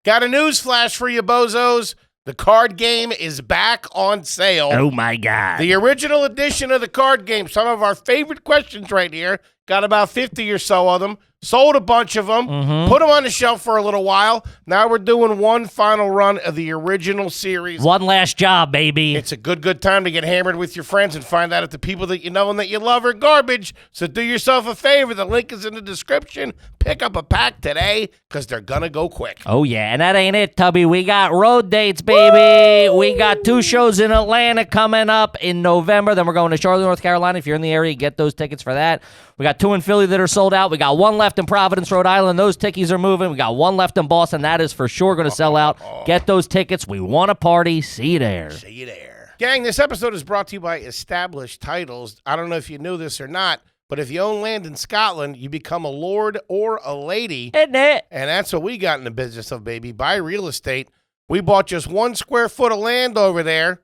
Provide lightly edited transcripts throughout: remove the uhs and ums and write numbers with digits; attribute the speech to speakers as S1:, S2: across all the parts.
S1: Got a news flash for you, bozos. The card game is back on sale.
S2: Oh, my God.
S1: The original edition of the card game, some of our favorite questions right here. Got about 50 or so of them. Sold a bunch of them. Put them on the shelf for a little while. Now we're doing one final run of the original series.
S2: One last job, baby.
S1: It's a good time to get hammered with your friends and find out if the people that you know and that you love are garbage. So do yourself a favor. The link is in the description. Pick up a pack today because they're going to go quick.
S2: Oh, yeah, and that ain't it, Tubby. We got road dates, baby. We got 2 shows in Atlanta coming up in November. Then we're going to Charlotte, North Carolina. If you're in the area, get those tickets for that. We got 2 in Philly that are sold out. We got 1 left in Providence, Rhode Island. Those tickies are moving. We got 1 left in Boston. That is for sure going to sell out. Get those tickets. We want a party. See you there.
S1: See you there. Gang, this episode is brought to you by Established Titles. I don't know if you knew this or not, but if you own land in Scotland, you become a lord or a lady.
S2: Isn't it?
S1: And that's what we got in the business of, baby. Buy real estate. We bought just 1 square foot of land over there,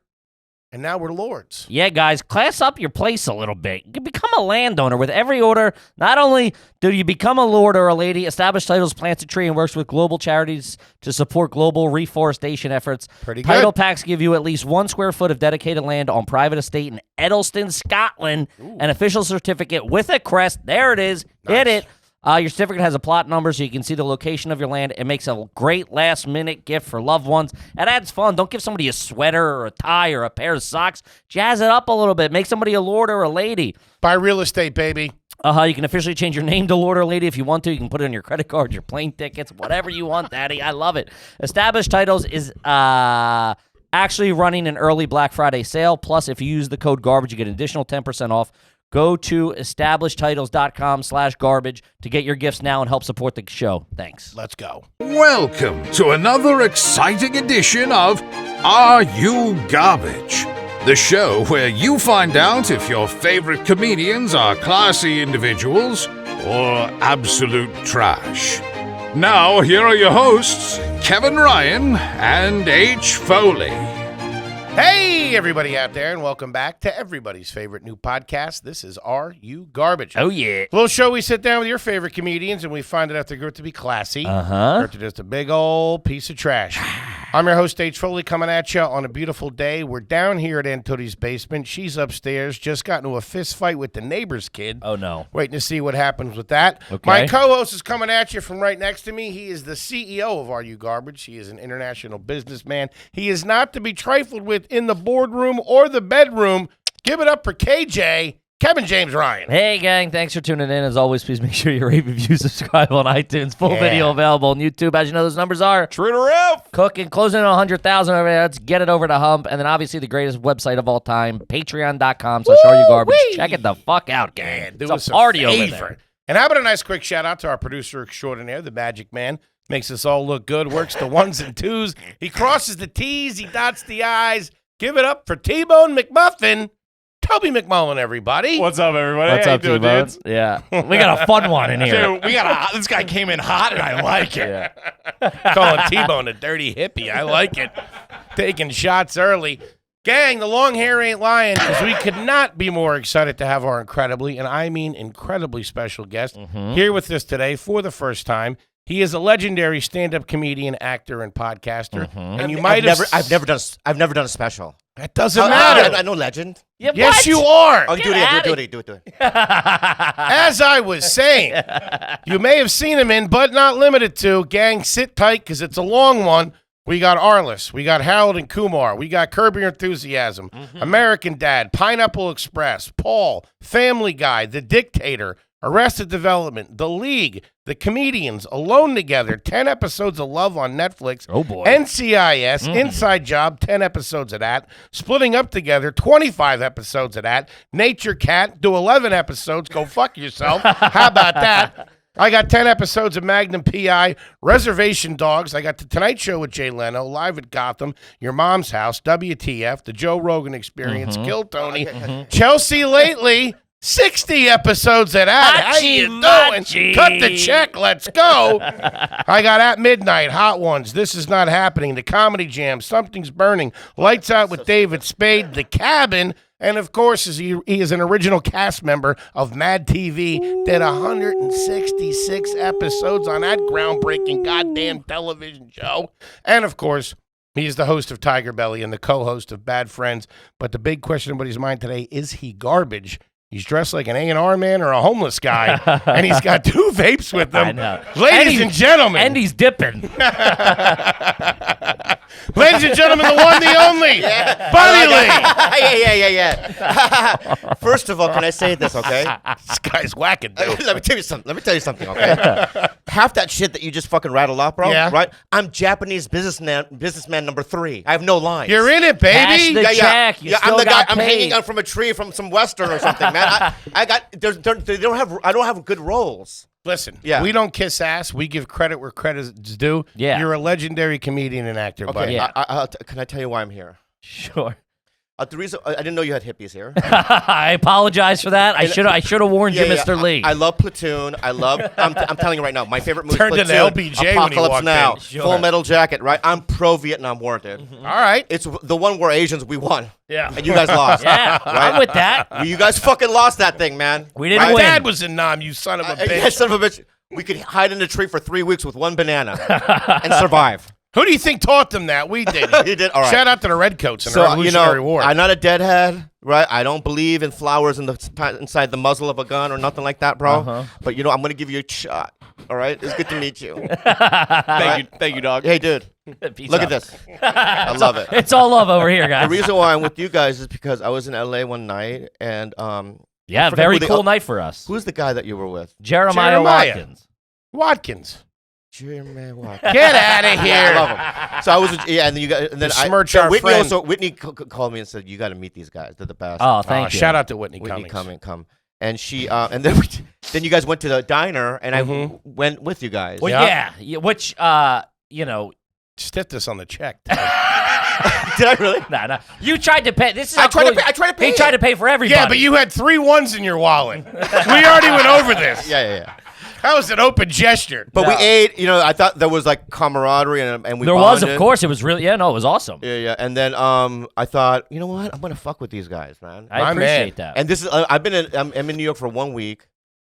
S1: and now we're lords.
S2: Yeah, guys, class up your place a little bit. You become a landowner with every order. Not only do you become a lord or a lady, Established Titles plants a tree and works with global charities to support global reforestation efforts.
S1: Pretty good.
S2: Title packs give you at least 1 square foot of dedicated land on private estate in Edelston, Scotland. An official certificate with a crest. There it is.
S1: Nice.
S2: Hit it. Your certificate has a plot number so you can see the location of your land. It makes a great last-minute gift for loved ones. It adds fun. Don't give somebody a sweater or a tie or a pair of socks. Jazz it up a little bit. Make somebody a lord or a lady.
S1: Buy real estate, baby.
S2: You can officially change your name to lord or lady if you want to. You can put it on your credit card, your plane tickets, whatever you want, Daddy. I love it. Established Titles is actually running an early Black Friday sale. Plus, if you use the code GARBAGE, you get an additional 10% off. Go to establishedtitles.com/garbage to get your gifts now and help support the show. Thanks.
S1: Let's go.
S3: Welcome to another exciting edition of Are You Garbage? The show where you find out if your favorite comedians are classy individuals or absolute trash. Now, here are your hosts, Kevin Ryan and H. Foley.
S1: Hey, everybody out there, and welcome back to everybody's favorite new podcast. This is Are You Garbage?
S2: Oh, yeah.
S1: Little show we sit down with your favorite comedians, and we find out if they're good to be classy or if they're just a big old piece of trash. I'm your host, H. Foley, coming at you on a beautiful day. We're down here at Aunt Tootie's basement. She's upstairs, just got into a fist fight with the neighbor's kid.
S2: Oh, no.
S1: Waiting to see what happens with that.
S2: Okay.
S1: My co-host is coming at you from right next to me. He is the CEO of Are You Garbage? He is an international businessman. He is not to be trifled with in the boardroom or the bedroom. Give it up for KJ, Kevin James Ryan.
S2: Hey, gang. Thanks for tuning in. As always, please make sure you rate, review, subscribe on iTunes. Full video available on YouTube. As you know, those numbers are
S1: True to roof.
S2: cooking, closing in on 100,000 over there. Let's get it over the hump. And then, obviously, the greatest website of all time, patreon.com/Are You Garbage. Check it the fuck out, gang.
S1: Yeah, do
S2: It's
S1: us
S2: a party
S1: a
S2: over
S1: favor.
S2: there.
S1: And how about a nice quick shout out to our producer extraordinaire, the Magic Man. Makes us all look good, works the ones and twos. He crosses the T's, he dots the I's. Give it up for T-Bone McMuffin, Toby McMullen, everybody.
S4: What's up, everybody?
S2: What's
S4: How
S2: up,
S4: you doing,
S2: T-Bone?
S4: dudes?
S2: Yeah. We got a fun one in here.
S4: Dude, this guy came in hot, and I like it.
S2: Yeah.
S1: Calling T-Bone a dirty hippie. I like it. Taking shots early. Gang, the long hair ain't lying, because we could not be more excited to have our incredibly, and I mean incredibly special guest here with us today for the first time. He is a legendary stand-up comedian, actor, and podcaster. And you might have...
S5: I've never done a special.
S1: That doesn't matter.
S5: I know legend.
S2: Yeah,
S1: Yes,
S2: what?
S1: you are.
S5: Oh, do it.
S1: As I was saying, you may have seen him in, but not limited to. Gang, sit tight, because it's a long one. We got Arliss. We got Harold and Kumar. We got Curb Your Enthusiasm, American Dad, Pineapple Express, Paul, Family Guy, The Dictator, Arrested Development, The League, The Comedians, Alone Together, 10 episodes of Love on Netflix.
S2: Oh, boy.
S1: NCIS, Inside Job, 10 episodes of that. Splitting Up Together, 25 episodes of that. Nature Cat, do 11 episodes. Go fuck yourself. How about that? I got 10 episodes of Magnum P.I., Reservation Dogs. I got The Tonight Show with Jay Leno, Live at Gotham, Your Mom's House, WTF, The Joe Rogan Experience, Kill Tony, Chelsea Lately, 60 episodes of that. How you doing? Cut the check. Let's go. I got At Midnight, Hot Ones, This Is Not Happening, The Comedy Jam, Something's Burning, Lights Out with David Spade, The Cabin, And of course, he is an original cast member of Mad TV, did 166 episodes on that groundbreaking goddamn television show. And of course, he is the host of Tigerbelly and the co-host of Bad Friends. But the big question in everybody's mind today, is he garbage? He's dressed like an A&R man or a homeless guy, and he's got 2 vapes with him.
S2: I know.
S1: Ladies and gentlemen.
S2: And he's dipping.
S1: Ladies and gentlemen, the one, the only, Buddy Lee.
S5: Yeah. First of all, can I say this, okay?
S1: This guy's whacking, dude.
S5: Let me tell you something, okay? Half that shit that you just fucking rattled off, bro,
S1: Yeah.
S5: right? I'm Japanese businessman number 3. I have no lines.
S1: You're in it,
S2: Cash
S1: baby.
S2: the check. You
S5: I'm
S2: still
S5: the guy.
S2: got
S5: I'm
S2: paid.
S5: hanging out from a tree from some western or something, man. I don't have good roles.
S1: Listen,
S5: Yeah.
S1: we don't kiss ass. We give credit where credit is due.
S2: Yeah.
S1: You're a legendary comedian and actor,
S5: Okay,
S1: buddy.
S2: Yeah.
S5: can I tell you why I'm here?
S2: Sure.
S5: The reason I didn't know you had hippies here.
S2: I apologize for that. I should have warned you, Mr. Lee.
S5: I love Platoon. I'm telling you right now, my favorite movie.
S1: Turned into
S5: Platoon,
S1: LBJ when he
S5: Apocalypse
S1: walked
S5: Now,
S1: in.
S2: Sure.
S5: Full Metal Jacket. Right, I'm pro Vietnam War, dude.
S1: All right.
S5: It's the one where Asians we won.
S1: Yeah.
S5: And you guys lost.
S2: yeah, I'm with that.
S5: You guys fucking lost that thing, man.
S2: We didn't
S1: My
S2: win.
S1: dad was in Nam, you son of a bitch.
S5: Yeah, son of a bitch. We could hide in a tree for 3 weeks with 1 banana and survive.
S1: Who do you think taught them that? We did.
S5: You did? All right.
S1: Shout out to the Redcoats and the
S5: So,
S1: Revolutionary War.
S5: I'm not a deadhead, right? I don't believe in flowers inside the muzzle of a gun or nothing like that, bro. But, I'm going to give you a shot, all right? It's good to meet you.
S4: Thank you, dog.
S5: Hey, dude,
S2: Peace
S5: look
S2: out.
S5: at this. I love it.
S2: It's all love over here, guys.
S5: The reason why I'm with you guys is because I was in LA one night, and
S2: yeah,
S5: I forget
S2: very
S5: who the-
S2: cool night for us.
S5: who's the guy that you were with?
S2: Jeremiah Watkins.
S1: Watkins.
S5: Jeremy Watkins.
S1: Get out of here.
S5: Yeah, I love him. So I was, and then you guys, and then
S1: Besmirch our
S5: Whitney
S1: friend.
S5: Whitney called me and said, "You got to meet these guys. They're the best."
S2: Oh, thank you.
S1: Shout out to Whitney
S5: Whitney,
S1: Cummings.
S5: come. And she, and then then you guys went to the diner, and I went with you guys.
S2: Well,
S1: Yeah.
S2: yeah, which
S1: Stiff this on the check.
S5: Did I really?
S2: nah. You tried to pay. This is
S5: I
S2: how
S5: tried to
S2: cool-
S5: pay- I tried to pay
S2: He
S5: it.
S2: tried to pay for everybody.
S1: Yeah, but you had 3 ones in your wallet. We already went over this.
S5: Yeah.
S1: That was an open gesture.
S5: But we
S2: No.
S5: ate. I thought there was like camaraderie, and we
S2: There was,
S5: bonded.
S2: of course. It was really, it was awesome.
S5: Yeah. And then I thought, you know what? I'm gonna fuck with these guys, man.
S2: I
S1: My
S2: appreciate
S1: man.
S2: that.
S5: And this is I'm in New York for 1 week,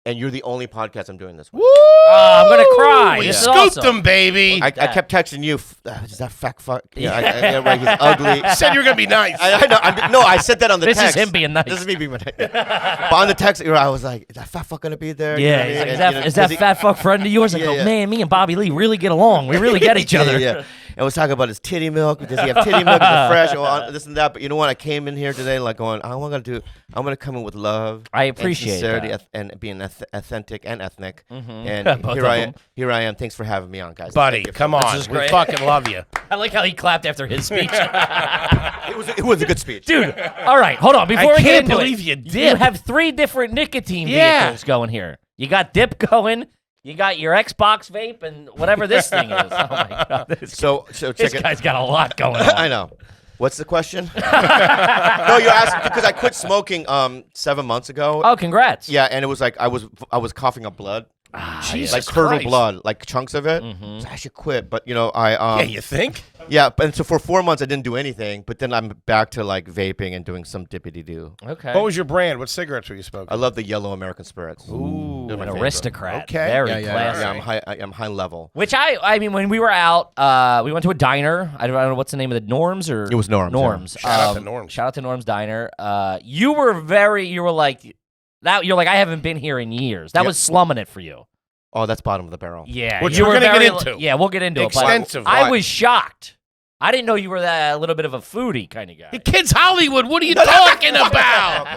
S5: and you're the only podcast I'm doing this with.
S2: I'm gonna cry.
S1: We
S2: This is
S1: scooped
S2: awesome.
S1: them, baby.
S5: I kept texting you. Is that fat fuck? Yeah, right. He's ugly.
S1: You said you were going to be nice.
S5: I know. I said that on the
S2: This is
S5: text.
S2: him being nice.
S5: This is me being nice. But on the text, I was like, "Is that fat fuck gonna be there?" You know
S2: Yeah,
S5: what I mean?
S2: he's like,
S5: And,
S2: is that fat fuck friend of yours? I
S5: Yeah,
S2: go,
S5: yeah.
S2: man, me and Bobby Lee really get along. We really get each other.
S5: Yeah. And was talking about his titty milk. Does he have titty milk? Is it fresh? Or this and that. But you know what? I came in here today like going, I'm gonna come in with love.
S2: I appreciate
S5: and sincerity
S2: that.
S5: and being authentic and ethnic.
S2: Mhm.
S5: And
S2: Both
S5: here
S2: of
S5: I
S2: them.
S5: am. Here I am. Thanks for having me on, guys.
S1: Buddy,
S5: Thank you.
S1: come on.
S2: is
S1: We
S2: great.
S1: fucking love you.
S2: I like how he clapped after his speech.
S5: It was a good speech.
S2: Dude, all right, hold on. Before we get
S1: can't
S2: into
S1: believe
S2: it,
S1: you
S2: you
S1: dip.
S2: have 3 different nicotine
S1: Yeah.
S2: vehicles going here. You got dip going. You got your Xbox vape and whatever this thing is. Oh my god,
S5: So
S2: this
S5: check it.
S2: guy's got a lot going on.
S5: I know. What's the question? No, you're asking because I quit smoking 7 months ago.
S2: Oh, congrats.
S5: Yeah, and it was like I was coughing up blood.
S1: Jesus
S5: Like curdled
S1: Christ.
S5: blood, like chunks of it.
S2: Mm-hmm.
S5: So I should quit, but I
S1: Yeah, you think?
S5: and so for 4 months I didn't do anything, but then I'm back to like vaping and doing some dippity do.
S2: Okay.
S1: What was your brand? What cigarettes were you smoking?
S5: I love the yellow American spirits.
S2: Ooh,
S5: They're my
S2: an
S5: favorite.
S2: aristocrat.
S1: Okay.
S2: Very
S1: Yeah,
S2: classy.
S5: Yeah, I'm high level.
S2: Which I mean, when we were out, we went to a diner. I don't know what's the name of the Norms or
S5: It was Norm's, yeah.
S2: Norms.
S1: Shout out to Norm's.
S2: Shout out to Norm's Diner. You were like that. You're like I haven't been here in years. That
S5: Yep.
S2: was slumming it for you.
S5: Oh, that's bottom of the barrel.
S2: Yeah,
S1: Which
S2: you
S1: we're
S2: were
S1: gonna
S2: very-
S1: get into.
S2: Yeah, we'll get into it.
S1: Extensive.
S2: But I
S1: Why?
S2: was shocked. I didn't know you were that a little bit of a foodie kind of guy.
S1: The kid's Hollywood. What are you talking about?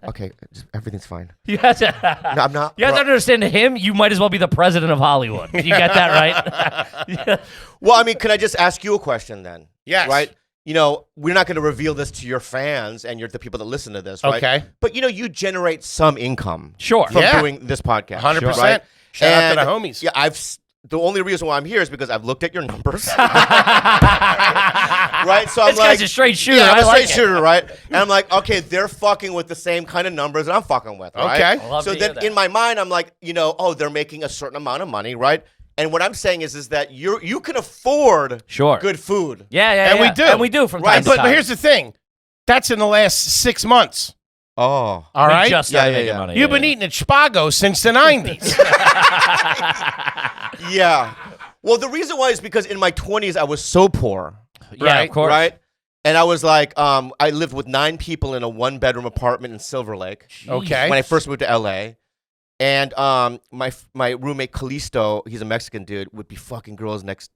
S5: Okay, everything's fine.
S2: You have to,
S5: No, I'm not.
S2: you have to understand to him, you might as well be the president of Hollywood. You get that right?
S5: Well, I mean, can I just ask you a question then?
S1: Yes.
S5: Right? We're not going to reveal this to your fans and the people that listen to this, right?
S1: Okay.
S5: But, you generate some income
S2: Sure.
S5: from
S1: Yeah.
S5: doing this podcast.
S1: 100%.
S5: Right?
S1: Shout out to
S5: And,
S1: the homies.
S5: Yeah, the only reason why I'm here is because I've looked at your numbers. Right? So I'm
S2: This
S5: like,
S2: guy's a straight shooter.
S5: Yeah, I'm
S2: I
S5: a
S2: like
S5: straight
S2: it.
S5: shooter, right? And I'm like, okay, they're fucking with the same kind of numbers that I'm fucking with, right?
S1: Okay.
S2: I love
S5: So
S2: to hear
S5: then
S2: that.
S5: in my mind, I'm like, they're making a certain amount of money, right? And what I'm saying is that you can afford
S2: Sure.
S5: good food.
S2: Yeah,
S1: And we do.
S2: And we do from time
S5: Right,
S2: to
S1: But
S2: time.
S1: here's the thing. That's in the last 6 months.
S5: Oh.
S1: All right?
S2: We just started
S5: Yeah,
S2: making
S5: yeah.
S2: money.
S1: You've been eating at Spago since the 90s.
S5: Yeah. Well, the reason why is because in my 20s, I was so poor.
S2: Yeah,
S1: Right,
S2: of course.
S5: Right? And I was like, I lived with 9 people in a 1-bedroom apartment in Silver Lake
S1: Okay.
S5: when I first moved to LA. And my roommate Callisto, he's a Mexican dude, would be fucking girls next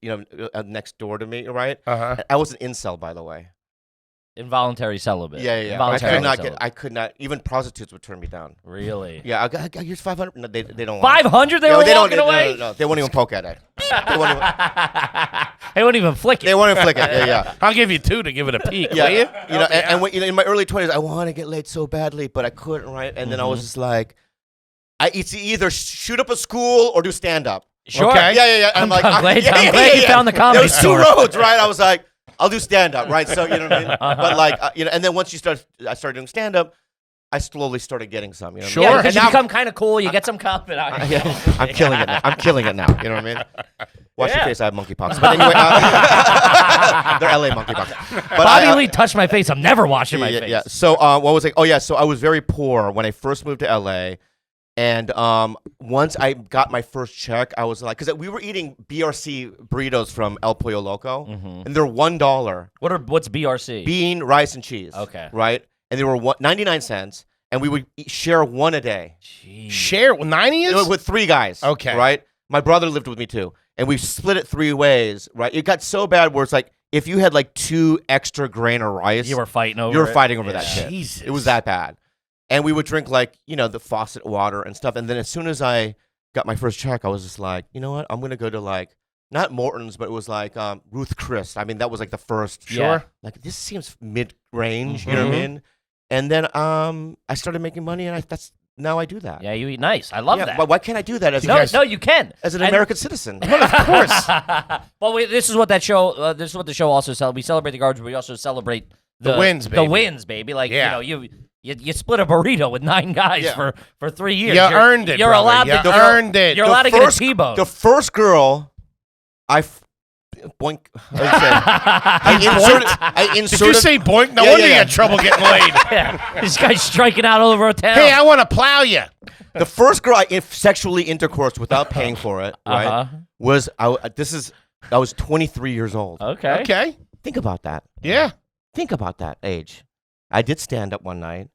S5: door to me, right?
S1: Uh-huh.
S5: I was an incel, by the way.
S2: Involuntary celibate.
S5: Yeah. I
S2: Involuntary
S5: could not
S2: celibate.
S5: I could not. Even prostitutes would turn me down.
S2: Really?
S5: Yeah, here's 500. No, they don't. want it.
S2: 500? They
S5: No,
S2: were
S5: they don't.
S2: walking away?
S5: No, they won't even poke at it. They won't even,
S2: They wouldn't even flick it.
S5: they won't even flick it. Yeah.
S1: I'll give you 2 to give it a peek,
S5: Yeah,
S1: will you?
S5: and when, in my early 20s, I wanted to get laid so badly, but I couldn't, right? And then I was just like, it's either shoot up a school or do stand up.
S2: Sure.
S1: Okay.
S5: Yeah.
S2: I'm
S5: like,
S2: glad you found the
S5: There
S2: comedy
S5: was 2
S2: store.
S5: roads, right? I was like, I'll do stand up, right? So you know what I mean. But like, and then once I started doing stand up, I slowly started getting some. You know what I mean?
S2: Yeah,
S1: Sure.
S2: because you
S5: And now-
S2: become kind of cool. You get some confidence.
S5: I'm killing it now. I'm killing it now. You know what I mean? Watch your
S2: Yeah.
S5: face. I have monkeypox. But anyway, they're LA monkeypox. But
S2: Bobby Lee touched my face. I'm never washing my face.
S5: Yeah. So what was it? Oh yeah. So I was very poor when I first moved to LA, and once I got my first check, I was like, because we were eating BRC burritos from El Pollo Loco, and they're $1.
S2: What's BRC?
S5: Bean, rice, and cheese.
S2: Okay.
S5: Right, and they were 99 cents, and we would share one a day.
S2: Jeez.
S1: Share with 90 is?
S5: With 3 guys.
S1: Okay.
S5: Right? My brother lived with me too. And we split it 3 ways, right? It got so bad where it's like, if you had like 2 extra grain of rice,
S2: You were fighting over
S5: you were
S2: it?
S5: fighting over
S2: Yeah.
S5: that shit.
S1: Jesus.
S5: It was that bad. And we would drink like, the faucet water and stuff. And then as soon as I got my first check, I was just like, you know what? I'm going to go to like, not Morton's, but it was like Ruth Chris. I mean, that was like the first.
S2: Sure.
S5: Like, this seems mid-range, you know what I mean? And then I started making money, and now I do that.
S2: Yeah, you eat nice. I love
S5: Yeah,
S2: that.
S5: but why can't I do that as
S2: No, you can.
S5: as an
S2: And-
S5: American citizen?
S1: Of course.
S2: Well, this is what that show. This is what the show also celebrates. We celebrate the garbage, but we also celebrate
S1: The wins,
S2: The
S1: baby.
S2: wins, baby. Like
S1: Yeah.
S2: you split a burrito with 9 guys
S5: Yeah.
S2: for 3 years.
S1: You earned it,
S2: You're
S1: brother.
S2: allowed
S1: You
S2: to.
S1: earned it.
S2: You're
S5: The
S2: allowed to get
S5: first-
S2: a T-bone.
S5: The first girl, boink. I
S1: Did
S5: inserted.
S1: you say boink? No
S5: Yeah,
S1: wonder
S5: yeah,
S1: you
S5: yeah.
S1: had trouble getting laid.
S2: Yeah. This guy's striking out all over town.
S1: Hey, I want to plow you.
S5: The first girl I sexually intercoursed without paying for it, right?
S2: Uh-huh.
S5: Was I was 23 years old.
S2: Okay.
S1: Okay.
S5: Think about that.
S1: Yeah.
S5: Think about that age. I did stand up one night,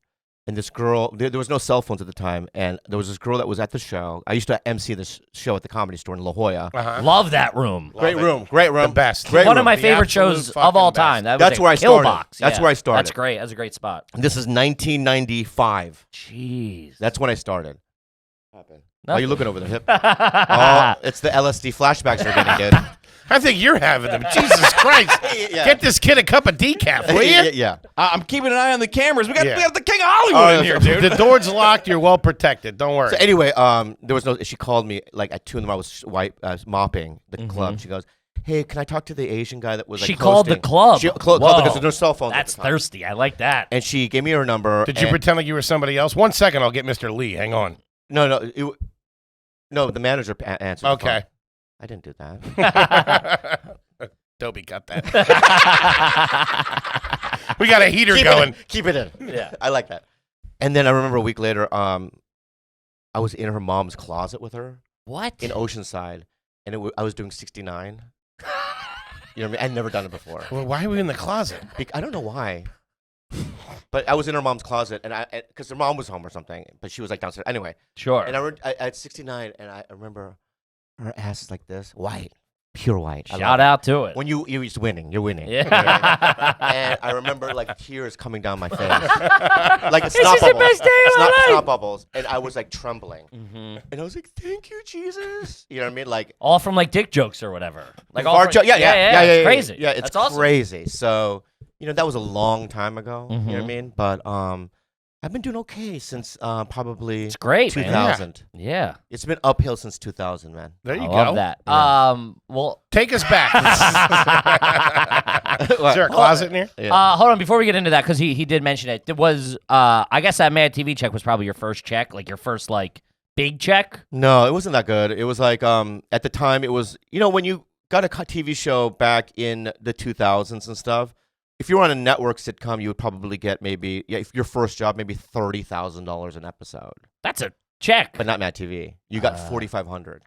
S5: and this girl, there was no cell phones at the time, and there was this girl that was at the show. I used to MC this show at the Comedy Store in La Jolla.
S1: Uh-huh.
S2: Love that room.
S5: Great
S1: it.
S5: room.
S1: The best.
S5: Great
S2: One
S5: room.
S2: of my
S1: The
S2: favorite
S1: absolute
S2: shows of
S1: fucking
S2: all
S1: best.
S2: time. That was
S5: That's
S2: a
S5: where I
S2: Kill
S5: started.
S2: Box.
S5: That's
S2: Yeah.
S5: where I started.
S2: That's great. That's a great spot.
S5: This is 1995.
S2: Jeez.
S5: That's when I started. Why are you
S2: Nothing.
S5: looking over the hip? Oh, it's the LSD flashbacks we're getting, dude.
S1: I think you're having them. Jesus Christ.
S5: Yeah.
S1: Get this kid a cup of decaf, will you?
S5: Yeah.
S4: I'm keeping an eye on the cameras. We got
S1: Yeah.
S4: the king of Hollywood
S5: Oh,
S4: in here, dude.
S1: The door's locked. You're well protected. Don't worry.
S5: So anyway, there was no. She called me like at 2 in the morning. I was mopping the club. She goes, "Hey, can I talk to the Asian guy that was?" Like,
S2: She called the
S5: hosting?"
S2: club.
S5: She called
S2: Whoa.
S5: because there's no cell phones.
S2: That's
S5: at the time.
S2: thirsty. I like that.
S5: And she gave me her number.
S1: Did you
S5: and-
S1: pretend like you were somebody else? 1 second, I'll get Mr. Lee. Hang on.
S5: No, the manager answered. the
S1: Okay.
S5: phone. I didn't do that.
S1: Dobie got that. We got a heater going.
S5: Keep it in.
S2: Yeah.
S5: I like that. And then I remember a week later, I was in her mom's closet with her
S2: What?
S5: in Oceanside, and I was doing 69. You know what I mean? I'd never done it before.
S1: Well, why are we in the closet?
S5: I don't know why. But I was in her mom's closet, and because her mom was home or something, but she was like downstairs. Anyway,
S2: Sure.
S5: and I at 69, and I remember her ass is like this, white, pure white. I love
S2: Shout
S5: it.
S2: out to it.
S5: When you're winning, you're winning.
S2: Yeah.
S5: And I remember like tears coming down my face, like a snot
S2: is the
S5: bubble.
S2: best day of my life.
S5: Snot bubbles, and I was like trembling,
S2: Mhm.
S5: and I was like, "Thank you, Jesus." You know what I mean? Like
S2: All from like dick jokes or whatever. Like all
S5: fart
S2: from,
S5: joke. Yeah.
S2: It's crazy.
S5: Yeah, it's
S2: That's awesome.
S5: crazy. So that was a long time ago. You know what I
S2: Mhm.
S5: mean? But I've been doing okay since probably
S2: It's great, man.
S5: 2000.
S2: Yeah.
S5: It's been uphill since 2000, man.
S1: There you
S2: I
S1: go.
S2: love that.
S5: Yeah.
S2: Well,
S1: Take us back. Is there a closet in here?
S5: Yeah.
S2: hold on before we get into that because he did mention it. It was I guess that Mad TV check was probably your first check, like your first like big check.
S5: No, it wasn't that good. It was like at the time it was when you got a TV show back in the 2000s and stuff, if you're on a network sitcom, you would probably get maybe if your first job maybe $30,000 an episode,
S2: That's a check.
S5: but not Mad TV. You got 4,500.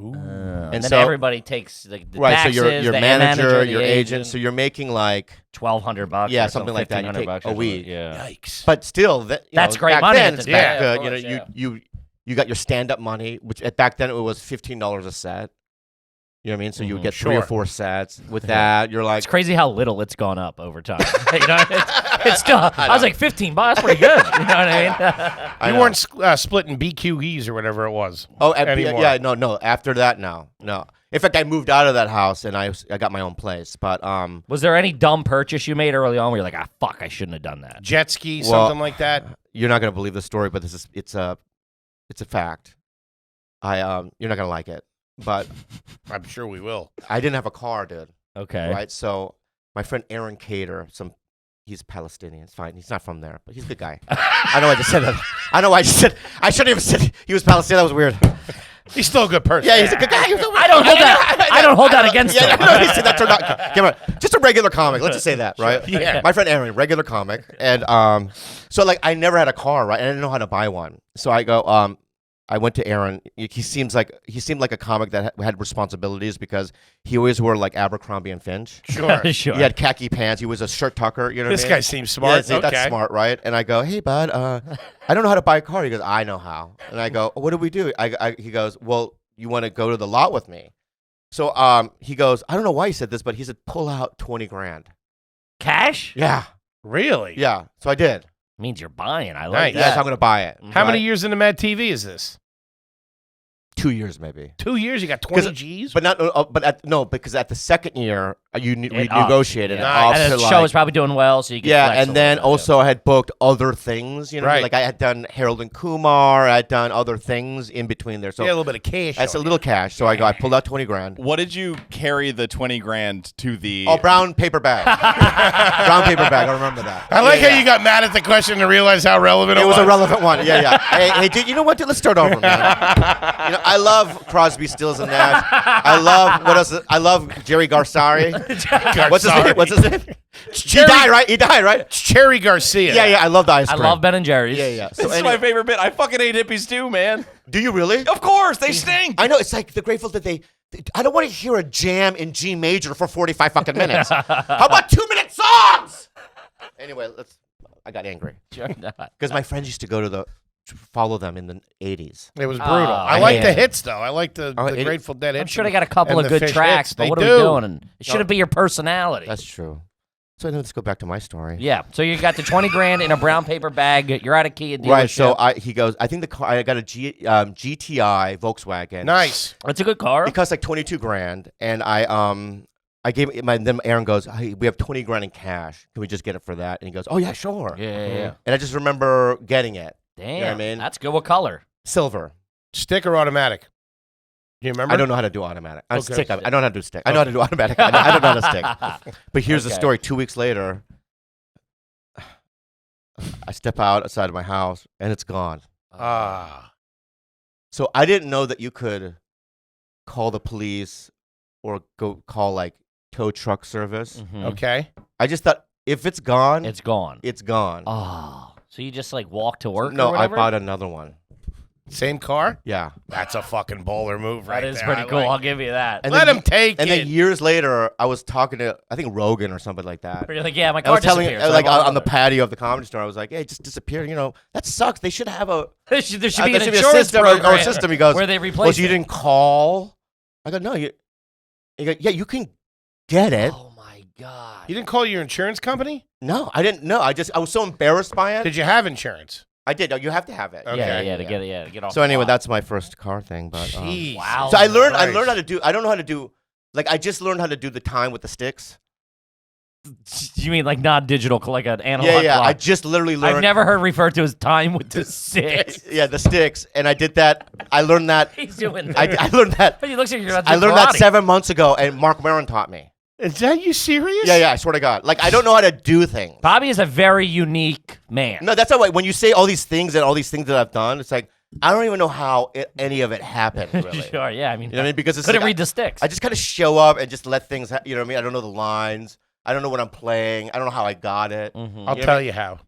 S2: And then
S5: so-
S2: everybody takes the
S5: Right,
S2: taxes,
S5: so your
S2: the
S5: manager,
S2: the
S5: your agent, so you're making like
S2: $1,200.
S5: Yeah,
S2: or
S5: something like that. You take
S2: $1,500
S5: a
S2: or
S5: week.
S2: something. Yeah.
S1: Yikes.
S5: But still,
S2: That's great
S5: back
S2: money
S5: then,
S2: at
S5: it's
S2: the
S5: back
S2: time.
S5: good.
S2: Yeah, of course,
S5: You got your stand-up money, which back then it was $15 a set. You know what I mean? So you would get 3 or
S1: Sure.
S5: 4 sets. With that, you're like,
S2: It's crazy how little it's gone up over time. You know, it's still. I was like $15. That's pretty good. You know what I mean?
S1: You weren't splitting BQEs or whatever it was. Anymore.
S5: no. After that, no. In fact, I moved out of that house and I got my own place. But
S2: Was there any dumb purchase you made early on where you're like, fuck, I shouldn't have done that?
S1: Jet ski,
S5: Well,
S1: something like that.
S5: you're not gonna believe the story, but it's a fact. You're not gonna like it, but
S1: I'm sure we will.
S5: I didn't have a car, dude.
S2: Okay.
S5: Right? So my friend Aaron Cater, he's Palestinian. It's fine. He's not from there, but he's a good guy. I know I just said that. I know I just said I shouldn't have said he was Palestinian. That was weird.
S1: He's still a good person.
S5: Yeah, he's a good guy.
S2: I don't hold that. I don't hold that against him.
S5: No, he said that turned out. Just a regular comic. Let's just say that, right?
S1: Yeah.
S5: My friend Aaron, regular comic, and so like I never had a car, right? And I didn't know how to buy one. So I go, I went to Aaron. He seemed like a comic that had responsibilities because he always wore like Abercrombie and Finch.
S1: Sure.
S2: Sure.
S5: He had khaki pants. He was a shirt tucker. You know
S1: This
S5: what I mean?
S1: guy seems smart.
S5: Yeah,
S1: Okay.
S5: that's smart, right? And I go, hey, bud, I don't know how to buy a car. He goes, I know how. And I go, what do we do? He goes, well, you want to go to the lot with me? So he goes, I don't know why he said this, but he said, pull out 20 grand.
S2: Cash?
S5: Yeah.
S1: Really?
S5: Yeah. So I did.
S2: Means you're buying. I
S1: Nice.
S2: like
S5: Yes,
S2: that.
S5: I'm going to buy it.
S1: How many
S5: Right?
S1: years into Mad TV is this?
S5: 2 years, maybe.
S1: 2 years? You got 20 G's?
S5: But because at the second year, you renegotiated it
S1: Nice.
S5: up
S2: And
S5: to
S2: the
S5: like,
S2: show was probably doing well, so you could
S5: yeah,
S2: flex a
S5: and then
S2: little bit,
S5: also I had booked other things, you know,
S1: Right.
S5: like I had done Harold and Kumar, I had done other things in between there. So
S1: yeah, a little bit of cash.
S5: that's a
S1: on
S5: little cash. So I pulled out 20 grand.
S4: What did you carry the 20 grand to the?
S5: Oh, brown paper bag. Brown paper bag. I remember that.
S1: I like
S5: Yeah,
S1: how you got mad at the question and realized how relevant
S5: It
S1: it
S5: was a relevant one. Yeah. Hey, dude, you know what? Dude, let's start over, man. I love Crosby, Stills, and Nash. I love what else? I love Jerry Garsari. What's his name? What's his name? He died, right?
S1: It's Cherry Garcia.
S5: Yeah. I love the ice
S2: I
S5: cream.
S2: love Ben and Jerry's.
S5: Yeah. So
S4: This is my favorite bit. I fucking hate hippies too, man.
S5: do you really?
S4: Of course, they stink.
S5: I know. It's like the Grateful that I don't want to hear a jam in G major for 45 fucking minutes. How about 2-minute songs? Anyway, I got angry
S2: Sure not.
S5: because my friends used to follow them in the 80s.
S1: It was brutal.
S2: Oh,
S1: I like the
S2: man.
S1: hits, though. I like the
S5: Oh,
S1: Grateful Dead hits.
S2: I'm sure they got a couple
S1: and
S2: of
S1: the
S2: good
S1: Fish
S2: tracks,
S1: hits.
S2: but
S1: They
S2: what
S1: do.
S2: are we doing? And it shouldn't be your personality.
S5: That's true. So let's go back to my story.
S2: Yeah. So you got the 20 grand in a brown paper bag. You're at a Kia dealership.
S5: Right. So he goes. I think the car. I got a GTI Volkswagen.
S1: Nice.
S2: It's a good car.
S5: It cost like 22 grand, and I gave then Aaron goes, hey, we have 20 grand in cash. Can we just get it for that? And he goes, oh yeah, sure.
S2: Yeah.
S5: And I just remember getting it.
S2: Damn.
S5: You know what I mean?
S2: That's good. What color?
S5: Silver.
S1: Stick or automatic? Do you remember?
S5: I don't know how to do automatic.
S1: Okay.
S5: Stick. I don't know how to do stick. I know how to do automatic. I don't know how to stick. But here's the
S2: Okay.
S5: story. 2 weeks later, I step outside of my house and it's gone.
S1: Ah.
S5: So I didn't know that you could call the police or go call like tow truck service.
S2: Mhm.
S1: Okay.
S5: I just thought if it's gone,
S2: It's gone.
S5: it's gone.
S2: Oh. So you just like walk to work?
S5: No,
S2: or
S5: I
S2: whatever?
S5: bought another one.
S1: Same car?
S5: Yeah.
S1: That's a fucking bowler move right
S2: That is
S1: there.
S2: pretty
S1: I
S2: cool.
S1: like
S2: I'll
S1: it.
S2: give you that.
S5: And
S1: Let
S5: then
S1: him take
S5: And
S1: it.
S5: then years later, I was talking to I think Rogan or something like that.
S2: You're like, yeah, my
S5: I
S2: car
S5: was telling
S2: disappeared. so I
S5: like
S2: bought
S5: on the
S2: another.
S5: patio of the comedy store. I was like, "Hey, it just disappeared. You know, that sucks. They should have a
S2: There should be
S5: there
S2: an
S5: should be a
S2: insurance
S5: system
S2: program
S5: or a system." He goes,
S2: where they
S5: "Well,
S2: replace
S5: you
S2: it.
S5: didn't call." I go, "No, you." He goes, "Yeah, you can get it."
S2: Oh my god.
S1: You didn't call your insurance company?
S5: No, I didn't. No, I was so embarrassed by it.
S1: Did you have insurance?
S5: I did. No, you have to have it.
S1: Okay.
S2: Yeah, to get off.
S5: So
S2: the
S5: anyway,
S2: lot.
S5: that's my first car thing. But
S1: Jeez.
S2: Wow.
S5: so I learned
S1: Christ.
S5: how to do. I don't know how to do. Like I just learned how to do the time with the sticks.
S2: You mean like non-digital, like an analog
S5: Yeah.
S2: clock?
S5: I just literally learned.
S2: I've never heard referred to as time with the six.
S5: Yeah, the sticks, and I did that. I learned that.
S2: He's doing
S5: I
S2: that.
S5: learned that.
S2: But he looks like you're about to
S5: I
S2: do
S5: learned that
S2: karate.
S5: 7 months ago, and Mark Maron taught me.
S1: Is that you serious?
S5: Yeah, I swear to God. Like I don't know how to do things.
S2: Bobby is a very unique man.
S5: No, that's not when you say all these things and all these things that I've done. It's like I don't even know how any of it happened. Really,
S2: Sure, yeah. I mean,
S5: you know what I mean? Because it's
S2: couldn't
S5: like,
S2: read the sticks.
S5: I just kind of show up and just let things. You know what I mean? I don't know the lines. I don't know what I'm playing. I don't know how I got it.
S1: I'll tell you how.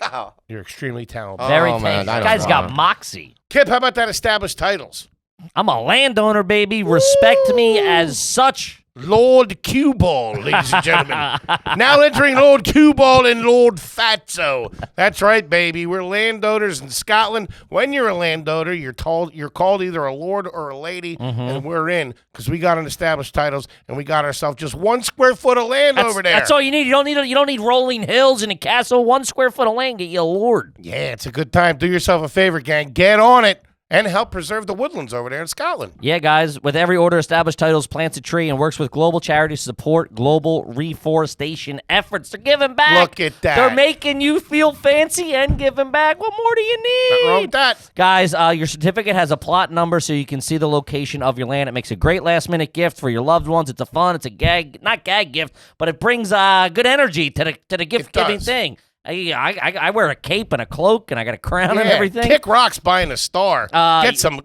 S5: How?
S1: You're extremely talented.
S2: Very
S5: Oh, man,
S2: talented.
S5: I
S2: This
S5: don't
S2: guy's got
S5: know.
S2: moxie.
S1: Kip, how about that established titles?
S2: I'm a landowner, baby. Respect me as such.
S1: Lord Cue Ball, ladies and gentlemen. Now entering Lord Cue Ball and Lord Fatso. That's right, baby. We're landowners in Scotland. When you're a landowner, you're called either a lord or a lady, and we're in because we got an established titles and we got ourselves just 1 square foot of land over there.
S2: That's all you need. You don't need rolling hills and a castle. 1 square foot of land, get you a lord.
S1: Yeah, it's a good time. Do yourself a favor, gang. Get on it. And help preserve the woodlands over there in Scotland.
S2: Yeah, guys, with every order, Established Titles plants a tree and works with global charities to support global reforestation efforts. They're giving back.
S1: Look at that.
S2: They're making you feel fancy and giving back. What more do you need?
S1: Nothing wrong with that.
S2: Guys, your certificate has a plot number so you can see the location of your land. It makes a great last-minute gift for your loved ones. It's it's a not gag gift, but it brings good energy to the gift-giving
S1: does.
S2: thing. I wear a cape and a cloak, and I got a crown and everything.
S1: Kick rocks buying a star. Get some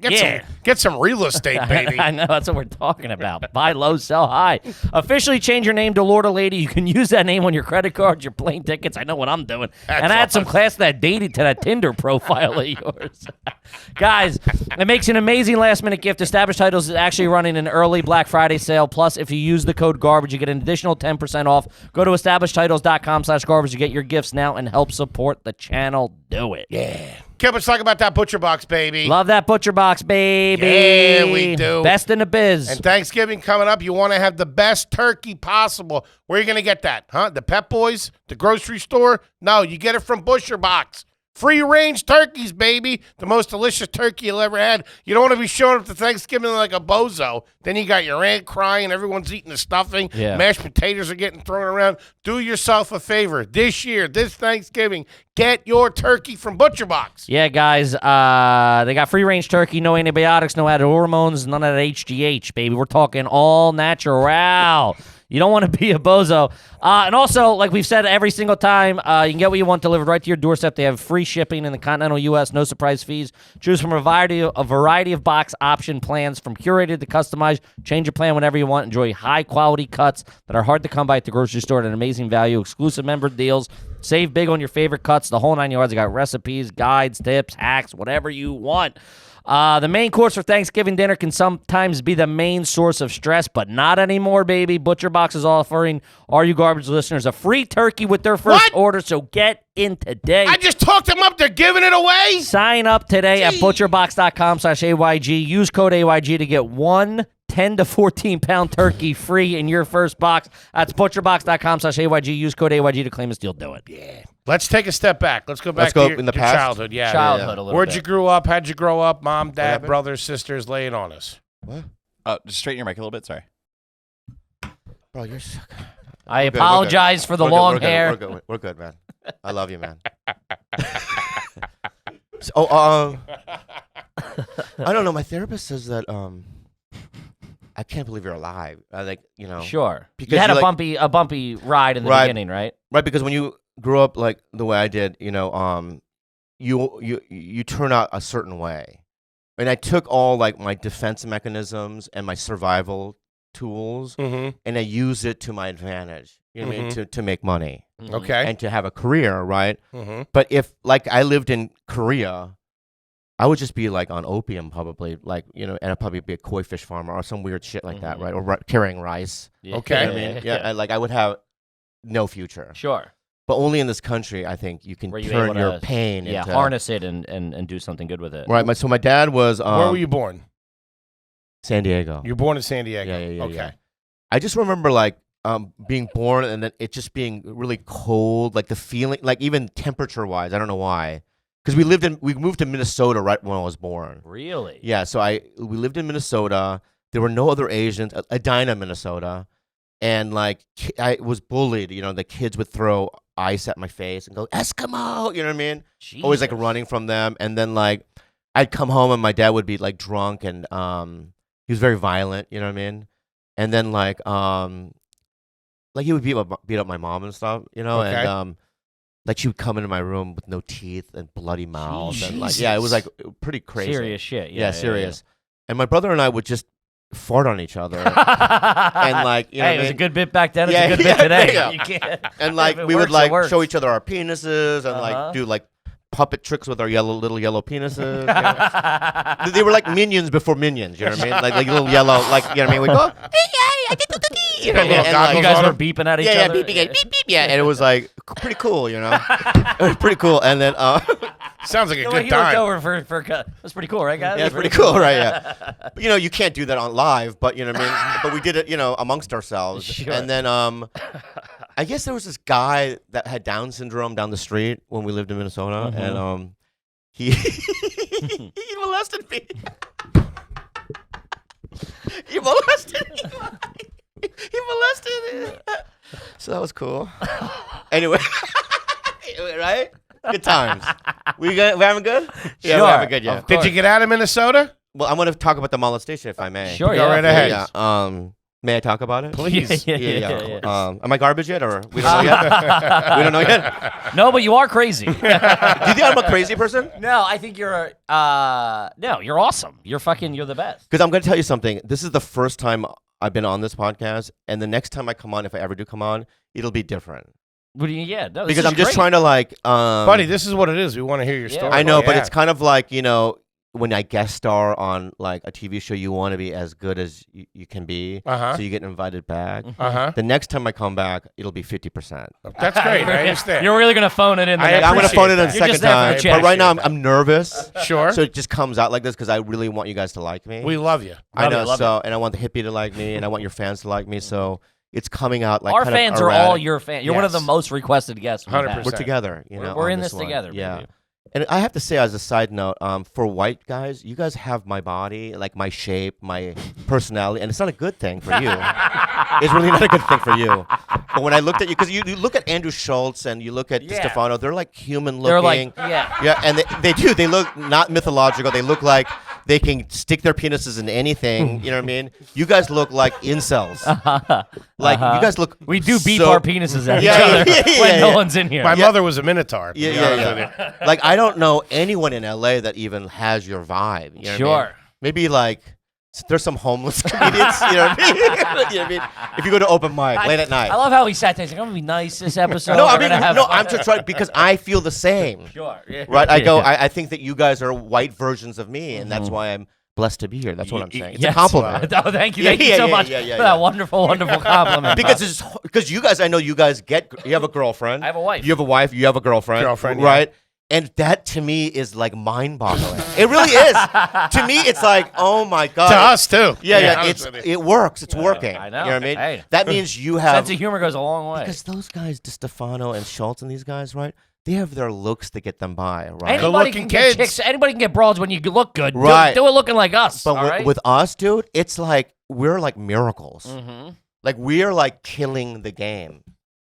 S1: real estate, baby.
S2: I know, that's what we're talking about. Buy low, sell high. Officially change your name to Lord or Lady. You can use that name on your credit cards, your plane tickets. I know what I'm doing. And add some class to that dating to that Tinder profile of yours. Guys, it makes an amazing last-minute gift. Established Titles is actually running an early Black Friday sale. Plus, if you use the code GARBAGE, you get an additional 10% off. Go to establishedtitles.com/garbage to get your gifts now and help support the channel. Do it.
S1: Yeah. Kip, let's talk about that butcher box, baby.
S2: Love that butcher box, baby.
S1: Yeah, we do.
S2: Best in the biz.
S1: And Thanksgiving coming up, you want to have the best turkey possible. Where are you going to get that? Huh? The Pep Boys? The grocery store? No, you get it from Butcher Box. Free-range turkeys, baby. The most delicious turkey you'll ever had. You don't want to be showing up to Thanksgiving like a bozo. Then you got your aunt crying. Everyone's eating the stuffing.
S2: Yeah.
S1: Mashed potatoes are getting thrown around. Do yourself a favor. This year, this Thanksgiving, get your turkey from Butcher Box.
S2: Yeah, guys, they got free-range turkey, no antibiotics, no added hormones, none of that HGH, baby. We're talking all natural. You don't want to be a bozo. And also, like we've said every single time, you can get what you want delivered right to your doorstep. They have free shipping in the continental U.S., no surprise fees. Choose from a variety of box option plans from curated to customized. Change your plan whenever you want. Enjoy high-quality cuts that are hard to come by at the grocery store at an amazing value. Exclusive member deals. Save big on your favorite cuts. The whole 9 yards. They got recipes, guides, tips, hacks, whatever you want. The main course for Thanksgiving dinner can sometimes be the main source of stress, but not anymore, baby. Butcher Box is offering all you garbage listeners a free turkey with their first order, so get in today.
S1: I just talked them up. They're giving it away.
S2: Sign up today at butcherbox.com/AYG. Use code AYG to get one 10 to 14 pound turkey free in your first box. That's butcherbox.com/AYG. Use code AYG to claim a steal. Do it.
S1: Yeah. Let's take a step back. Let's go back
S5: Let's go
S1: to your,
S5: in the
S1: your
S5: past.
S1: childhood. Yeah.
S2: Childhood a little
S1: Where'd
S2: bit.
S1: you grow up? How'd you grow up? Mom, dad,
S5: happened?
S1: brothers, sisters, lay it on us.
S5: What?
S4: Just straighten your mic a little bit. Sorry.
S5: Bro, you're so
S2: I
S5: We're good,
S2: apologize for the
S5: we're good,
S2: long
S5: we're good,
S2: hair.
S5: We're good, man. I love you, man. I don't know. My therapist says that I can't believe you're alive.
S2: Sure.
S5: Because
S2: You had
S5: you're
S2: a bumpy ride in the
S5: Right.
S2: beginning, right?
S5: right? Because when you grew up like the way I did, you turn out a certain way, and I took all like my defense mechanisms and my survival tools,
S1: Mm-hmm.
S5: and I used it to my advantage. You know what I mean? To make money
S1: Okay.
S5: and to have a career, right?
S1: Mm-hmm.
S5: But if like I lived in Korea, I would just be like on opium probably, like, and I'd probably be a koi fish farmer or some weird shit like that, right? Or carrying rice.
S2: Yeah.
S1: Okay.
S5: You know what I mean? Yeah, I would have no future.
S2: Sure.
S5: But only in this country, I think you can
S2: Where you're
S5: turn
S2: able
S5: your
S2: to,
S5: pain
S2: Yeah,
S5: into
S2: harness it and do something good with it.
S5: Right. So my dad was
S1: Where were you born?
S5: San Diego.
S1: You were born in San Diego.
S5: Yeah.
S1: Okay.
S5: I just remember like being born and then it just being really cold, like the feeling, like even temperature wise. I don't know why, because we moved to Minnesota right when I was born.
S2: Really?
S5: Yeah, so we lived in Minnesota. There were no other Asians. Edina, Minnesota, and like I was bullied. The kids would throw ice at my face and go Eskimo. You know what I mean? Always like
S2: Jesus.
S5: running from them. And then like I'd come home and my dad would be like drunk and he was very violent. You know what I mean? And then like he would beat up my mom and stuff.
S1: Okay.
S5: And like she would come into my room with no teeth and bloody mouth and like
S2: Jesus.
S5: it was like pretty crazy.
S2: Serious shit.
S5: Yeah, serious. And my brother and I would just fart on each other, and like you know,
S2: Hey, it was a good bit back then. It's
S5: Yeah,
S2: a good
S5: yeah,
S2: bit today.
S5: yeah.
S2: You can't.
S5: and like
S2: If it
S5: we would
S2: works, it
S5: like
S2: works.
S5: show each other our penises and like do like puppet tricks with our little yellow penises. You know? They were like minions before minions. You know what I mean? Like little yellow, like you know what I mean? We go, you know,
S1: Little
S5: and,
S2: You
S1: goggles
S5: like,
S2: guys
S1: on
S2: were
S1: him.
S2: beeping at each
S5: yeah,
S2: other.
S5: beep, yeah, and it was like pretty cool. You know, it was pretty cool. And then
S1: Sounds like a
S2: The way
S1: good
S2: he looked
S1: time.
S2: over for that's pretty cool, right, guys?
S5: yeah, it's pretty cool, right? Yeah, but, you know, you can't do that on live, but you know what I mean. But we did it, you know, amongst ourselves.
S2: Sure.
S5: And then I guess there was this guy that had Down syndrome down the street when we lived in Minnesota, and he he molested me. He molested me. He molested me. So that was cool. Anyway, right? Good times. We're having good? Yeah,
S2: Sure.
S5: we're having good, yeah.
S2: Of
S1: Did you get out of Minnesota?
S5: Well, I'm going to talk about the molestation, if I may.
S2: Sure,
S1: Go
S2: yeah.
S1: right ahead.
S5: Yeah. May I talk about it?
S1: Please.
S2: Yeah.
S5: Am I garbage yet, or we don't know yet? We don't know yet.
S2: No, but you are crazy.
S5: Do you think I'm a crazy person?
S2: No, I think you're no, you're awesome. You're the best.
S5: Because I'm going to tell you something. This is the first time I've been on this podcast, and the next time I come on, if I ever do come on, it'll be different.
S2: What do you? Yeah, no, this
S5: Because
S2: is
S5: I'm just
S2: great.
S5: trying to like,
S1: Buddy, this is what it is. We want to hear your
S2: Yeah.
S1: story.
S5: I know, but
S1: Yeah.
S5: it's kind of like, you know, when I guest star on like a TV show, you want to be as good as you can be,
S1: Uh-huh.
S5: so you get invited back.
S1: Uh-huh.
S5: The next time I come back, it'll be 50%.
S1: That's great. I understand.
S2: You're really gonna phone it in. The
S1: I
S2: next
S5: I'm going to
S1: appreciate
S5: phone it in
S1: that.
S5: a
S2: You're
S5: second
S2: just there for
S5: time,
S2: the chat.
S5: but right now
S1: Appreciate
S5: I'm nervous.
S1: Sure.
S5: So it just comes out like this because I really want you guys to like me.
S1: We love you.
S5: I know,
S2: love
S5: so and I want the hippie to like me, and I want your fans to like me. So it's coming out like
S2: Our
S5: kind of
S2: fans are all
S5: erratic.
S2: your fans. You're one of the
S1: Yes.
S2: most requested guests. we've had.
S1: 100%.
S5: We're together. You know,
S2: We're
S5: on
S2: in this
S5: one.
S2: together.
S5: Yeah.
S2: Baby.
S5: And I have to say, as a side note, for white guys, you guys have my body, like my shape, my personality, and it's not a good thing for you. It's really not a good thing for you. But when I looked at you, because you look at Andrew Schultz and you look at
S2: Yeah.
S5: Stefano, they're like human
S2: They're
S5: looking.
S2: like, yeah.
S5: Yeah, and they do. They look not mythological. They look like they can stick their penises in anything. You know what I mean? You guys look like incels. Like you guys look.
S2: We do beat
S5: so-
S2: our penises at
S5: Yeah,
S2: each other
S5: yeah,
S2: when
S5: yeah,
S2: no
S5: yeah.
S2: one's in here.
S1: My mother was a Minotaur. to be honest with you.
S5: Yeah. Like I don't know anyone in LA that even has your vibe. You know what I mean?
S2: Sure.
S5: Maybe like there's some homeless comedians. You know what I mean? You know what I mean? If you go to open mic late at night.
S2: I love how he sat there. He's like, I'm gonna be nice this episode.
S5: no,
S2: We're
S5: I mean
S2: gonna have
S5: no.
S2: fun."
S5: I'm just trying because I feel the same.
S2: Sure. Yeah.
S5: Right? I go.
S2: Yeah.
S5: I think that you guys are white versions of me, and that's why I'm blessed to be here. That's what I'm saying. It's
S2: Yes.
S5: a compliment.
S2: Oh, thank you.
S5: Yeah,
S2: Thank you
S5: yeah,
S2: so
S5: yeah,
S2: much
S5: yeah, yeah,
S2: for
S5: yeah.
S2: that wonderful, wonderful compliment.
S5: Because you guys, I know you guys you have a girlfriend.
S2: I have a wife.
S5: You have a wife. You have a girlfriend.
S1: Girlfriend, yeah.
S5: right? And that to me is like mind-boggling. It really is. To me, it's like, oh my god.
S1: To us too.
S5: Yeah.
S1: honest with you.
S5: It works. It's working.
S2: I know.
S5: You know what I mean?
S2: Hey.
S5: That means you have
S2: Sense of humor goes a long way.
S5: because those guys, DeStefano and Schultz and these guys, right? They have their looks to get them by, right?
S2: Anybody
S1: Good-looking
S2: can get
S1: kids.
S2: chicks. Anybody can get broads when you look good.
S5: Right.
S2: Do it looking like us.
S5: But
S2: all right?
S5: with us, dude, it's like we're like miracles.
S2: Mm-hmm.
S5: Like we're like killing the game,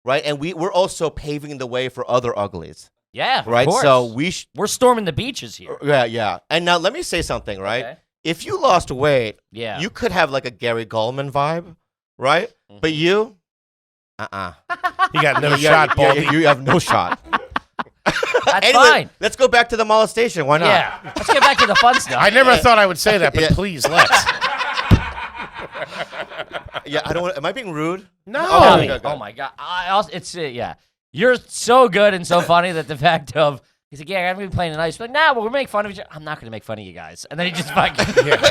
S5: right? And we're also paving the way for other uglies,
S2: Yeah.
S5: right?
S2: Of course.
S5: So
S2: we're storming the beaches here.
S5: yeah. And now let me say something, right?
S2: Okay.
S5: If you lost weight,
S2: Yeah.
S5: you could have like a Gary Gulman vibe, right? But you,
S1: You got no
S5: Yeah,
S1: shot,
S5: yeah,
S1: Baldy.
S5: you have no shot.
S2: That's
S5: Anyway,
S2: fine.
S5: let's go back to the molestation. Why not?
S2: Yeah. Let's get back to the fun stuff.
S1: I never thought I would say that, but
S5: Yeah.
S1: please let's.
S5: Yeah, I don't. Am I being rude?
S1: No.
S2: Tommy,
S5: okay, okay.
S2: oh my god! I also, it's yeah. You're so good and so funny that the fact of he's like, yeah, I'm gonna be playing nice. But nah, we'll make fun of each other. I'm not gonna make fun of you guys. And then he just fucking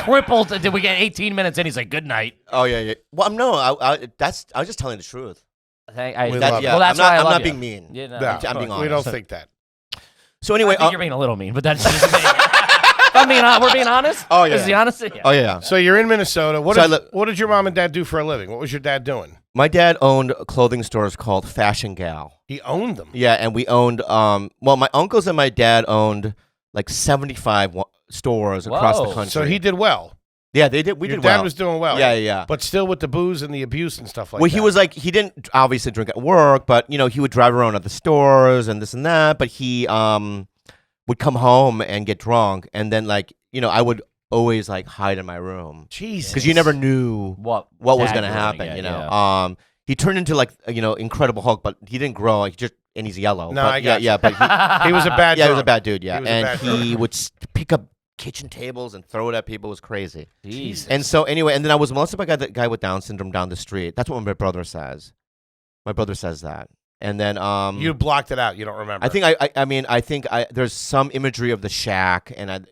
S2: tripled. Did we get 18 minutes? And he's like, good night.
S5: Oh yeah. Well, no. I was just telling the truth.
S1: We love
S5: That,
S1: it.
S5: yeah,
S2: Well, that's
S5: I'm not,
S2: why I
S5: I'm
S2: love
S5: not
S2: you.
S5: being mean.
S2: Yeah, no,
S1: No,
S5: I'm being
S1: we don't
S5: honest.
S1: think that.
S5: So anyway,
S2: I think you're being a little mean, but that's just me. We're being honest.
S5: Oh, yeah.
S2: Is the honesty? Yeah.
S5: oh yeah.
S1: So you're in Minnesota.
S5: So
S1: What did your mom and dad do for a living? What was your dad doing?
S5: My dad owned clothing stores called Fashion Gal.
S1: He owned them.
S5: Yeah, and we owned. Well, my uncles and my dad owned like 75 stores across the
S2: Whoa.
S5: country.
S1: So he did well.
S5: Yeah, they did. We
S1: Your
S5: did
S1: dad
S5: well.
S1: was doing well.
S5: Yeah.
S1: But still with the booze and the abuse and stuff like
S5: Well,
S1: that.
S5: he was like, he didn't obviously drink at work, but he would drive around at the stores and this and that. But he would come home and get drunk, and then I would always like hide in my room
S1: Jesus.
S5: because you never knew
S2: What
S5: was
S2: Dad
S5: going to
S2: was
S5: happen.
S2: get,
S5: You know,
S2: yeah.
S5: he turned into like Incredible Hulk, but he didn't grow. Like and he's yellow.
S1: No,
S5: but,
S1: I got
S5: yeah,
S1: you.
S5: but he,
S1: He was a bad
S5: yeah, he was a
S1: drunk.
S5: bad dude. Yeah,
S1: He was a
S5: and
S1: bad
S5: he would pick up kitchen tables and throw it at people. It was crazy.
S2: Jesus.
S5: And so anyway, and then I was molested by the guy with Down syndrome down the street. That's what my brother says. My brother says that. And then
S1: you blocked it out. You don't remember.
S5: I think I think there's some imagery of the shack and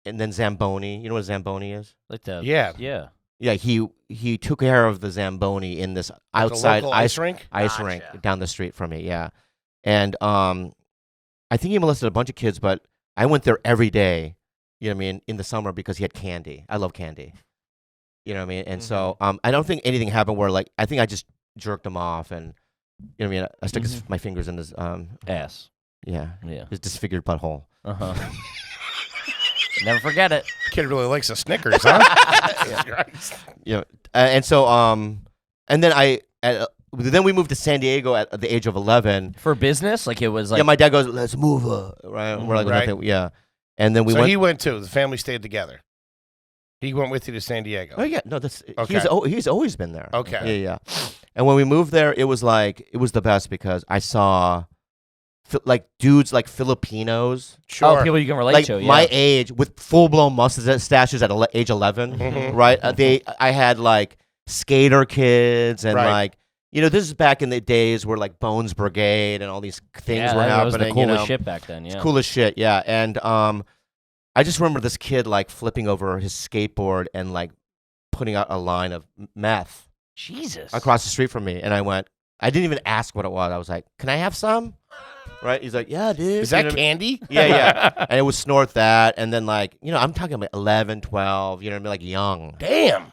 S5: then Zamboni. You know what a Zamboni is?
S2: Like the
S1: Yeah.
S5: Yeah, he took care of the Zamboni in this
S1: Like
S5: outside
S1: the local ice rink?
S5: ice rink down the street from me. Yeah, and I think he molested a bunch of kids, but I went there every day. You know what I mean? In the summer because he had candy. I love candy. You know what I mean? And so I don't think anything happened where like I think I just jerked him off and you know what I mean? I stuck my fingers in his
S2: ass.
S5: Yeah. His disfigured butthole.
S2: Never forget it.
S1: Kid really likes the Snickers, huh?
S5: Yeah. And so and then then we moved to San Diego at the age of 11
S2: for business. Like it was like
S5: my dad goes, let's move. Right. We're like
S1: Right.
S5: nothing. Yeah. And then
S1: So he went too. The family stayed together. He went with you to San Diego.
S5: Oh yeah, no, that's
S1: Okay.
S5: he's always been there.
S1: Okay.
S5: Yeah. And when we moved there, it was the best because I saw like dudes like Filipinos,
S1: Sure.
S2: Oh, people you can relate
S5: like
S2: to. Yeah.
S5: my age, with full blown mustaches at age 11, right? I had like skater kids and
S1: Right.
S5: like this is back in the days where like Bones Brigade and all these things were
S2: that
S5: happening.
S2: was the coolest shit back then. Yeah.
S5: It's cool as shit, yeah. And I just remember this kid like flipping over his skateboard and like putting out a line of meth
S2: Jesus.
S5: across the street from me, and I didn't even ask what it was. I was like, "Can I have some?" Right? He's like, "Yeah, dude."
S1: Is that candy?
S5: Yeah. And it would snort that, and then like I'm talking about 11, 12. You know what I mean? Like young.
S1: Damn.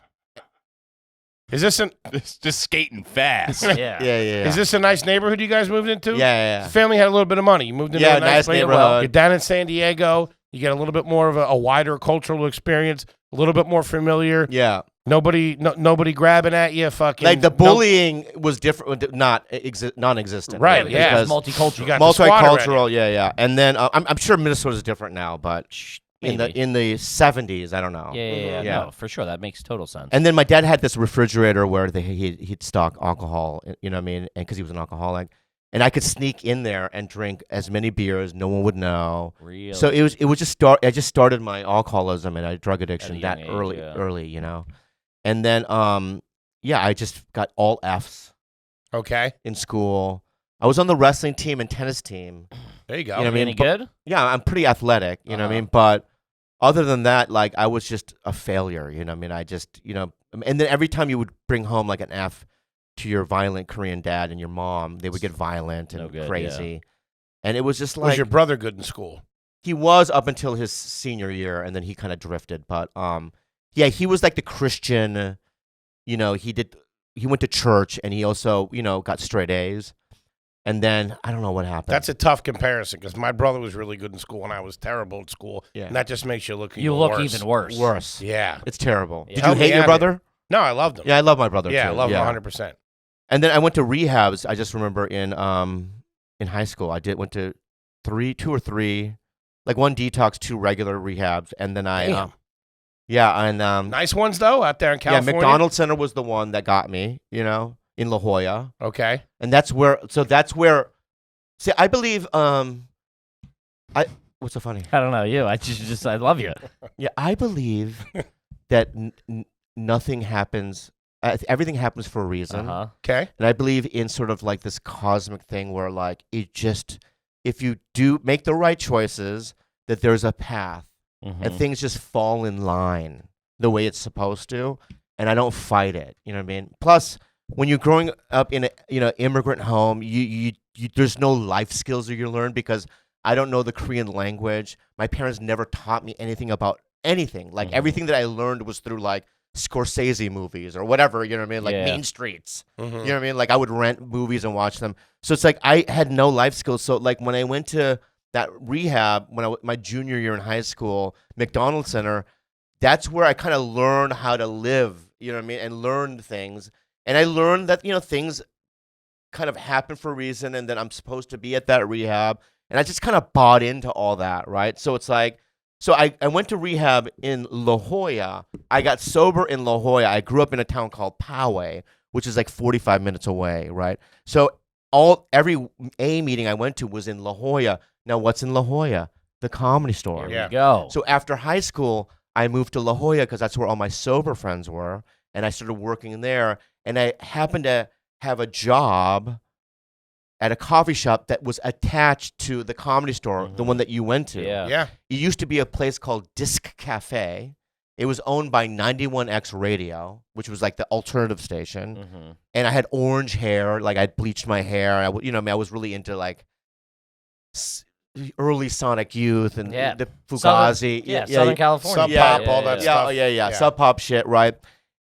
S1: Is this
S4: It's just skating fast.
S2: Yeah.
S5: Yeah.
S1: Is this a nice neighborhood you guys moved into?
S5: Yeah.
S1: The family had a little bit of money. You moved into
S5: Yeah,
S1: a
S5: nice
S1: place.
S5: neighborhood.
S1: You're down in San Diego. You get a little bit more of a wider cultural experience, a little bit more familiar.
S5: Yeah.
S1: Nobody grabbing at you. Fucking
S5: Like the bullying was different, non-existent.
S1: Right, yeah.
S5: Because
S2: Multicultural.
S1: You got the squad already.
S5: multicultural. Yeah. And then I'm sure Minnesota's different now, but
S2: Maybe.
S5: in the 70s, I don't know.
S2: Yeah.
S5: Yeah.
S2: No, for sure. That makes total sense.
S5: And then my dad had this refrigerator where he'd stock alcohol, you know what I mean? And because he was an alcoholic. And I could sneak in there and drink as many beers, no one would know.
S2: Really?
S5: So it was just I just started my alcoholism and drug addiction that
S2: young age,
S5: early, And then I just got all Fs
S1: Okay.
S5: in school. I was on the wrestling team and tennis team.
S1: There you go.
S5: You know what I mean?
S2: Any good?
S5: Yeah, I'm pretty athletic, you know what I mean? But other than that, like I was just a failure, you know what I mean? I just, and then every time you would bring home like an F to your violent Korean dad and your mom, they would get violent and crazy. And it was just like
S1: Was your brother good in school?
S5: he was up until his senior year, and then he kind of drifted. But he was like the Christian, he went to church, and he also, got straight A's. And then I don't know what happened.
S1: That's a tough comparison because my brother was really good in school and I was terrible at school.
S5: Yeah.
S1: And that just makes you look
S2: You
S1: even
S2: look
S1: worse.
S2: even worse.
S5: worse.
S1: Yeah.
S5: It's terrible.
S2: Yeah.
S5: Did
S1: Tell
S5: you
S1: me
S5: hate your
S1: about
S5: brother?
S1: No, I loved him.
S5: Yeah, I love my brother
S1: Yeah,
S5: too.
S1: I love him 100%.
S5: And then I went to rehabs. I just remember in high school, went to 2 or 3, like 1 detox, 2 regular rehabs, and then I
S1: Damn.
S5: Nice
S1: Nice ones though out there in California.
S5: Yeah, McDonald's Center was the one that got me, in La Jolla,
S1: Okay.
S5: and that's where. See, I believe. What's so funny?
S2: I don't know you. I love you.
S5: Yeah, I believe that nothing happens. Everything happens for a reason.
S1: Okay.
S5: And I believe in sort of like this cosmic thing where like if you do make the right choices, that there's a path and things just fall in line the way it's supposed to. And I don't fight it. You know what I mean? Plus, when you're growing up in a immigrant home, you there's no life skills that you learn because I don't know the Korean language. My parents never taught me anything about anything. Like everything that I learned was through like Scorsese movies or whatever, you know what I mean? Like Mean Streets. You know what I mean? Like I would rent movies and watch them. So it's like I had no life skills. So like when I went to that rehab, my junior year in high school, McDonald's Center, that's where I kind of learned how to live, you know what I mean? And learned things. And I learned that, things kind of happen for a reason and that I'm supposed to be at that rehab. And I just kind of bought into all that, right? So it's like, I went to rehab in La Jolla. I got sober in La Jolla. I grew up in a town called Poway, which is like 45 minutes away, right? So every A meeting I went to was in La Jolla. Now, what's in La Jolla? the Comedy Store.
S2: Here we go.
S5: So after high school, I moved to La Jolla because that's where all my sober friends were, and I started working there. And I happened to have a job at a coffee shop that was attached to the Comedy Store, the one that you went to.
S1: Yeah.
S5: It used to be a place called Disc Cafe. It was owned by 91X Radio, which was like the alternative station. And I had orange hair, like I'd bleached my hair. I was really into like early Sonic Youth and the Fugazi.
S2: Southern California.
S1: Sub Pop, all that stuff.
S5: Yeah. Sub Pop shit, right?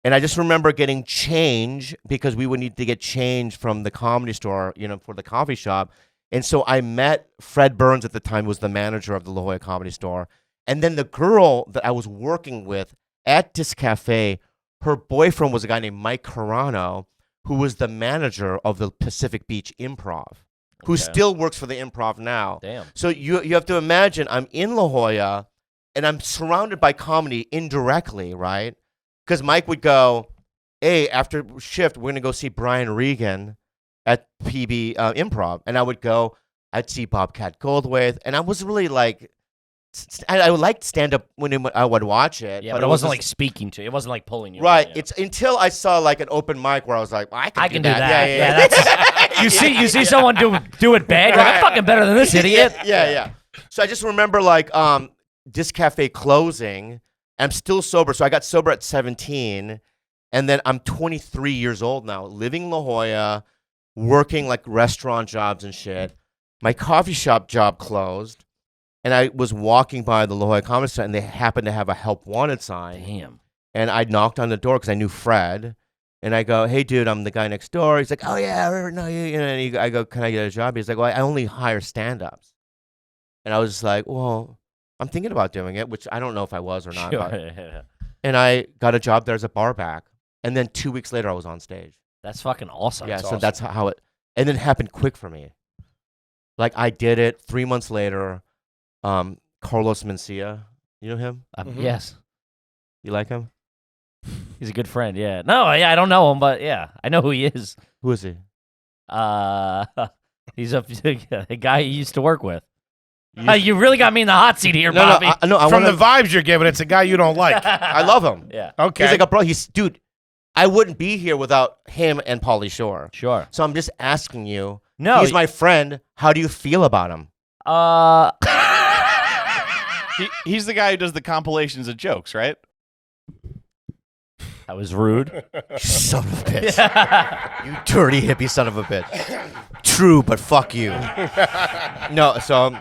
S5: And I just remember getting change because we would need to get change from the Comedy Store, for the coffee shop. And so I met Fred Burns at the time, who was the manager of the La Jolla Comedy Store. And then the girl that I was working with at this cafe, her boyfriend was a guy named Mike Carano, who was the manager of the Pacific Beach Improv, who still works for the Improv now.
S2: Damn.
S5: So you have to imagine I'm in La Jolla, and I'm surrounded by comedy indirectly, right? Because Mike would go, hey, after shift, we're going to go see Brian Regan at PB Improv. And I would go, I'd see Bobcat Goldthwait. And I was really like, I would like stand-up when I would watch it.
S2: Yeah, but it wasn't like speaking to you. It wasn't like pulling you.
S5: Right.
S2: In,
S5: It's until I saw like an open mic where I was like, well, I can do that.
S2: Yeah, that's, you see someone do it bad. You're like, I'm fucking better than this idiot.
S5: Yeah. So I just remember like this cafe closing. I'm still sober. So I got sober at 17. And then I'm 23 years old now, living in La Jolla, working like restaurant jobs and shit. My coffee shop job closed. And I was walking by the La Jolla Comedy Store, and they happened to have a help wanted sign.
S2: Damn.
S5: And I knocked on the door because I knew Fred. And I go, hey, dude, I'm the guy next door. He's like, oh, yeah, I know you. And I go, can I get a job? He's like, well, I only hire stand-ups. And I was just like, well, I'm thinking about doing it, which I don't know if I was or not.
S2: Sure.
S5: And I got a job there as a bar back. And then 2 weeks later, I was on stage.
S2: That's fucking awesome.
S5: Yeah, so that's how it, and then it happened quick for me. Like I did it 3 months later. Carlos Mencia, you know him?
S2: Yes.
S5: You like him?
S2: He's a good friend, yeah. No, yeah, I don't know him, but yeah, I know who he is.
S5: Who is he?
S2: He's a guy you used to work with. You really got me in the hot seat here, Bobby.
S1: From the vibes you're giving, it's a guy you don't like.
S5: I love him.
S2: Yeah.
S1: Okay.
S5: He's like a bro. Dude, I wouldn't be here without him and Pauly Shore.
S2: Sure.
S5: So I'm just asking you.
S2: No.
S5: He's my friend. How do you feel about him?
S4: He's the guy who does the compilations of jokes, right?
S2: That was rude.
S5: You son of a bitch. You dirty hippie son of a bitch. True, but fuck you. No, so,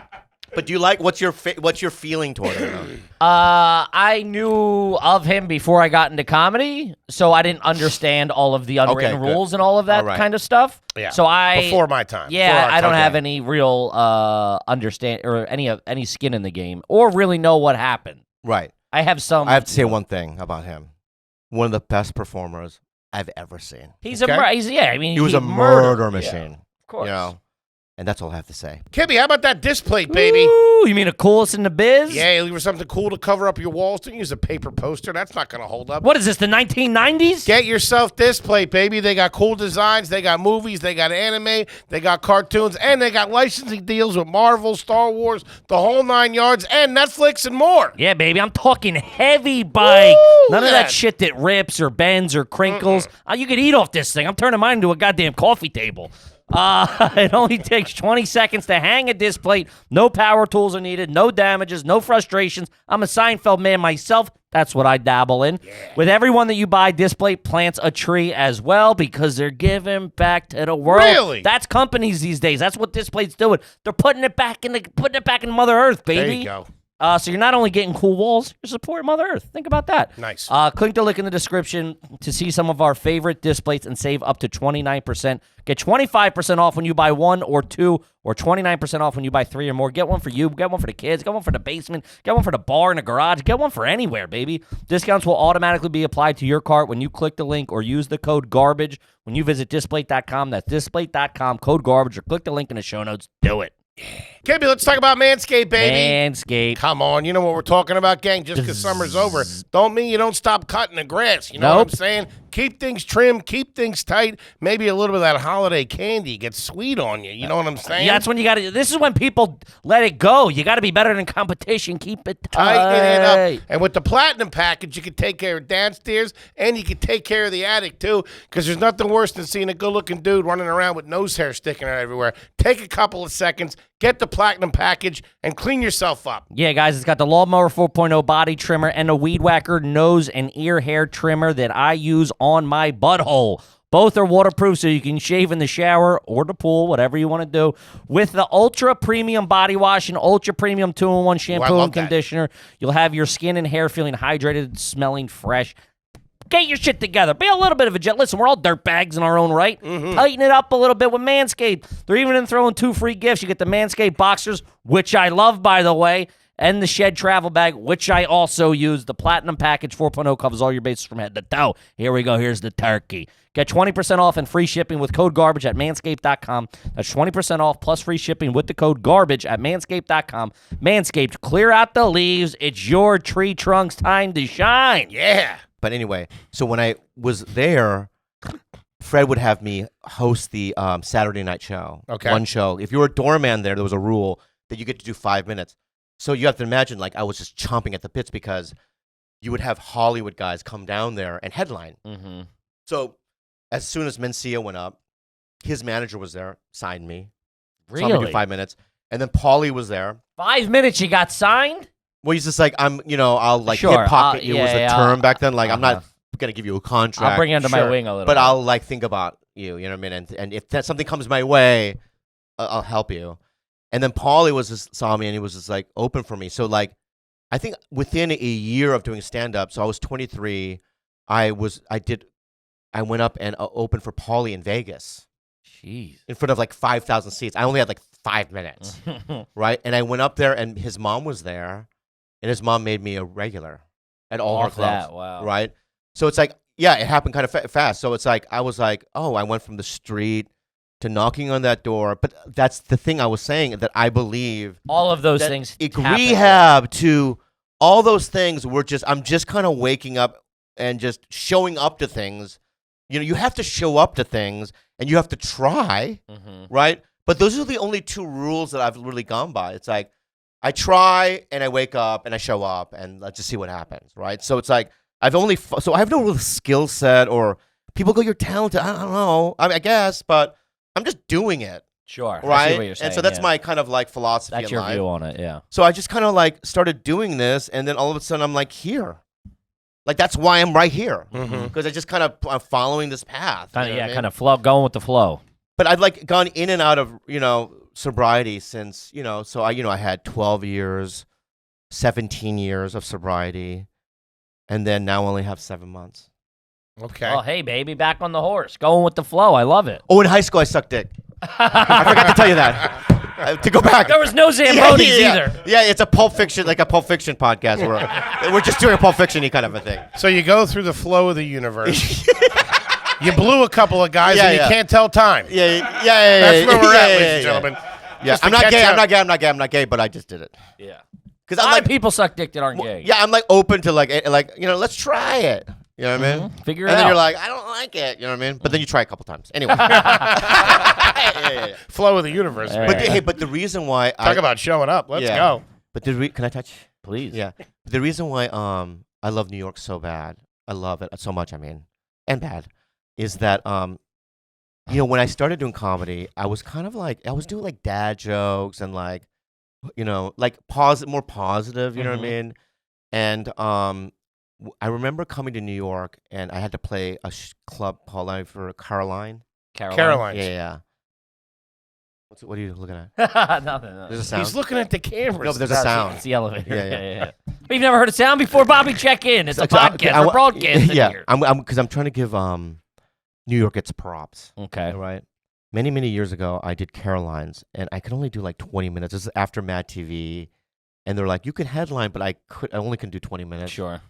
S5: but do you like, what's your feeling toward him?
S2: I knew of him before I got into comedy, so I didn't understand all of the unwritten rules and all of that kind of stuff.
S1: Yeah.
S2: So
S1: before my time.
S2: Yeah, I don't have any real understand or any skin in the game or really know what happened.
S5: Right.
S2: I have some.
S5: I have to say one thing about him. One of the best performers I've ever seen.
S2: He was a
S5: murder machine.
S2: Yeah, of course.
S5: And that's all I have to say.
S1: Kibby, how about that disc plate, baby?
S2: Ooh, you mean the coolest in the biz?
S1: Yeah, you leave something cool to cover up your walls. Don't use a paper poster. That's not going to hold up.
S2: What is this, the 1990s?
S1: Get yourself disc plate, baby. They got cool designs. They got movies. They got anime. They got cartoons. And they got licensing deals with Marvel, Star Wars, the whole 9 yards, and Netflix and more.
S2: Yeah, baby. I'm talking heavy bike.
S1: Woo,
S2: None of that shit that rips or bends or crinkles. You could eat off this thing. I'm turning mine into a goddamn coffee table. It only takes 20 seconds to hang a disc plate. No power tools are needed. No damages. No frustrations. I'm a Seinfeld man myself. That's what I dabble in. Yeah. With everyone that you buy, disc plate plants a tree as well because they're giving back to the world.
S1: Really?
S2: That's companies these days. That's what disc plate's doing. They're putting it back in Mother Earth, baby.
S1: There you go.
S2: So you're not only getting cool walls, you're supporting Mother Earth. Think about that.
S1: Nice.
S2: Click the link in the description to see some of our favorite disc plates and save up to 29%. Get 25% off when you buy one or two, or 29% off when you buy three or more. Get one for you. Get one for the kids. Get one for the basement. Get one for the bar in the garage. Get one for anywhere, baby. Discounts will automatically be applied to your cart when you click the link or use the code GARBAGE when you visit displate.com. That's displate.com, code GARBAGE, or click the link in the show notes. Do it.
S1: Kibby, let's talk about Manscaped, baby.
S2: Manscaped.
S1: Come on, you know what we're talking about, gang. Just because summer's over, don't mean you don't stop cutting the grass. You know what I'm saying? Keep things trim, keep things tight. Maybe a little bit of that holiday candy gets sweet on you. You know what I'm saying?
S2: Yeah, that's when you got to. This is when people let it go. You got to be better than competition. Keep it tight.
S1: Tighten it up. And with the platinum package, you can take care of downstairs and you can take care of the attic too, because there's nothing worse than seeing a good-looking dude running around with nose hair sticking out everywhere. Take a couple of seconds, get the platinum package, and clean yourself up.
S2: Yeah, guys, it's got the Lawnmower 4.0 body trimmer and a Weed Whacker nose and ear hair trimmer that I use on my butthole. Both are waterproof, so you can shave in the shower or the pool, whatever you want to do. With the Ultra Premium Body Wash and Ultra Premium 2-in-1 shampoo and conditioner, you'll have your skin and hair feeling hydrated, smelling fresh. Get your shit together. Be a little bit of a jet. Listen, we're all dirtbags in our own right. Tighten it up a little bit with Manscaped. They're even throwing 2 free gifts. You get the Manscaped Boxers, which I love, by the way, and the Shed Travel Bag, which I also use. The Platinum Package 4.0 covers all your bases from head to toe. Here we go. Here's the turkey. Get 20% off and free shipping with code GARBAGE at manscaped.com. That's 20% off plus free shipping with the code GARBAGE at manscaped.com. Manscaped, clear out the leaves. It's your tree trunk's time to shine.
S1: Yeah.
S5: But anyway, so when I was there, Fred would have me host the Saturday night show.
S1: Okay.
S5: One show. If you were a doorman there was a rule that you get to do 5 minutes. So you have to imagine, like, I was just chomping at the bits because you would have Hollywood guys come down there and headline.
S2: Mm-hmm.
S5: So as soon as Mencia went up, his manager was there, signed me.
S2: Really?
S5: Saw me do 5 minutes. And then Paulie was there.
S2: 5 minutes you got signed?
S5: Well, he's just like, I'll like
S2: Sure,
S5: hip pocket you was a term back then. Like, I'm
S2: Uh-huh.
S5: not going to give you a contract.
S2: I'll bring you under my
S5: Sure.
S2: wing a little
S5: But
S2: bit.
S5: I'll like think about you, you know what I mean? And if that something comes my way, I'll help you. And then Paulie saw me and he was just like open for me. So like, I think within a year of doing stand up, so I was 23, I went up and opened for Paulie in Vegas.
S2: Jeez.
S5: In front of like 5,000 seats. I only had like 5 minutes, right? And I went up there and his mom was there, and his mom made me a regular at all her
S2: Off
S5: clubs,
S2: that, wow.
S5: right? So it's like, yeah, it happened kind of fast. So it's like, I was like, oh, I went from the street to knocking on that door. But that's the thing I was saying, that I believe
S2: All of those
S5: that
S2: things.
S5: rehab to all those things I'm just kind of waking up and just showing up to things. You know, you have to show up to things and you have to try, right? But those are the only 2 rules that I've really gone by. It's like, I try and I wake up and I show up and let's just see what happens, right? So it's like, I have no real skill set, or people go, you're talented. I don't know. I guess, but I'm just doing it.
S2: Sure.
S5: Right.
S2: I see what you're saying,
S5: and so that's
S2: yeah.
S5: my kind of like philosophy
S2: That's
S5: in
S2: your
S5: life.
S2: view on it, yeah.
S5: So I just kind of like started doing this, and then all of a sudden I'm like here. Like, that's why I'm right here. Because I just kind of, I'm following this path.
S2: Kind of,
S5: you know what I mean?
S2: kind of flow, going with the flow.
S5: But I'd like gone in and out of, sobriety since, so I had 12 years, 17 years of sobriety, and then now only have 7 months.
S1: Okay.
S2: Oh, hey, baby, back on the horse. Going with the flow. I love it.
S5: Oh, in high school I sucked dick. I forgot to tell you that. To go back.
S2: There was no Zambonis either.
S5: Yeah, it's a Pulp Fiction, like a Pulp Fiction podcast. We're just doing a Pulp Fiction-y kind of a thing.
S1: So you go through the flow of the universe. You blew a couple of guys
S5: Yeah,
S1: and you
S5: yeah.
S1: can't tell time.
S5: Yeah.
S1: That's where we're at, ladies and
S5: yeah.
S1: gentlemen.
S5: Yeah,
S1: Just to
S5: I'm not
S1: catch
S5: gay.
S1: up.
S5: I'm not gay, but I just did it.
S2: Yeah.
S5: Because I'm
S2: A lot
S5: like,
S2: of people suck dick that aren't gay.
S5: yeah, I'm like open to like let's try it. You know what I mean?
S2: Figure it
S5: And then
S2: out.
S5: you're like, I don't like it. You know what I mean? But then you try a couple times. Anyway.
S1: Flow of the universe.
S2: All
S1: man.
S2: right.
S5: But hey, but the reason why
S1: Talk about showing up. Let's
S5: Yeah.
S1: go.
S5: But can I touch?
S2: Please.
S5: Yeah. The reason why I love New York so bad, I love it so much, and bad, is that when I started doing comedy, I was kind of like, I was doing like dad jokes and like, like more positive, you know what I mean? And I remember coming to New York and I had to play a club called for Caroline.
S2: Caroline.
S5: Yeah. What are you looking at?
S2: Nothing.
S5: There's a sound.
S1: He's looking at the cameras.
S5: No, but there's a sound.
S2: It's the elevator.
S5: Yeah.
S2: But you've never heard a sound before, Bobby? Check in. It's a podcast. We're broadcasting
S5: Yeah,
S2: here.
S5: because I'm trying to give New York its props.
S2: Okay.
S5: All right. Many years ago, I did Caroline's, and I could only do like 20 minutes. This is after Mad TV, and they're like, you can headline, but I only can do 20 minutes.
S2: Sure.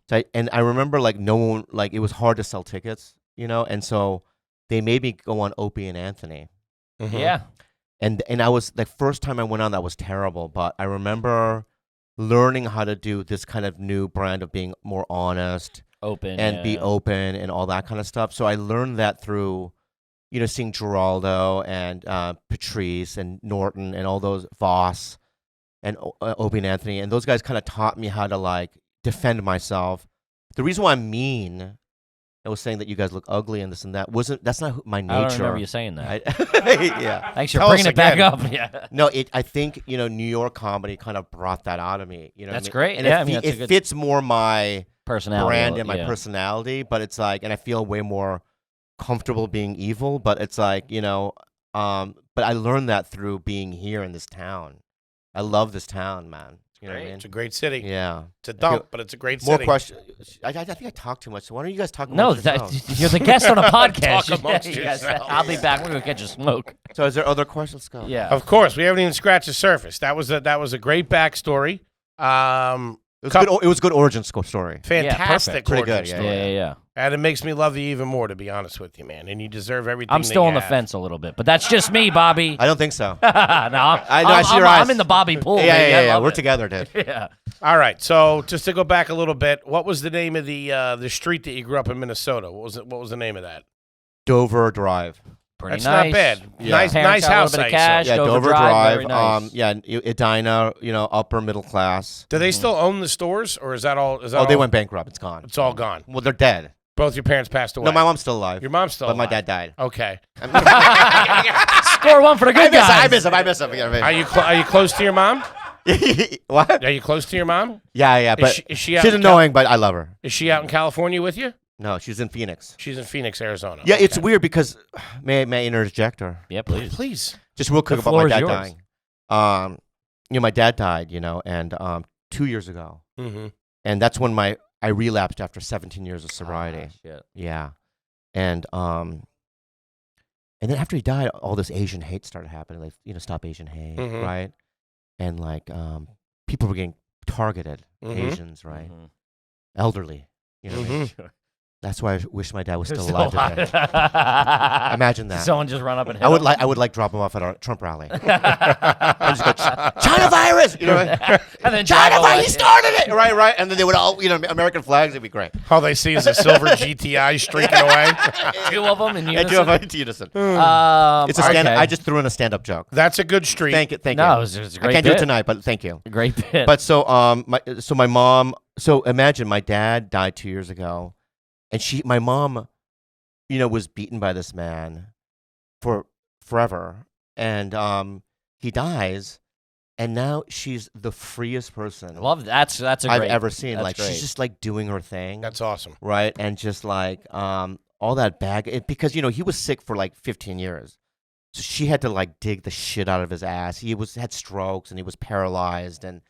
S5: So I remember like no one, like it was hard to sell tickets, and so they made me go on Opie and Anthony.
S2: Yeah.
S5: And I was, the first time I went on, that was terrible, but I remember learning how to do this kind of new brand of being more honest.
S2: open
S5: and be open and all that kind of stuff. So I learned that through, seeing Geraldo and Patrice and Norton and all those Voss and Opie and Anthony, and those guys kind of taught me how to like defend myself. The reason why I'm mean, I was saying that you guys look ugly and this and that, that's not my nature.
S2: I don't remember you saying that.
S5: Yeah.
S2: Thanks for bringing it back up. Yeah.
S5: No, I think, New York comedy kind of brought that out of me.
S2: That's great.
S5: And it fits more my
S2: personality
S5: brand and my personality, but it's like, and I feel way more comfortable being evil, but it's like, but I learned that through being here in this town. I love this town, man. You know what I mean?
S1: It's a great city.
S5: Yeah.
S1: It's a dump, but it's a great city.
S5: More questions. I think I talk too much. So why don't you guys talk
S2: No,
S5: amongst yourselves?
S2: you're the guest on a podcast.
S1: Talk amongst
S2: You guys-
S1: yourselves.
S2: I'll be back. We're going to get you smoke.
S5: So is there other questions? Let's go.
S2: Yeah.
S1: Of course, we haven't even scratched the surface. That was a great backstory.
S5: It was good origin story.
S1: Fantastic,
S2: perfect.
S5: Pretty good,
S1: origin
S5: yeah,
S1: story.
S2: Yeah.
S1: And it makes me love you even more, to be honest with you, man. And you deserve everything.
S2: I'm still
S1: that
S2: on
S1: you
S2: the
S1: have.
S2: fence a little bit, but that's just me, Bobby.
S5: I don't think so.
S2: No,
S5: I see your eyes.
S2: I'm in the Bobby pool.
S5: Yeah,
S2: baby. I
S5: yeah.
S2: love
S5: We're
S2: it.
S5: together, dude.
S2: Yeah.
S1: All right, so just to go back a little bit, what was the name of the street that you grew up in Minnesota? What was the name of that?
S5: Dover Drive.
S2: Pretty
S1: That's
S2: nice.
S1: not bad.
S5: Yeah.
S1: Nice
S2: Parents got a
S1: house.
S2: little bit of
S1: I
S2: cash.
S1: saw.
S5: Yeah,
S2: Dover
S5: Dover
S2: Drive,
S5: Drive.
S2: very nice.
S5: Yeah, Edina, upper middle class.
S1: Do they still own the stores, or is that all?
S5: They went bankrupt. It's gone.
S1: It's all gone.
S5: Well, they're dead.
S1: Both your parents passed away.
S5: No, my mom's still alive.
S1: Your mom's still
S5: But my
S1: alive.
S5: dad died.
S1: Okay.
S2: Score one for the good guys.
S5: I miss him.
S1: Are you close to your mom?
S5: What?
S1: Are you close to your mom?
S5: Yeah, but
S1: is she out
S5: she's
S1: in
S5: annoying, but I love her.
S1: Is she out in California with you?
S5: No, she's in Phoenix.
S1: She's in Phoenix, Arizona.
S5: Yeah, it's
S1: Okay.
S5: weird because may I interject her?
S2: Yeah, please.
S1: Please.
S5: Just real quick
S2: The
S5: about my
S2: floor is
S5: dad
S2: yours.
S5: dying. My dad died, and 2 years ago,
S1: Mm-hmm.
S5: and that's when I relapsed after 17 years of sobriety.
S2: Shit.
S5: Yeah, and then after he died, all this Asian hate started happening. Like, Stop Asian Hate,
S1: Mhm.
S5: right? And like, people were getting targeted.
S1: Mhm.
S5: Asians, right?
S2: Mhm.
S5: Elderly. You know what I mean?
S1: Mhm.
S5: That's why I wish my dad was still
S2: Still
S5: alive today.
S2: alive.
S5: Imagine that.
S2: Someone just run up and hit
S5: I would
S2: him.
S5: like drop him off at a Trump rally. I just go, China virus,
S2: and then
S5: China
S2: drive
S5: virus,
S2: away.
S5: he started it, right, and then they would all, American flags. It'd be great.
S1: All they see is a silver GTI streaking away.
S2: Two of them in
S5: Yeah,
S2: unison.
S5: do have a unison.
S2: It's
S5: It's a stand. I just threw in a stand-up joke.
S1: That's a good street.
S5: Thank you.
S2: No,
S5: you.
S2: it was a
S5: I
S2: great
S5: can't do
S2: bit.
S5: it tonight, but thank you.
S2: Great bit.
S5: But so my mom. So imagine my dad died 2 years ago, and my mom, was beaten by this man for forever, and he dies, and now she's the freest person
S2: love that's a
S5: I've
S2: great,
S5: ever seen.
S2: that's
S5: Like
S2: great.
S5: she's just like doing her thing,
S1: That's awesome.
S5: right? And just like all that because he was sick for like 15 years. So she had to like dig the shit out of his ass. He had strokes and he was paralyzed, and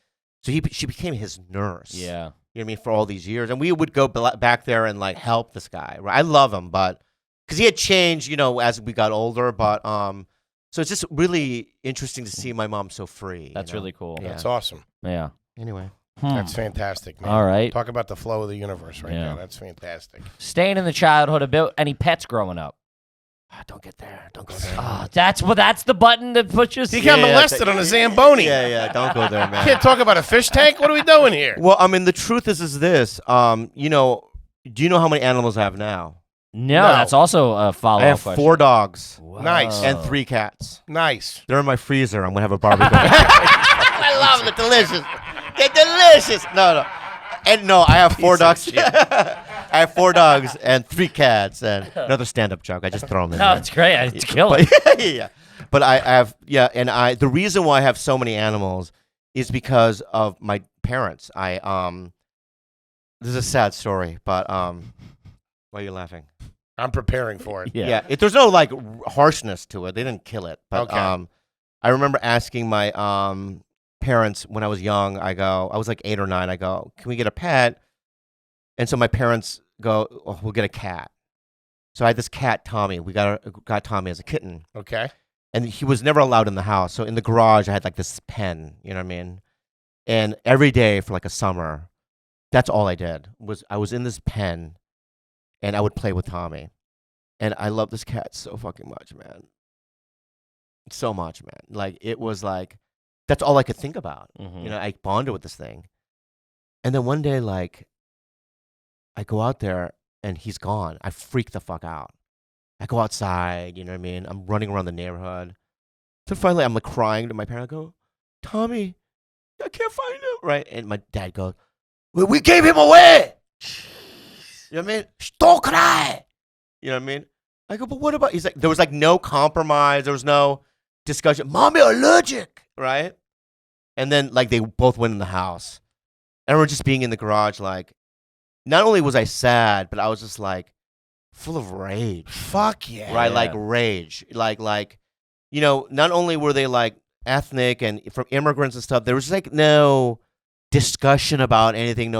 S5: so she became his nurse.
S2: Yeah.
S5: You know what I mean, for all these years, and we would go back there and like help this guy. Right? I love him, but because he had changed, as we got older. But so it's just really interesting to see my mom so free.
S2: That's really cool.
S5: Yeah.
S1: That's awesome.
S2: Yeah.
S5: Anyway,
S1: That's fantastic, man.
S2: All right.
S1: Talk about the flow of the universe right
S2: Yeah.
S1: now. That's fantastic.
S2: Staying in the childhood a bit. Any pets growing up?
S5: don't get there. Don't go there.
S2: Oh, that's the button that puts you.
S1: He got
S5: Yeah,
S1: molested on a Zamboni.
S5: Yeah. Don't go there, man.
S1: Can't talk about a fish tank. What are we doing here?
S5: Well, I mean, the truth is this. Do you know how many animals I have now?
S2: No,
S1: No.
S2: that's also a follow-up
S5: I have
S2: question.
S5: 4 dogs
S1: Nice.
S5: and 3 cats.
S1: Nice.
S5: They're in my freezer. I'm gonna have a barbecue. I love them. They're delicious. They're delicious. No. And no, I have 4 dogs. I have 4 dogs and 3 cats and another stand-up joke. I just throw them in
S2: No,
S5: there.
S2: it's great. It's killing.
S5: Yeah. But I have the reason why I have so many animals is because of my parents. This is a sad story, but why are you laughing?
S1: I'm preparing for it.
S2: Yeah.
S5: There's no like harshness to it. They didn't kill it, but
S1: Okay.
S5: I remember asking my parents when I was young. I was like 8 or 9. I go, can we get a pet? And so my parents go, oh, we'll get a cat. So I had this cat, Tommy. We got Tommy as a kitten.
S1: Okay.
S5: And he was never allowed in the house. So in the garage, I had like this pen, you know what I mean? And every day for like a summer, that's all I did. I was in this pen and I would play with Tommy. And I love this cat so fucking much, man. So much, man. Like, it was like, that's all I could think about.
S2: Mhm.
S5: You know, I bonded with this thing. And then one day, like, I go out there and he's gone. I freak the fuck out. I go outside, you know what I mean? I'm running around the neighborhood. So finally, I'm like crying to my parents. I go, Tommy, I can't find him. Right? And my dad goes, well, we gave him away. You know what I mean? Don't cry. You know what I mean? I go, but what about? He's like, there was like no compromise. There was no discussion. Mommy allergic. Right? And then like they both went in the house. And we're just being in the garage, like, not only was I sad, but I was just like full of rage.
S1: Fuck yeah.
S5: Right? Like rage. Like, you know, not only were they like ethnic and from immigrants and stuff, there was like no discussion about anything,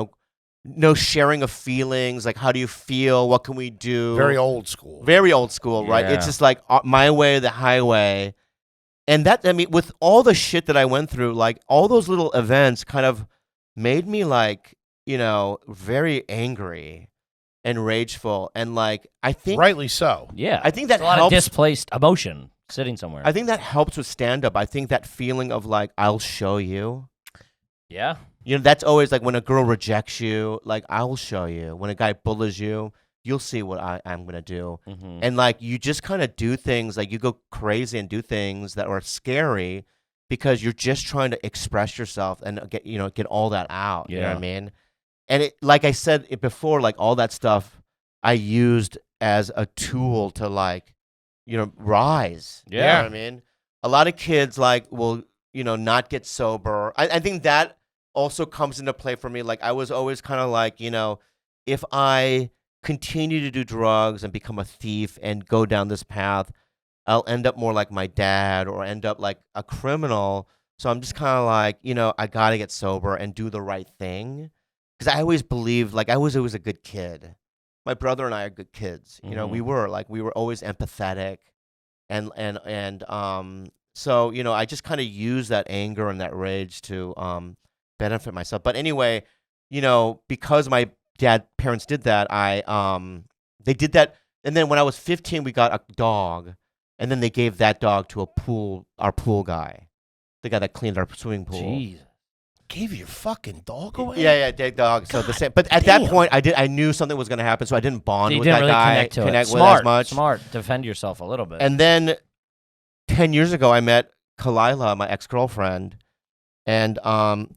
S5: no sharing of feelings, like how do you feel, what can we do?
S1: Very old school.
S5: Very old school, right?
S2: Yeah.
S5: It's just like my way or the highway. And that, I mean, with all the shit that I went through, like all those little events kind of made me like, you know, very angry and rageful. And like, I think
S1: Rightly so.
S2: Yeah.
S5: I think that
S2: It's a lot of
S5: helps.
S2: displaced emotion sitting somewhere.
S5: I think that helps with stand-up. I think that feeling of like, I'll show you.
S2: yeah.
S5: You know, that's always like when a girl rejects you, like, I will show you. When a guy bullies you, you'll see what I'm going to do.
S2: Mm-hmm.
S5: And like, you just kind of do things, like you go crazy and do things that are scary because you're just trying to express yourself and get all that out. You know what
S2: Yeah.
S5: I mean? And it, like I said it before, like all that stuff I used as a tool to like, you know, rise. You know
S2: Yeah.
S5: what I mean? A lot of kids like will, you know, not get sober. I think that also comes into play for me. Like I was always kind of like, you know, if I continue to do drugs and become a thief and go down this path, I'll end up more like my dad or end up like a criminal. So I'm just kind of like, you know, I got to get sober and do the right thing. Because I always believed, like I was always a good kid. My brother and I are good kids. You know, we were always empathetic. So, you know, I just kind of used that anger and that rage to benefit myself. But anyway, you know, because my parents did that, they did that. And then when I was 15, we got a dog. And then they gave that dog to our pool guy, the guy that cleaned our swimming pool.
S2: Jeez.
S1: Gave your fucking dog away?
S5: Yeah, dead dog. So the same. But at
S1: damn.
S5: that point, I knew something was going to happen, so I didn't bond
S2: You
S5: with
S2: didn't
S5: that
S2: really
S5: guy,
S2: connect to it.
S5: with as much.
S2: Smart. Defend yourself a little bit.
S5: And then 10 years ago, I met Kalila, my ex-girlfriend, and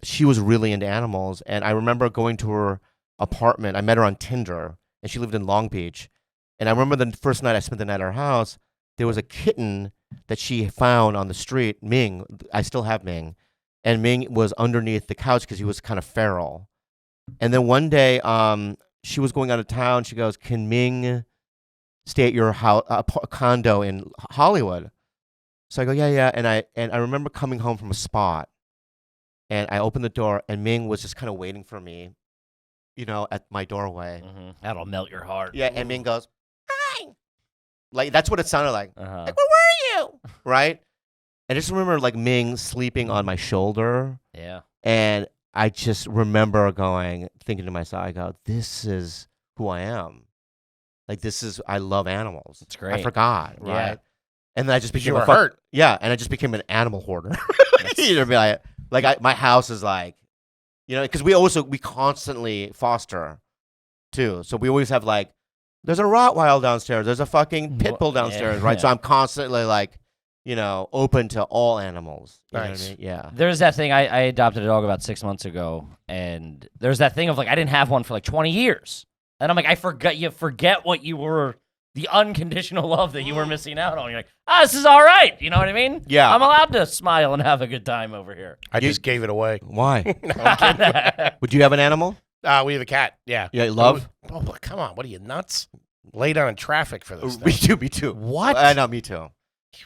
S5: she was really into animals. And I remember going to her apartment. I met her on Tinder, and she lived in Long Beach. And I remember the first night I spent the night at her house, there was a kitten that she found on the street, Ming. I still have Ming. And Ming was underneath the couch because he was kind of feral. And then one day, she was going out of town. She goes, "Can Ming stay at your house, condo in Hollywood?" So I go, yeah. And I remember coming home from a spot, and I opened the door, and Ming was just kind of waiting for me, you know, at my doorway.
S2: That'll melt your heart.
S5: Yeah, and Ming goes, "Hi," like that's what it sounded like.
S2: Uh-huh.
S5: Like, where were you? Right? I just remember like Ming sleeping on my shoulder,
S2: Yeah.
S5: and I just remember thinking to myself, I go, this is who I am. Like I love animals.
S2: It's great.
S5: I forgot, right?
S2: Yeah.
S5: And then I just became
S1: You were hurt.
S5: Yeah, and I just became an animal hoarder. You know, my house is like, you know, because we constantly foster too. So we always have like, there's a Rottweiler downstairs, there's a fucking pit bull downstairs, right? So I'm constantly like, you know, open to all animals. You know what I mean? Yeah.
S2: There's that thing. I adopted a dog about 6 months ago, and there's that thing of like I didn't have one for like 20 years, and I'm like you forget what you were, the unconditional love that you were missing out on. You're like, this is all right. You know what I mean?
S5: Yeah.
S2: I'm allowed to smile and have a good time over here.
S1: I just gave it away.
S5: Why? Would you have an animal?
S1: We have a cat. Yeah.
S5: Yeah, love?
S1: Oh, come on. What are you, nuts? Lay down in traffic for this
S5: Me
S1: thing.
S5: too.
S1: What?
S5: No, me too.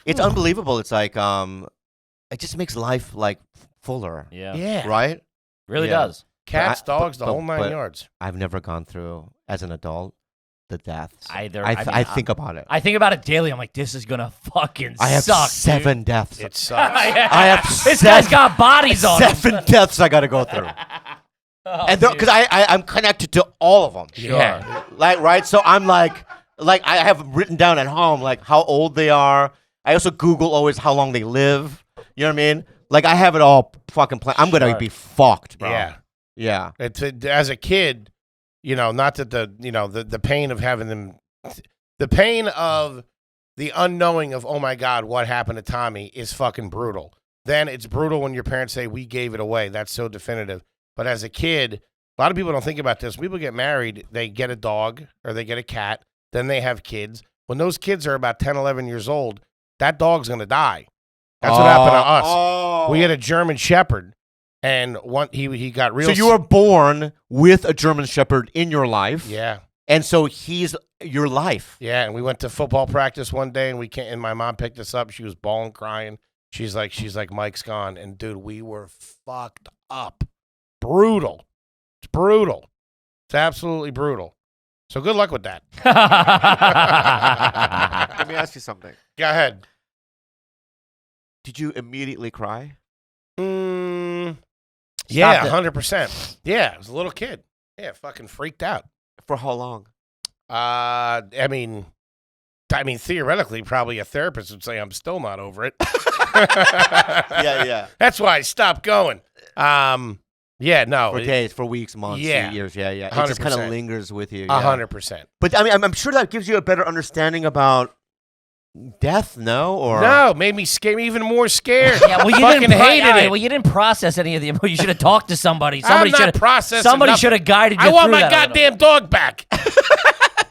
S5: It's unbelievable. It's like, it just makes life like fuller.
S2: Yeah.
S1: Yeah.
S5: Right?
S2: Really
S5: Yeah.
S2: does.
S1: Cats,
S5: But
S1: dogs, the whole nine
S5: but
S1: yards.
S5: I've never gone through, as an adult, the deaths.
S2: Either.
S5: I think about it.
S2: I think about it daily. I'm like, this is gonna fucking
S5: I have
S2: suck.
S5: 7 deaths.
S1: It sucks.
S5: I have
S2: This guy's got bodies on him.
S5: 7 deaths I got to go through.
S2: Oh,
S5: And because I'm connected to all of them.
S2: Yeah.
S5: Like, right? So I'm like I have written down at home, like, how old they are. I also Google always how long they live. You know what I mean? Like, I have it all fucking planned. I'm going to be fucked, bro.
S1: Yeah.
S5: Yeah.
S1: As a kid, not that the pain of having them, the pain of the unknowing of, oh my God, what happened to Tommy is fucking brutal. Then it's brutal when your parents say, we gave it away. That's so definitive. But as a kid, a lot of people don't think about this. When people get married, they get a dog or they get a cat. Then they have kids. When those kids are about 10, 11 years old, that dog's going to die. That's what happened to us.
S5: Oh.
S1: We had a German Shepherd, and he got real.
S5: So you were born with a German Shepherd in your life.
S1: Yeah.
S5: And so he's your life.
S1: Yeah, and we went to football practice one day, and my mom picked us up. She was bawling, crying. She's like, Mike's gone. And, dude, we were fucked up. Brutal. It's brutal. It's absolutely brutal. So good luck with that.
S5: Let me ask you something.
S1: Go ahead.
S5: Did you immediately cry?
S1: Yeah,
S2: Stopped it.
S1: 100%. Yeah, I was a little kid. Yeah, fucking freaked out.
S5: For how long?
S1: I mean, theoretically, probably a therapist would say I'm still not over it.
S5: Yeah.
S1: That's why I stopped going. Yeah, no.
S5: For days, for weeks, months, years. Yeah. It just kind of
S1: 100%.
S5: lingers with you.
S1: 100%.
S5: But I mean, I'm sure that gives you a better understanding about death, no? Or
S1: No, made me even more scared.
S2: Yeah, well, you
S1: fucking
S2: didn't
S1: hated it.
S2: Well, you didn't process any of the emotions. You should have talked to somebody.
S1: I'm
S2: Somebody
S1: not
S2: should have
S1: processing
S2: Somebody
S1: nothing.
S2: should have guided you
S1: I want
S2: through
S1: my
S2: that a little
S1: goddamn dog back.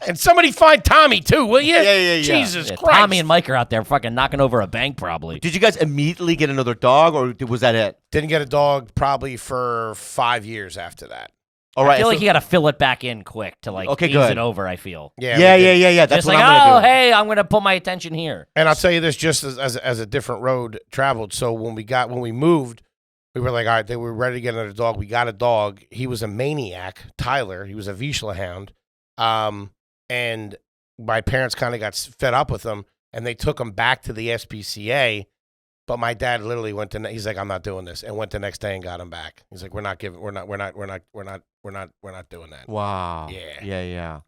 S1: And somebody find Tommy too, will you?
S5: Yeah.
S1: Jesus
S2: bit.
S1: Christ.
S2: Tommy and Mike are out there fucking knocking over a bank, probably.
S5: did you guys immediately get another dog, or was that it?
S1: Didn't get a dog probably for 5 years after that.
S5: All right.
S2: I feel like
S5: so-
S2: you got to fill it back in quick to
S5: Okay,
S2: ease
S5: good.
S2: it over. I feel.
S1: Yeah.
S5: Yeah.
S1: we did.
S5: That's
S2: Just
S5: what
S2: like,
S5: I'm gonna do.
S2: hey, I'm gonna put my attention here.
S1: And I'll tell you this, just as a different road traveled. So when we moved, we were like, all right, they were ready to get another dog. We got a dog. He was a maniac, Tyler. He was a Vizsla hound. And my parents kind of got fed up with him, and they took him back to the SPCA. But my dad literally he's like, I'm not doing this, and went the next day and got him back. He's like, we're not doing that.
S5: Wow.
S1: Yeah.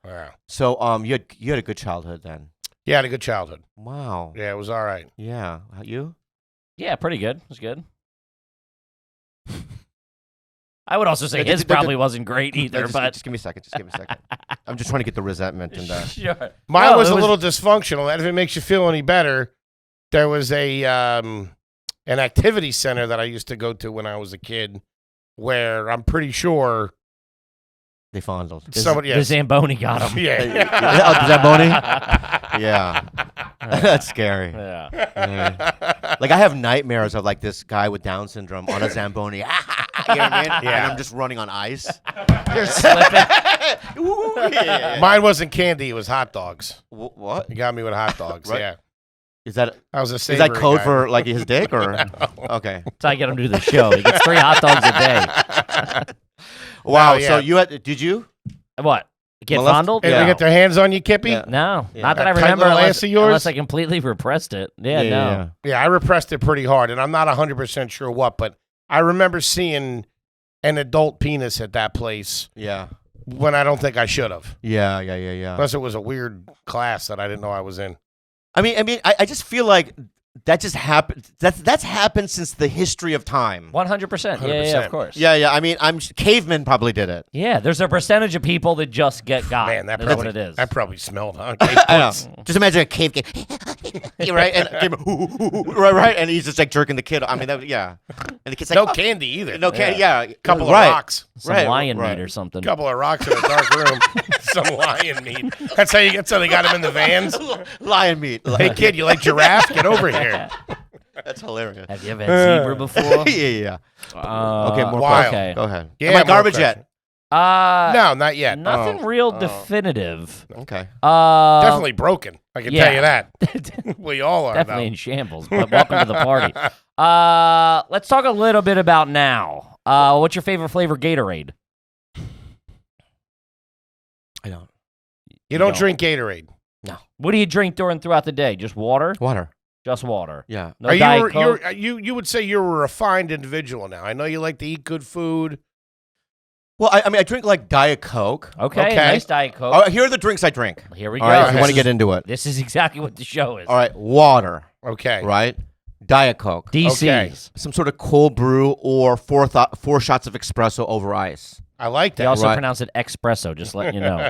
S5: Yeah. So you had a good childhood then.
S1: Yeah, I had a good childhood.
S5: Wow.
S1: Yeah, it was all right.
S5: Yeah. You?
S2: Yeah, pretty good. It was good. I would also say
S5: Yeah,
S2: his probably wasn't great either,
S5: just,
S2: but
S5: just give me a second. I'm just trying to get the resentment in there.
S2: sure.
S1: Mine
S2: No,
S1: was
S2: it
S1: a little dysfunctional. And if it makes you feel any better, there was an activity center that I used to go to when I was a kid, where I'm pretty sure
S5: They fondled.
S1: somebody.
S2: The Zamboni got him.
S1: Yeah.
S5: Is that Boney? Yeah. That's scary.
S2: Yeah.
S5: Yeah. Like I have nightmares of like this guy with Down syndrome on a Zamboni. You know what I mean?
S1: Yeah.
S5: And I'm just running on ice.
S2: You're slipping.
S5: Ooh, yeah.
S1: Mine wasn't candy; it was hot dogs.
S5: What?
S1: You got me with hot dogs.
S5: Right.
S1: Yeah,
S5: Is that
S1: I was a
S5: is that
S1: savory
S5: code
S1: guy.
S5: for like his dick or?
S1: No.
S5: Okay.
S2: That's how I get him to do the show. He gets 3 hot dogs a day.
S5: Wow.
S1: No, yeah.
S5: So you had? Did you?
S2: What? Get
S5: Molest-
S2: fondled?
S1: Hey,
S5: Yeah.
S1: they get their hands on you, Kippy?
S5: Yeah.
S2: No,
S5: Yeah.
S2: not that I
S1: That tight
S2: remember
S1: little
S2: unless,
S1: ass of yours?
S2: unless I completely repressed it. Yeah, no.
S1: Yeah, I repressed it pretty hard, and I'm not 100% sure what, but I remember seeing an adult penis at that place
S5: Yeah.
S1: when I don't think I should have.
S5: Yeah.
S1: Unless it was a weird class that I didn't know I was in.
S5: I mean, I just feel like that just happened. That's happened since the history of time.
S2: 100%. Yeah,
S1: 100%.
S2: of course.
S5: Yeah. I mean, cavemen probably did it.
S2: Yeah, there's a percentage of people that just get got.
S1: Man, that
S2: That's
S1: probably,
S2: what it is.
S1: that probably smelled, huh?
S5: I know. Just imagine a cave kid, right? And right, and he's just like jerking the kid. I mean, yeah. And the kid's like,
S1: No
S5: oh,
S1: candy either.
S5: no candy. Yeah,
S1: Couple
S5: right.
S1: of rocks.
S2: Some
S5: right,
S2: lion
S5: right.
S2: meat or something.
S1: Couple of rocks in a dark room. Some lion meat. That's how they got him in the vans.
S5: Lion meat.
S1: Hey, kid, you like giraffe? Get over here.
S5: That's hilarious.
S2: Have you ever had zebra before?
S5: Yeah. Okay, more
S1: Wild.
S5: questions. Go ahead.
S1: Yeah,
S5: Am I
S1: more
S5: garbage
S1: questions.
S2: Uh,
S1: No, not yet.
S2: Nothing real definitive.
S5: yet? Okay.
S1: Definitely broken. I can tell you that. We all are.
S2: Definitely
S1: though.
S2: in shambles, but welcome to the party. Let's talk a little bit about now. What's your favorite flavor Gatorade?
S5: I don't.
S1: You don't
S2: don't.
S1: drink Gatorade.
S2: What do you drink throughout the day? Just water?
S5: Water.
S2: Just water.
S5: Yeah.
S2: No
S1: Are
S2: Diet Coke?
S1: you would say you're a refined individual now. I know you like to eat good food.
S5: Well, I mean, I drink like Diet Coke.
S2: Okay,
S1: Okay.
S2: nice Diet Coke.
S5: All right, here are the drinks I drink.
S2: Here we
S5: All
S2: go.
S5: right, if you
S2: This
S5: want to get
S2: is-
S5: into it.
S2: This is exactly what the show is.
S5: All right, water.
S1: Okay.
S5: Right. Diet Coke.
S2: DC's.
S5: Some sort of cold brew or 4 shots of espresso over ice.
S1: I like
S2: They
S1: that.
S2: also
S5: Right.
S2: pronounce it espresso, just letting you know.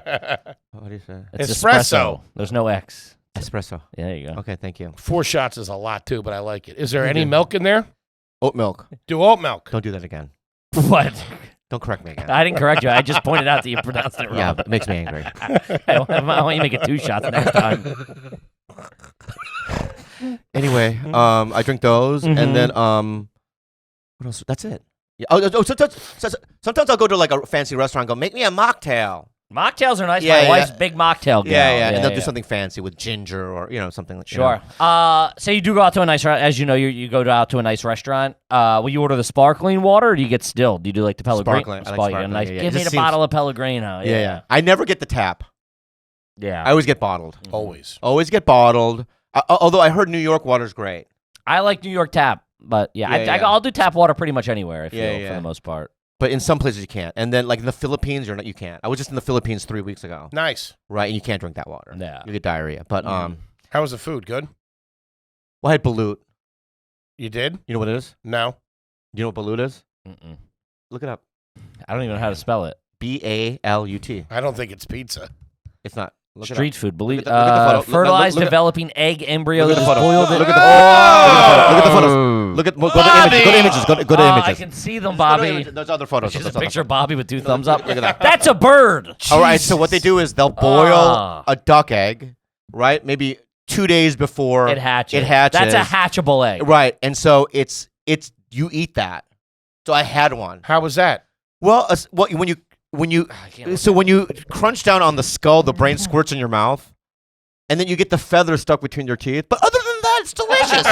S5: What do you say?
S2: It's
S1: Espresso.
S2: There's no X.
S5: Espresso.
S2: Yeah, there you go.
S5: Okay, thank you.
S1: 4 shots is a lot too, but I like it. Is there any milk in there?
S5: Oat milk.
S1: Do oat milk.
S5: Don't do that again.
S2: What?
S5: Don't correct me again.
S2: I didn't correct you. I just pointed out that you pronounced it wrong.
S5: Yeah, but it makes me angry.
S2: I want you to make it 2 shots next time.
S5: Anyway, I drink those, and then what else? That's it. Yeah. Sometimes I'll go to like a fancy restaurant and go, make me a mocktail.
S2: Mocktails are nice.
S5: Yeah,
S2: My wife's big mocktail gal.
S5: Yeah, and they'll do something fancy with ginger or something like
S2: Sure. Say you do go out to a nice restaurant. As you know, you go out to a nice restaurant. Will you order the sparkling water, or do you get stilled? Do you do like the Pellegrino?
S5: Sparkling. I like
S2: Sparkling.
S5: sparkling,
S2: Nice.
S5: yeah.
S2: Give
S5: It
S2: me
S5: just
S2: the bottle of Pellegrino.
S5: Yeah. I never get the tap.
S2: Yeah.
S5: I always get bottled.
S1: Always.
S5: Always get bottled. Although I heard New York water's great.
S2: I like New York tap, but I'll do tap water pretty much anywhere. I feel for the most part.
S5: But in some places you can't. And then like in the Philippines, you can't. I was just in the Philippines 3 weeks ago.
S1: Nice.
S5: Right, and you can't drink that water.
S2: Yeah.
S5: You get diarrhea. But
S1: How was the food? Good?
S5: well, I had balut.
S1: You did?
S5: You know what it is?
S1: No.
S5: Do you know what balut is?
S2: Mm-mm.
S5: Look it up.
S2: I don't even know how to spell it.
S5: BALUT.
S1: I don't think it's pizza.
S5: It's not. Look it
S2: Street food. Believe
S5: Look at the photo.
S2: fertilized
S5: Look at-
S2: developing egg embryo
S5: Look
S2: that
S5: at
S2: is
S5: the photo.
S2: boiled.
S5: Look
S2: in-
S5: at the photos. Look at go to images. Go to images. Go to
S2: I
S5: images.
S2: can see them,
S5: Go to
S2: Bobby.
S5: images. There's other photos.
S2: Just a
S5: There's other
S2: picture of
S5: photos.
S2: Bobby with 2 thumbs up.
S5: Look at that.
S2: That's a bird.
S5: All right. So what they do is they'll boil
S2: Ah.
S5: a duck egg, right? Maybe 2 days before
S2: It hatches.
S5: It hatches.
S2: That's a hatchable egg.
S5: Right. And so it's you eat that. So I had one.
S1: How was that?
S5: Well, when you crunch down on the skull, the brain squirts in your mouth, and then you get the feather stuck between your teeth. But other than that, it's delicious.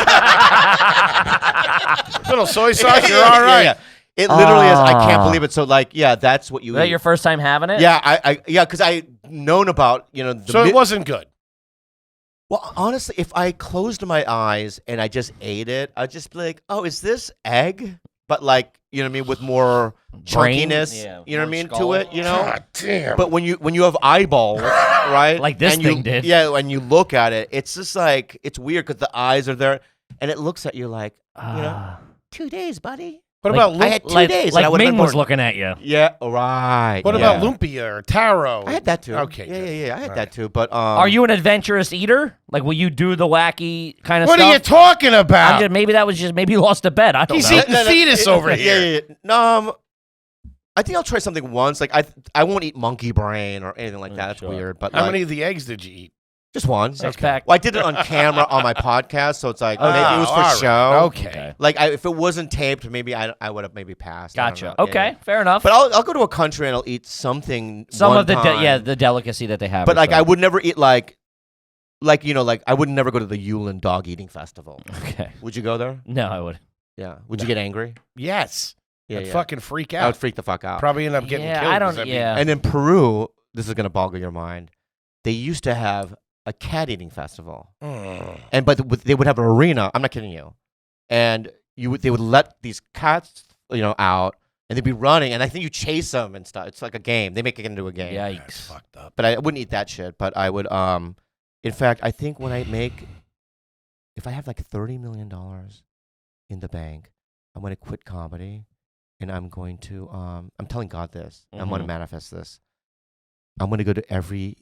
S1: Little soy sauce, you're all right.
S5: Yeah. It literally is. I can't believe it. So that's what you
S2: Is that
S5: eat.
S2: your first time having it?
S5: Yeah, because I known about
S1: So it wasn't good.
S5: Well, honestly, if I closed my eyes and I just ate it, I'd just be like, oh, is this egg? But like, you know what I mean, with more
S2: Brain?
S5: chunkiness,
S2: Yeah,
S5: you know what I
S2: more
S5: mean,
S2: skull.
S5: to it,
S1: God damn.
S5: But when you have eyeballs, right?
S2: Like this
S5: and
S2: thing
S5: you,
S2: did.
S5: Yeah, when you look at it, it's just like, it's weird because the eyes are there, and it looks at you like, 2 days, buddy.
S1: What
S2: Like-
S1: about
S5: I had 2
S2: like,
S5: days. and
S2: like
S5: I would've
S2: Ming
S5: been
S2: was
S5: bored.
S2: looking at you.
S5: Yeah, right.
S1: What
S5: yeah.
S1: about lumpia or taro?
S5: I had that too.
S1: Okay,
S5: Yeah,
S1: good.
S5: yeah. I had
S1: All
S5: that
S1: right.
S5: too. But
S2: Are you an adventurous eater? Like, will you do the wacky kind of
S1: What
S2: stuff?
S1: are you talking about?
S2: Maybe you lost a bet. I don't
S1: He's
S2: know.
S1: eating fetus over here.
S5: Yeah. No, I think I'll try something once. Like I won't eat monkey brain or anything like that. That's
S2: sure.
S5: weird. But
S1: How
S5: like,
S1: many of the eggs did you eat?
S5: just one.
S2: Six pack.
S5: Well, I did it on camera on my podcast, so it's like maybe it was for
S1: all right.
S5: show.
S1: Okay.
S5: Like if it wasn't taped, maybe I would have maybe passed. I don't
S2: Gotcha.
S5: know. Yeah,
S2: Okay,
S5: yeah.
S2: fair enough.
S5: But I'll go to a country and I'll eat something.
S2: Some
S5: one
S2: of the
S5: time.
S2: the delicacy that they have.
S5: But
S2: is
S5: like
S2: the-
S5: I would never eat like I would never go to the Yulin dog eating festival.
S2: Okay.
S5: Would you go there?
S2: No, I would.
S5: Yeah. Would you get angry?
S1: Yes.
S5: Yeah.
S1: I'd
S5: yeah.
S1: fucking freak
S5: I would
S1: out.
S5: freak the fuck out.
S1: Probably end up getting
S2: Yeah,
S1: killed.
S2: I
S1: 'cause
S2: don't.
S1: that'd be-
S2: Yeah.
S5: And in Peru, this is gonna boggle your mind. They used to have a cat eating festival, and they would have an arena. I'm not kidding you. And they would let these cats out, and they'd be running, and I think you chase them and stuff. It's like a game. They make it into a game.
S1: That's
S2: Yikes.
S1: fucked up.
S5: But I wouldn't eat that shit. But I would. In fact, I think if I have like $30 million in the bank, I'm going to quit comedy, and I'm going to. I'm telling God this. I'm going to
S2: Mhm.
S5: manifest this. I'm going to go to every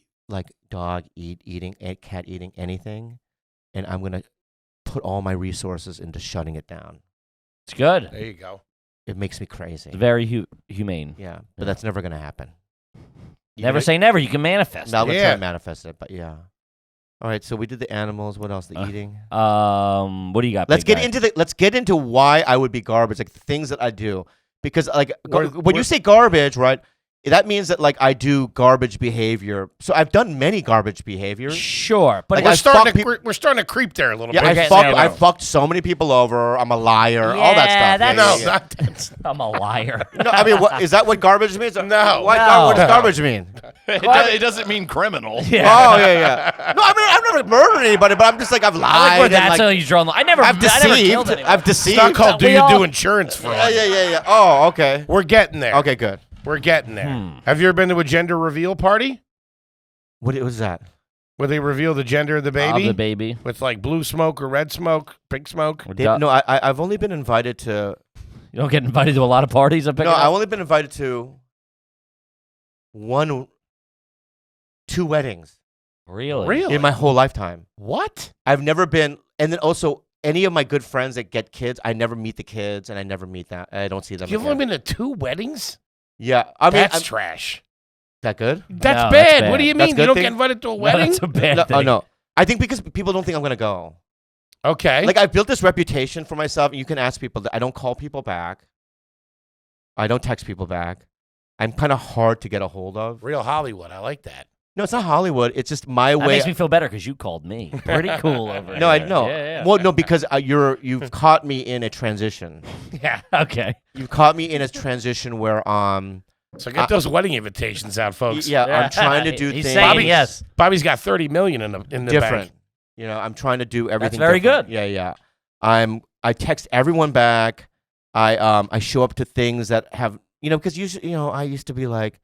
S5: dog eating, cat eating anything, and I'm going to put all my resources into shutting it down.
S2: It's good.
S1: There you go.
S5: It makes me crazy.
S2: It's very humane.
S5: Yeah, but that's never going to happen.
S2: Never say never. You can manifest.
S5: Now let's try
S1: Yeah.
S5: to manifest it, but yeah. All right, so we did the animals. What else? The eating.
S2: What do you got?
S5: Let's
S2: big
S5: get
S2: guy?
S5: let's get into why I would be garbage, like the things that I do. Because when you
S1: we're-
S5: say garbage, right? That means that I do garbage behavior. So I've done many garbage behaviors.
S2: Sure, but
S5: Like,
S1: We're
S5: I
S1: starting
S5: fuck
S1: to
S5: peop-
S1: we're starting to creep there a little
S5: Yeah,
S1: bit.
S2: Okay,
S5: I
S2: no.
S5: fucked so many people over. I'm a liar. all that
S2: Yeah,
S5: stuff.
S2: that's-
S1: No,
S5: yeah.
S1: not that.
S2: I'm a liar.
S5: No, I mean, is that what garbage means?
S1: No.
S5: What
S2: No.
S5: does garbage mean?
S4: It doesn't mean criminal.
S5: Oh yeah. No, I mean I've never murdered anybody, but I'm just I've
S2: I
S5: lied.
S2: like where
S5: and,
S2: that's how you draw the line. I never
S5: I've
S2: killed
S5: deceived.
S2: anyone.
S5: I've deceived.
S1: It's not called do
S2: We
S1: you
S2: all-
S1: do insurance fraud.
S5: Yeah. Oh, okay.
S1: We're getting there.
S5: Okay, good.
S1: We're getting there. Have you ever been to a gender reveal party
S5: What was that?
S1: where they reveal the gender of the baby?
S2: The baby.
S1: With blue smoke or red smoke, pink smoke?
S5: No, I've only been invited to.
S2: You don't get invited to a lot of parties.
S5: No, I've only been invited to two weddings
S2: Really?
S5: in my whole lifetime.
S1: What?
S5: I've never been, and then also any of my good friends that get kids, I never meet the kids, and I never meet that. I don't see them.
S1: You've
S5: again.
S1: only been to 2 weddings?
S5: Yeah, I mean,
S1: That's trash.
S5: that good?
S1: That's,
S2: No,
S1: bad.
S2: that's bad.
S1: What do you
S5: That's
S1: mean?
S5: good
S1: You don't
S5: thing?
S1: get invited to a
S2: No,
S1: wedding?
S2: that's a bad
S5: No,
S2: thing.
S5: oh no, I think because people don't think I'm gonna go.
S1: Okay.
S5: Like I've built this reputation for myself, and you can ask people that I don't call people back. I don't text people back. I'm kind of hard to get a hold of.
S1: Real Hollywood. I like that.
S5: No, it's not Hollywood. It's just my
S2: That
S5: way.
S2: makes me feel better because you called me. Pretty cool over
S5: No, I
S2: here.
S5: know.
S2: Yeah.
S5: Well, no, because you've caught me in a transition.
S1: Yeah.
S2: Okay.
S5: You've caught me in a transition where
S1: So get those wedding invitations out, folks.
S5: yeah, I'm trying to do
S2: He's
S5: things
S2: saying yes.
S1: Bobby's got $30 million in the
S5: different.
S1: bank.
S5: You know, I'm trying to do everything.
S2: very
S5: different.
S2: good.
S5: Yeah. I text everyone back. I show up to things that have because usually I used to be like,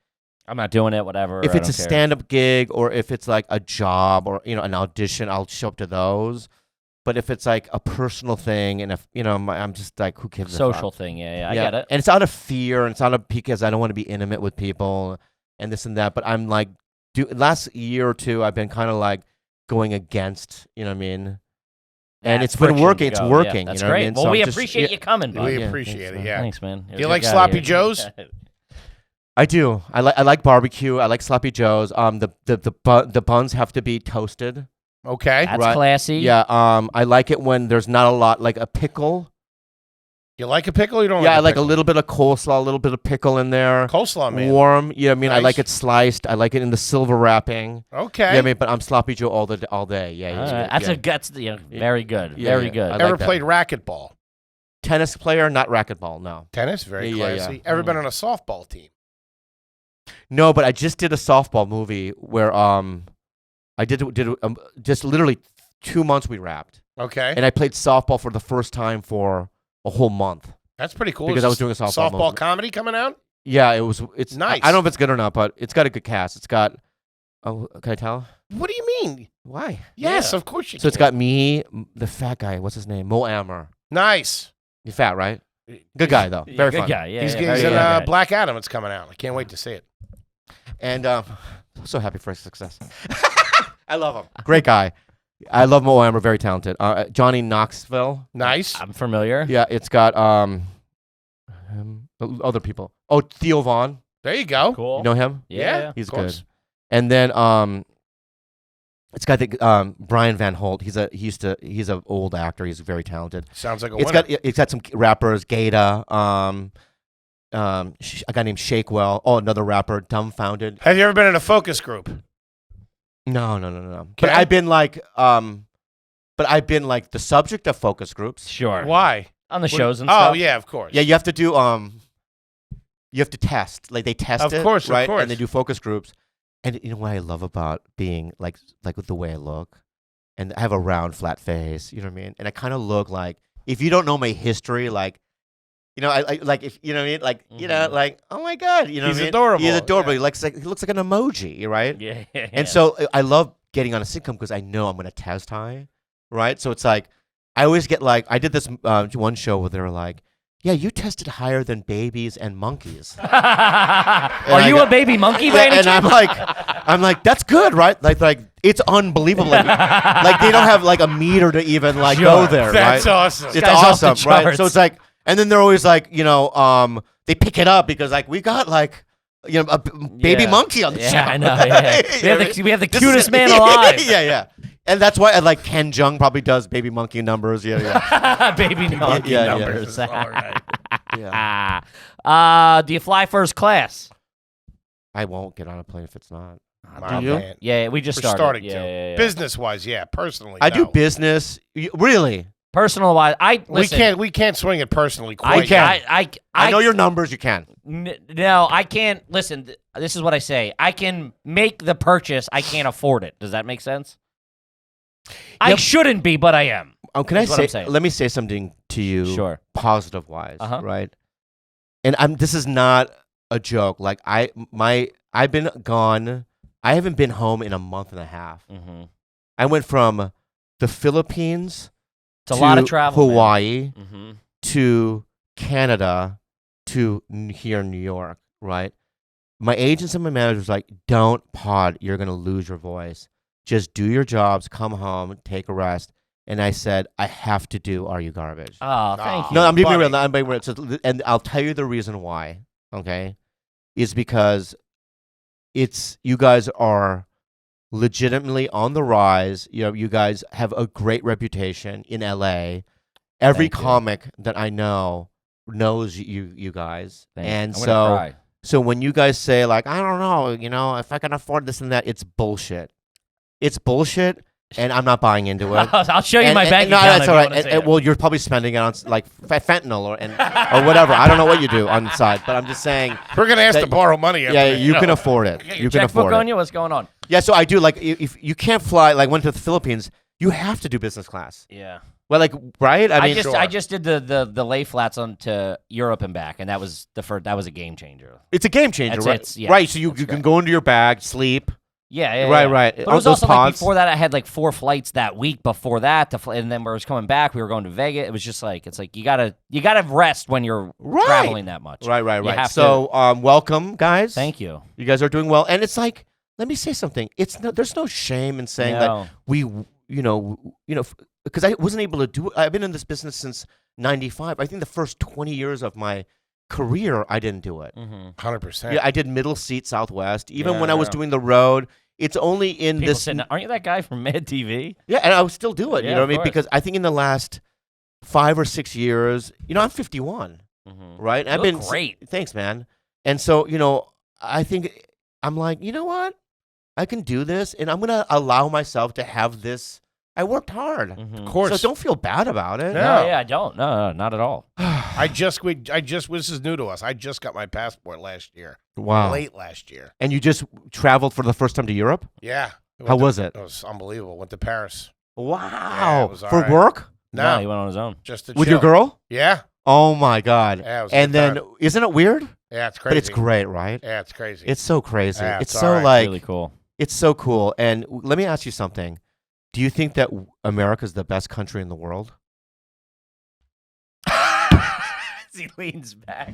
S2: I'm not doing it. Whatever.
S5: if
S2: I
S5: it's a
S2: don't care.
S5: stand-up gig or if it's like a job or an audition, I'll show up to those. But if it's like a personal thing and if I'm just like, who gives a fuck?
S2: Social thing. Yeah. I get it.
S5: And it's out of fear and it's out of because I don't want to be intimate with people and this and that. But I'm like, last year or two, I've been kind of like going against, you know what I mean? And
S2: That
S5: it's been
S2: friction
S5: working.
S2: to
S5: It's
S2: go.
S5: working.
S2: Yeah, that's
S5: you know
S2: great.
S5: what I mean?
S2: Well,
S5: So
S2: we
S5: I'm just-
S2: appreciate you coming, bud.
S1: We
S5: Yeah,
S1: appreciate
S5: thanks,
S1: it,
S5: man.
S1: yeah.
S2: Thanks, man.
S1: Do you like Sloppy Joes?
S5: I do. I like barbecue. I like sloppy joes. The buns have to be toasted.
S1: Okay.
S2: That's
S5: Right.
S2: classy.
S5: Yeah. I like it when there's not a lot, like a pickle.
S1: You like a pickle? Or you don't
S5: Yeah, I like
S1: pickle?
S5: a little bit of coleslaw, a little bit of pickle in there.
S1: Coleslaw, man.
S5: Warm. You know what I mean? I
S1: Nice.
S5: like it sliced. I like it in the silver wrapping.
S1: Okay.
S5: Yeah, I mean, but I'm sloppy Joe all day. Yeah,
S2: All
S5: he's
S2: right.
S5: good.
S2: That's
S5: yeah.
S2: very good.
S5: Yeah,
S2: Very
S5: yeah.
S2: good.
S5: I like
S1: Ever
S5: that.
S1: played racquetball?
S5: Tennis player, not racquetball. No,
S1: Tennis? Very
S5: Yeah, yeah,
S1: classy.
S5: yeah.
S1: Ever been on a softball team?
S5: no. But I just did a softball movie where I did just literally 2 months we wrapped,
S1: Okay.
S5: and I played softball for the first time for a whole month.
S1: That's pretty cool.
S5: Because
S1: Is
S5: I was doing a softball movie.
S1: comedy coming out?
S5: Yeah, it's
S1: Nice.
S5: I don't know if it's good or not, but it's got a good cast. It's got. Oh, can I tell?
S1: What do you mean?
S5: Why?
S1: Yes, of course you
S5: So it's
S1: can.
S5: got me, the fat guy. What's his name? Mo Amer.
S1: Nice.
S5: You're fat, right? Good guy though. Very
S2: good
S5: fun.
S2: guy. Yeah.
S1: He's,
S2: yeah,
S1: he's
S2: very
S1: in
S2: good guy.
S1: Black Adam. It's coming out. I can't wait to see it.
S5: And so happy for his success. I love him. Great guy. I love Mo Amer. Very talented. Johnny Knoxville.
S1: Nice.
S2: I'm familiar.
S5: Yeah, it's got other people. Oh, Theo Vaughn.
S1: There you go.
S2: Cool.
S5: You know him?
S2: Yeah.
S5: He's
S1: of course.
S5: good. And then it's got the Brian Van Holt. He's an old actor. He's very talented.
S1: Sounds like a
S5: It's
S1: winner.
S5: got some rappers. Gata. A guy named Shakewell. Oh, another rapper. Dumbfounded.
S1: Have you ever been in a focus group?
S5: No. But
S1: Okay.
S5: I've been like the subject of focus groups.
S2: Sure.
S1: Why?
S2: On the shows and
S1: Oh,
S2: stuff.
S1: yeah, of course.
S5: Yeah, you have to do you have to test. Like they test
S1: Of
S5: it,
S1: course, of
S5: right?
S1: course.
S5: And they do focus groups. And you know what I love about being like with the way I look, and I have a round, flat face. You know what I mean? And I kind of look like, if you don't know my history, like, I like if you know what I mean, like like, oh my god, you know
S1: He's
S5: what I mean?
S1: adorable,
S5: He's adorable.
S1: yeah.
S5: He looks like an emoji, right?
S2: Yeah.
S5: And so I love getting on a sitcom because I know I'm going to test high, right? So it's like I always get like, I did this one show where they were like, yeah, you tested higher than babies and monkeys.
S2: Are you a baby monkey, by any
S5: And
S2: chance?
S5: I'm like, that's good, right? Like it's unbelievable. Like they don't have like a meter to even like go
S2: Sure.
S5: there,
S1: That's
S5: right?
S1: awesome.
S5: It's
S2: guy's off the
S5: awesome, right?
S2: charts.
S5: So it's like, and then they're always like, they pick it up because like we got like, a baby
S2: Yeah.
S5: monkey on the show.
S2: Yeah, I know. Yeah. We have the
S5: This
S2: cutest
S5: is-
S2: man alive.
S5: yeah. And that's why I like Ken Jeong probably does baby monkey numbers. Yeah.
S2: Baby monkey
S5: yeah.
S2: numbers.
S1: All right.
S5: Yeah.
S2: Do you fly first class?
S5: I won't get on a plane if it's not.
S1: My
S5: you?
S1: man.
S2: Yeah, we just
S1: We're
S2: started.
S1: starting
S2: yeah,
S1: to.
S2: yeah.
S1: Business-wise, yeah. Personally,
S5: I do
S1: no.
S5: business. Really?
S2: Personal wise,
S1: We can't swing it personally
S2: I
S1: quite
S2: can.
S1: yet.
S5: I know your numbers. You can.
S2: No, I can't. Listen, this is what I say. I can make the purchase. I can't afford it. Does that make sense? I
S5: Yep.
S2: shouldn't be, but I am.
S5: Can I
S2: That's what I'm
S5: say?
S2: saying.
S5: Let me say something to you.
S2: Sure.
S5: Positive wise,
S2: Uh-huh.
S5: right? And this is not a joke. Like I've been gone. I haven't been home in a month and a half.
S2: Mm-hmm.
S5: I went from the Philippines
S2: It's a
S5: to
S2: lot of travel.
S5: Hawaii
S2: Mm-hmm.
S5: to Canada to here in New York, right? my agents and my managers was like, don't pod. You're going to lose your voice. Just do your jobs, come home, take a rest. And I said, I have to do Are You Garbage?
S2: Oh, thank you.
S5: No, I'm being
S1: buddy.
S5: real. I'm being real. So, and I'll tell you the reason why, okay? Is because you guys are legitimately on the rise. You know, you guys have a great reputation in LA. Every
S2: Thank you.
S5: comic that I know knows you guys.
S2: Thank you.
S5: And
S2: I'm gonna cry.
S5: so when you guys say like, I don't know, you know, if I can afford this and that, it's bullshit. It's bullshit, and I'm not buying into it.
S2: I'll show you my bank
S5: no,
S2: account.
S5: that's
S2: if
S5: all
S2: you
S5: right.
S2: wanna see it.
S5: Well, you're probably spending it on like fentanyl or whatever. I don't know what you do on the side, but I'm just saying.
S1: We're gonna ask
S5: that-
S1: to borrow money. After
S5: Yeah,
S1: this
S5: you
S1: show.
S5: can afford it.
S2: Get
S5: You
S2: your
S5: can
S2: checkbook
S5: afford
S2: on
S5: it.
S2: you. What's going on?
S5: Yeah, so I do like if you can't fly, like went to the Philippines, you have to do business class.
S2: Yeah.
S5: Well, like right? I mean,
S2: I just did the lay flats on to Europe and back, and that was that was a game changer.
S5: it's a game changer, right?
S2: Yeah,
S5: right. So you
S2: that's
S5: can
S2: great.
S5: go into your bag, sleep.
S2: Yeah,
S5: Right,
S2: yeah.
S5: right.
S2: But it
S5: Oh,
S2: was
S5: those
S2: also like
S5: pods.
S2: before that, I had like 4 flights that week before that, and then when I was coming back, we were going to Vegas. It was just like it's like you gotta rest when you're
S5: Right.
S2: traveling that much.
S5: Right.
S2: You have
S5: So, welcome, guys.
S2: Thank you.
S5: You guys are doing well, and it's like, let me say something. There's no shame in saying
S2: No.
S5: that because I wasn't able to do it. I've been in this business since '95. I think the first 20 years of my career, I didn't do it.
S1: 100%.
S5: Yeah, I did middle seat Southwest. Even
S2: Yeah,
S5: when I was
S2: yeah.
S5: doing the road, it's only in
S2: People
S5: this.
S2: saying, aren't you that guy from Mad TV?
S5: Yeah, and I would still do it.
S2: Yeah,
S5: You know what I
S2: of
S5: mean?
S2: course.
S5: Because I think in the last 5 or 6 years, I'm 51, right? And
S2: You
S5: I've
S2: look
S5: been
S2: great.
S5: Thanks, man. And so I think I'm like, you know what? I can do this, and I'm gonna allow myself to have this. I worked hard,
S1: Of course.
S5: so don't feel bad about it.
S1: No.
S2: No, yeah, I don't. No, not at all.
S1: This is new to us. I just got my passport last year.
S5: Wow.
S1: Late last year.
S5: And you just traveled for the first time to Europe?
S1: Yeah.
S5: How was it?
S1: It was unbelievable. Went to Paris.
S5: Wow.
S1: it was all
S5: for
S1: right.
S5: work
S2: No, he
S1: No,
S2: went on his own.
S1: just to
S5: with
S1: chill.
S5: your girl?
S1: Yeah.
S5: Oh my God.
S1: Yeah, it was a
S5: And
S1: good
S5: then
S1: time.
S5: isn't it weird?
S1: Yeah, it's crazy.
S5: But it's great, right?
S1: Yeah, it's crazy.
S5: It's so crazy.
S1: Yeah,
S5: it's
S1: it's
S5: so
S1: all right.
S5: like
S2: Really cool.
S5: it's so cool. And let me ask you something. Do you think that America's the best country in the world?
S2: He leans back.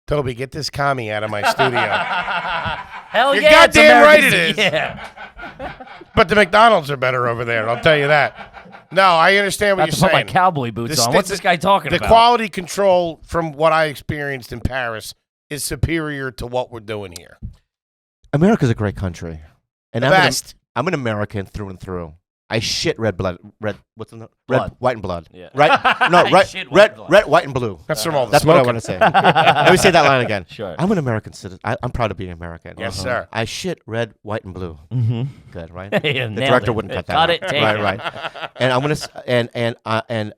S1: Toby, get this commie out of my studio.
S2: Hell
S1: You're
S2: yeah, it's
S1: goddamn right
S2: America's-
S1: it is.
S2: Yeah.
S1: But the McDonald's are better over there. I'll tell you that. No, I understand what
S2: About to
S1: you're
S2: put my
S1: saying.
S2: cowboy boots on. What's this guy talking
S1: The
S2: about?
S1: quality control from what I experienced in Paris is superior to what we're doing here.
S5: America's a great country. And
S1: The best.
S5: I'm an American through and through. I shit red, what's in the
S2: Blood.
S5: red, white and blood.
S2: Yeah.
S5: Right? No,
S2: I
S5: right.
S2: shit
S5: Red,
S2: blood.
S5: red, white and blue.
S1: That's from all the
S5: That's what I
S1: smoking.
S5: want to say. Let me say that line again.
S2: Sure.
S5: I'm an American citizen. I'm proud to be American.
S1: Yes, sir.
S5: I shit red, white, and blue.
S2: Mm-hmm.
S5: Good, right?
S2: Yeah,
S5: The
S2: nailed
S5: director
S2: it.
S5: wouldn't cut that
S2: Cut
S5: out.
S2: it, take
S5: right,
S2: it.
S5: right. And I'm gonna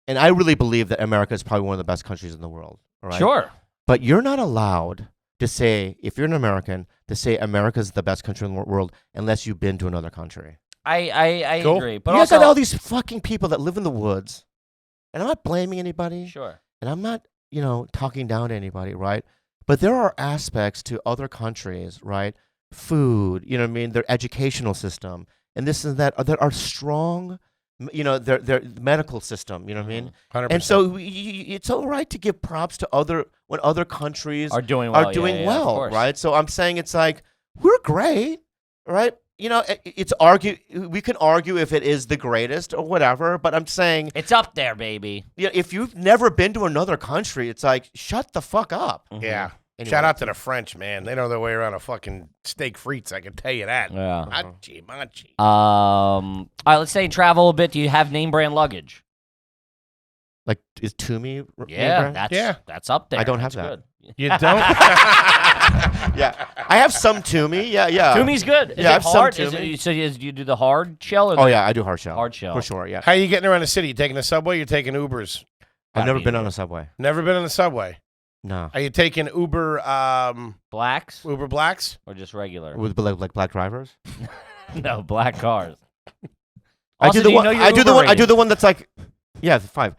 S5: and I really believe that America is probably one of the best countries in the world. Right?
S2: Sure.
S5: But you're not allowed to say, if you're an American, to say America's the best country in the world unless you've been to another country.
S2: I
S1: Cool.
S2: agree. But
S5: you guys
S2: also,
S5: got all these fucking people that live in the woods, and I'm not blaming anybody,
S2: sure.
S5: and I'm not, talking down to anybody, right? But there are aspects to other countries, right? Food, you know what I mean? Their educational system, and this and that are strong, their medical system, you know what I mean?
S1: 100%.
S5: And so it's all right to give props to when other countries
S2: Are doing well.
S5: are doing
S2: yeah, of
S5: well,
S2: course.
S5: right? So I'm saying it's like we're great, right? We can argue if it is the greatest or whatever, but I'm saying
S2: It's up there, baby.
S5: if you've never been to another country, it's like shut the fuck up.
S1: Yeah.
S5: Anyway.
S1: Shout out to the French, man. They know their way around a fucking steak frites. I can tell you that.
S2: Yeah.
S1: Machi, machi.
S2: All right, let's say you travel a bit. Do you have name brand luggage?
S5: Like is Toomey?
S2: Yeah,
S5: brand?
S2: that's up there.
S5: I don't have
S2: That's
S5: that.
S2: good.
S1: You don't?
S5: Yeah, I have some Toomey. Yeah.
S2: Toomey's good. Is
S5: Yeah, I
S2: it
S5: have some
S2: hard?
S5: Toomey.
S2: Do you do the hard shell or
S5: Oh
S2: the
S5: yeah, I do hard shell.
S2: hard shell?
S5: for sure. Yeah,
S1: How you getting around the city? You taking the subway? You're taking Ubers?
S5: I've
S2: Gotta
S5: never
S2: be
S5: been
S2: Uber.
S5: on a subway.
S1: Never been on the subway.
S5: No,
S1: Are you taking Uber
S2: Blacks
S1: Uber Blacks?
S2: or just regular?
S5: with like black drivers.
S2: No, black cars.
S5: I
S2: Also,
S5: do the
S2: you
S5: one.
S2: know your
S5: I do the
S2: Uber
S5: one. I do
S2: rating?
S5: the one that's like, yeah, 5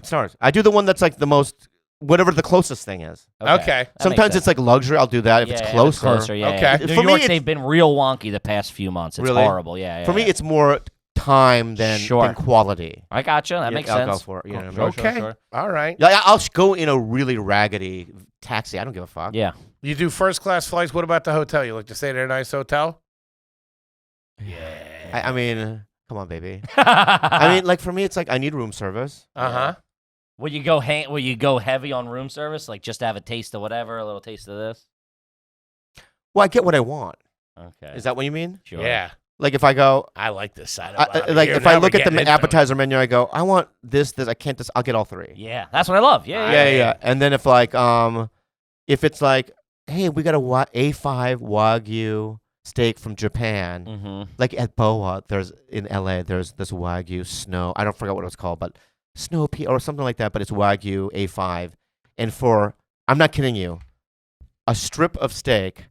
S5: stars. I do the one that's like the most, whatever the closest thing is.
S1: Okay.
S2: that makes
S5: Sometimes
S2: sense.
S5: it's like luxury. I'll do that if
S2: Yeah,
S5: it's
S2: yeah,
S5: closer.
S2: closer, yeah.
S1: Okay.
S2: Yeah.
S5: For
S2: New
S5: me,
S2: York,
S5: it's-
S2: they've been real wonky the past few months. It's
S5: Really?
S2: horrible. Yeah.
S5: For me, it's more time than
S2: Sure.
S5: quality.
S2: I gotcha. That
S5: Yeah,
S2: makes
S5: I'll
S2: sense.
S5: go for it, you know what I
S2: Sure,
S5: mean?
S2: sure,
S1: Okay.
S2: sure.
S1: All right.
S5: Yeah, I'll go in a really raggedy taxi. I don't give a fuck.
S2: Yeah.
S1: You do first class flights. What about the hotel? You like to stay at a nice hotel?
S5: I mean, come on, baby. I mean, like for me, it's like I need room service.
S1: Uh-huh.
S2: Will you go heavy on room service, like just to have a taste of whatever, a little taste of this?
S5: Well, I get what I want.
S2: Okay.
S5: Is that what you mean?
S2: Sure.
S1: Yeah.
S5: Like if I go,
S1: I like this side of Bobby
S5: like
S1: here.
S5: if I
S1: Now
S5: look
S1: we're
S5: at the
S1: getting into it.
S5: appetizer menu, I go, I want this. I can't this. I'll get all three.
S2: Yeah, that's what I love. Yeah.
S5: And then if like if it's like, hey, we got a A5 Wagyu steak from Japan,
S2: Mm-hmm.
S5: like at Boa, in LA, there's this Wagyu snow. I don't forget what it was called, but snow pea or something like that. But it's Wagyu A5, and I'm not kidding you, a strip of steak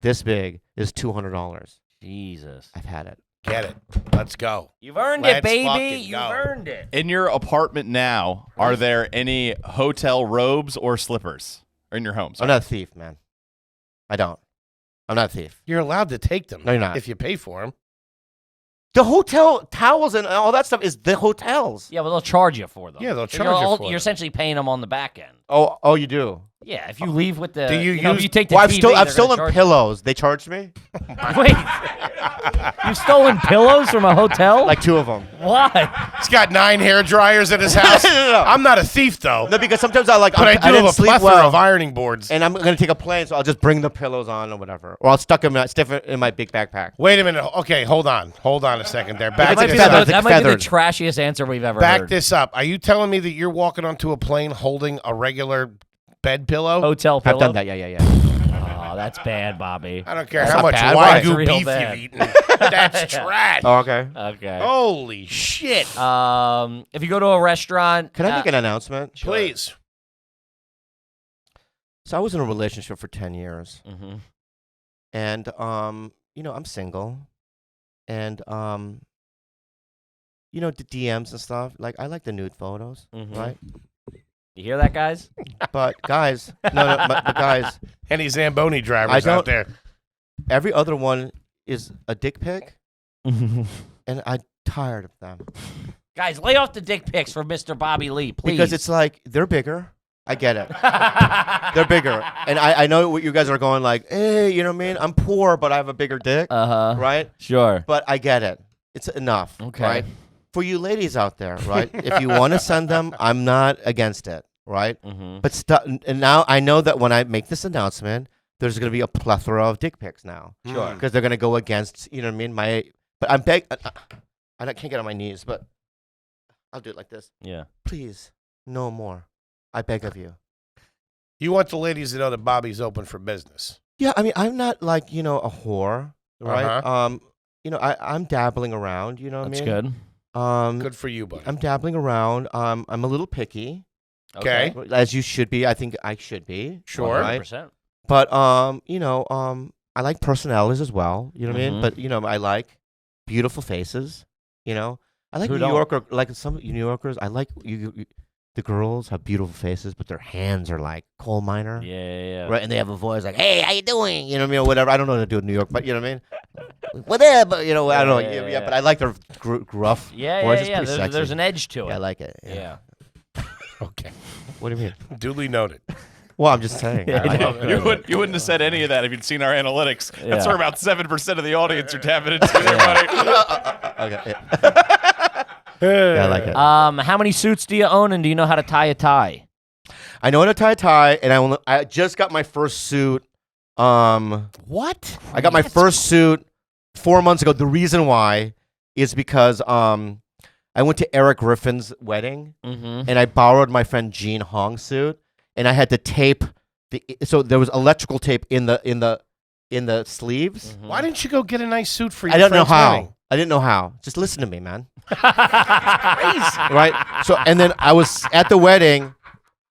S5: this big is $200.
S2: Jesus.
S5: I've had it.
S1: Get it. Let's go.
S2: You've earned
S1: Let's
S2: it, baby.
S1: fucking
S2: You've
S1: go.
S2: earned it.
S4: In your apartment now, are there any hotel robes or slippers? Or in your home?
S5: I'm
S4: Sorry.
S5: not a thief, man. I'm not a thief.
S1: You're allowed to take them.
S5: No, you're not.
S1: If you pay for them.
S5: The hotel towels and all that stuff is the hotels.
S2: Yeah, but they'll charge you for them.
S1: Yeah, they'll
S2: So
S1: charge you for
S2: You're
S1: them.
S2: essentially paying them on the back end.
S5: Oh, you do.
S2: Yeah, if you leave with the,
S1: Do you
S2: know, if
S1: use-
S2: you take the
S5: Well, I've
S2: TV,
S5: I've
S2: they're gonna
S5: stolen
S2: charge you.
S5: pillows. They charged me
S2: Wait, you've stolen pillows from a hotel?
S5: like 2 of them.
S2: Why?
S1: He's got 9 hair dryers at his house.
S5: No.
S1: I'm not a thief, though.
S5: No, because sometimes I
S1: But I do
S5: didn't
S1: have a
S5: sleep
S1: plethora
S5: well,
S1: of ironing boards.
S5: and I'm gonna take a plane, so I'll just bring the pillows on or whatever, or I'll stick it in my big backpack.
S1: Wait a minute. Okay, hold on. Hold on a second there.
S2: That
S1: Back
S2: might,
S5: it's
S2: be
S1: this
S2: the,
S5: feathered.
S1: up.
S2: that might be the
S5: Feathered.
S2: trashiest answer we've ever
S1: Back
S2: heard.
S1: this up. Are you telling me that you're walking onto a plane holding a regular bed pillow?
S2: Hotel pillow.
S5: I've done that. Yeah.
S2: Oh, that's bad, Bobby.
S1: I don't care
S5: That's
S1: how
S5: not
S1: much
S5: bad. Why?
S2: It's
S1: Wagyu
S2: real
S1: beef
S2: bad.
S1: you've eaten. That's trash.
S5: Oh, okay.
S2: Okay.
S1: Holy shit.
S2: If you go to a restaurant,
S5: Can I make an announcement?
S1: Please.
S5: So I was in a relationship for 10 years,
S2: Mhm.
S5: and I'm single, and the DMs and stuff. Like I like the nude photos,
S2: Mhm.
S5: right?
S2: You hear that, guys?
S5: But guys, but guys,
S1: Any Zamboni drivers
S5: I don't-
S1: out there?
S5: every other one is a dick pic, and I'm tired of them
S2: Guys, lay off the dick pics for Mr. Bobby Lee, please.
S5: because it's like they're bigger. I get it. They're bigger, and I know what you guys are going like. Hey, you know what I mean? I'm poor, but I have a bigger dick,
S2: Uh-huh.
S5: right?
S2: Sure.
S5: But I get it. It's enough,
S2: Okay.
S5: right? For you ladies out there, right? If you want to send them, I'm not against it, right?
S2: Mm-hmm.
S5: But and now I know that when I make this announcement, there's going to be a plethora of dick pics now,
S1: Sure.
S5: because they're going to go against, you know what I mean? But I'm I can't get on my knees, but I'll do it like this.
S2: Yeah.
S5: Please, no more. I beg of you.
S1: You want the ladies to know that Bobby's open for business.
S5: Yeah, I mean, I'm not like, a whore, right?
S1: Uh-huh.
S5: I'm dabbling around, you know what
S2: That's
S5: I mean?
S2: good.
S1: Good for you, buddy.
S5: I'm dabbling around. I'm a little picky,
S1: Okay.
S5: as you should be. I think I should be.
S1: Sure.
S5: Right?
S2: 100%.
S5: But I like personalities as well. You know what I mean?
S2: Mhm.
S5: But I like beautiful faces. I like
S2: Who
S5: New
S2: don't?
S5: Yorker, like some New Yorkers. I like the girls have beautiful faces, but their hands are like coal miner.
S2: Yeah.
S5: Right, and they have a voice like, "Hey, how you doing?" You know what I mean, or whatever. I don't know what to do in New York, but you know what I mean. Whatever, I don't know.
S2: Yeah.
S5: But I like their gruff
S2: Yeah,
S5: voice.
S2: yeah,
S5: It's
S2: yeah.
S5: pretty sexy.
S2: There's an edge to it.
S5: Yeah, I like it.
S2: Yeah.
S1: Okay.
S5: What do you mean?
S1: Duly noted.
S5: Well, I'm just saying.
S2: Yeah,
S5: I like
S2: I
S5: it.
S2: know.
S4: You wouldn't have said any of that if you'd seen our analytics.
S2: Yeah.
S4: That's where about 7% of the audience are tapping into there, buddy.
S5: Okay. Yeah, I like it.
S2: How many suits do you own, and do you know how to tie a tie?
S5: I know how to tie a tie, and I just got my first suit.
S1: What?
S5: I got my first suit 4 months ago. The reason why is because I went to Eric Griffin's wedding,
S2: Mm-hmm.
S5: and I borrowed my friend Gene Hong's suit, and I had to tape so there was electrical tape in the sleeves.
S2: Mm-hmm.
S1: Why didn't you go get a nice suit for your
S5: I don't know
S1: friend's
S5: how.
S1: wedding?
S5: I didn't know how. Just listen to me, man. Right? So, and then I was at the wedding,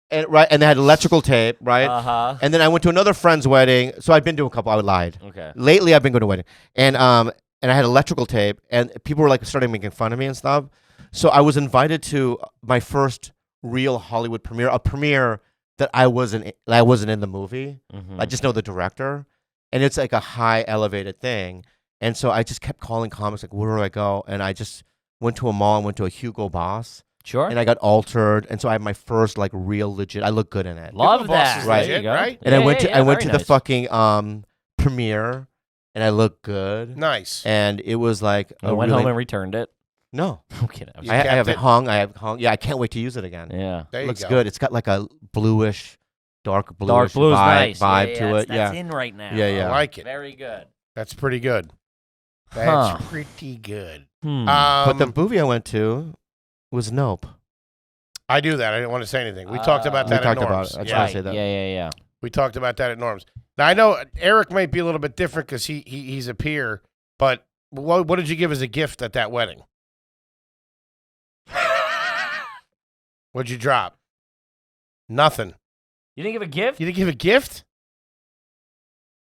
S5: and they had electrical tape, right?
S2: Uh-huh.
S5: And then I went to another friend's wedding. So I've been to a couple. I lied.
S2: Okay.
S5: Lately, I've been going to wedding, and I had electrical tape, and people were like starting making fun of me and stuff. So I was invited to my first real Hollywood premiere, a premiere that I wasn't in the movie.
S2: Mhm.
S5: I just know the director, and it's like a high elevated thing. And so I just kept calling comics like, where do I go? And I just went to a mall and went to a Hugo Boss.
S2: Sure.
S5: And I got altered, and so I had my first like real legit. I look good in it.
S2: Love
S1: Big Boss
S2: that.
S1: is
S5: Right.
S1: legit,
S2: There you go.
S1: right?
S5: And I went to
S2: very
S5: the
S2: nice.
S5: fucking premiere, and I looked good.
S1: Nice.
S5: And it was like
S2: I went home and returned it.
S5: no.
S2: I'm kidding.
S1: You
S5: I have
S1: kept
S5: it
S1: it?
S5: hung. I have it hung. Yeah, I can't wait to use it again.
S2: Yeah.
S1: There
S5: It
S1: you
S5: looks
S1: go.
S5: good. It's got like a bluish, dark bluish
S2: Dark blue's nice.
S5: vibe
S2: yeah,
S5: to
S2: yeah,
S5: it.
S2: That's
S5: Yeah.
S2: in right now.
S5: Yeah,
S1: I
S5: yeah.
S1: like it.
S2: Very good.
S1: That's pretty good. That's
S2: Huh.
S1: pretty good.
S5: But the movie I went to was Nope.
S1: I do that. I didn't want to say anything. We talked about
S5: We
S1: that at
S5: talked
S1: Norm's.
S5: about it. I
S1: Yeah.
S5: tried to
S2: Right.
S5: say that.
S2: Yeah.
S1: We talked about that at Norm's. Now, I know Eric might be a little bit different because he's a peer, but what did you give as a gift at that wedding? What'd you drop? Nothing.
S2: You didn't give a gift?
S1: You didn't give a gift?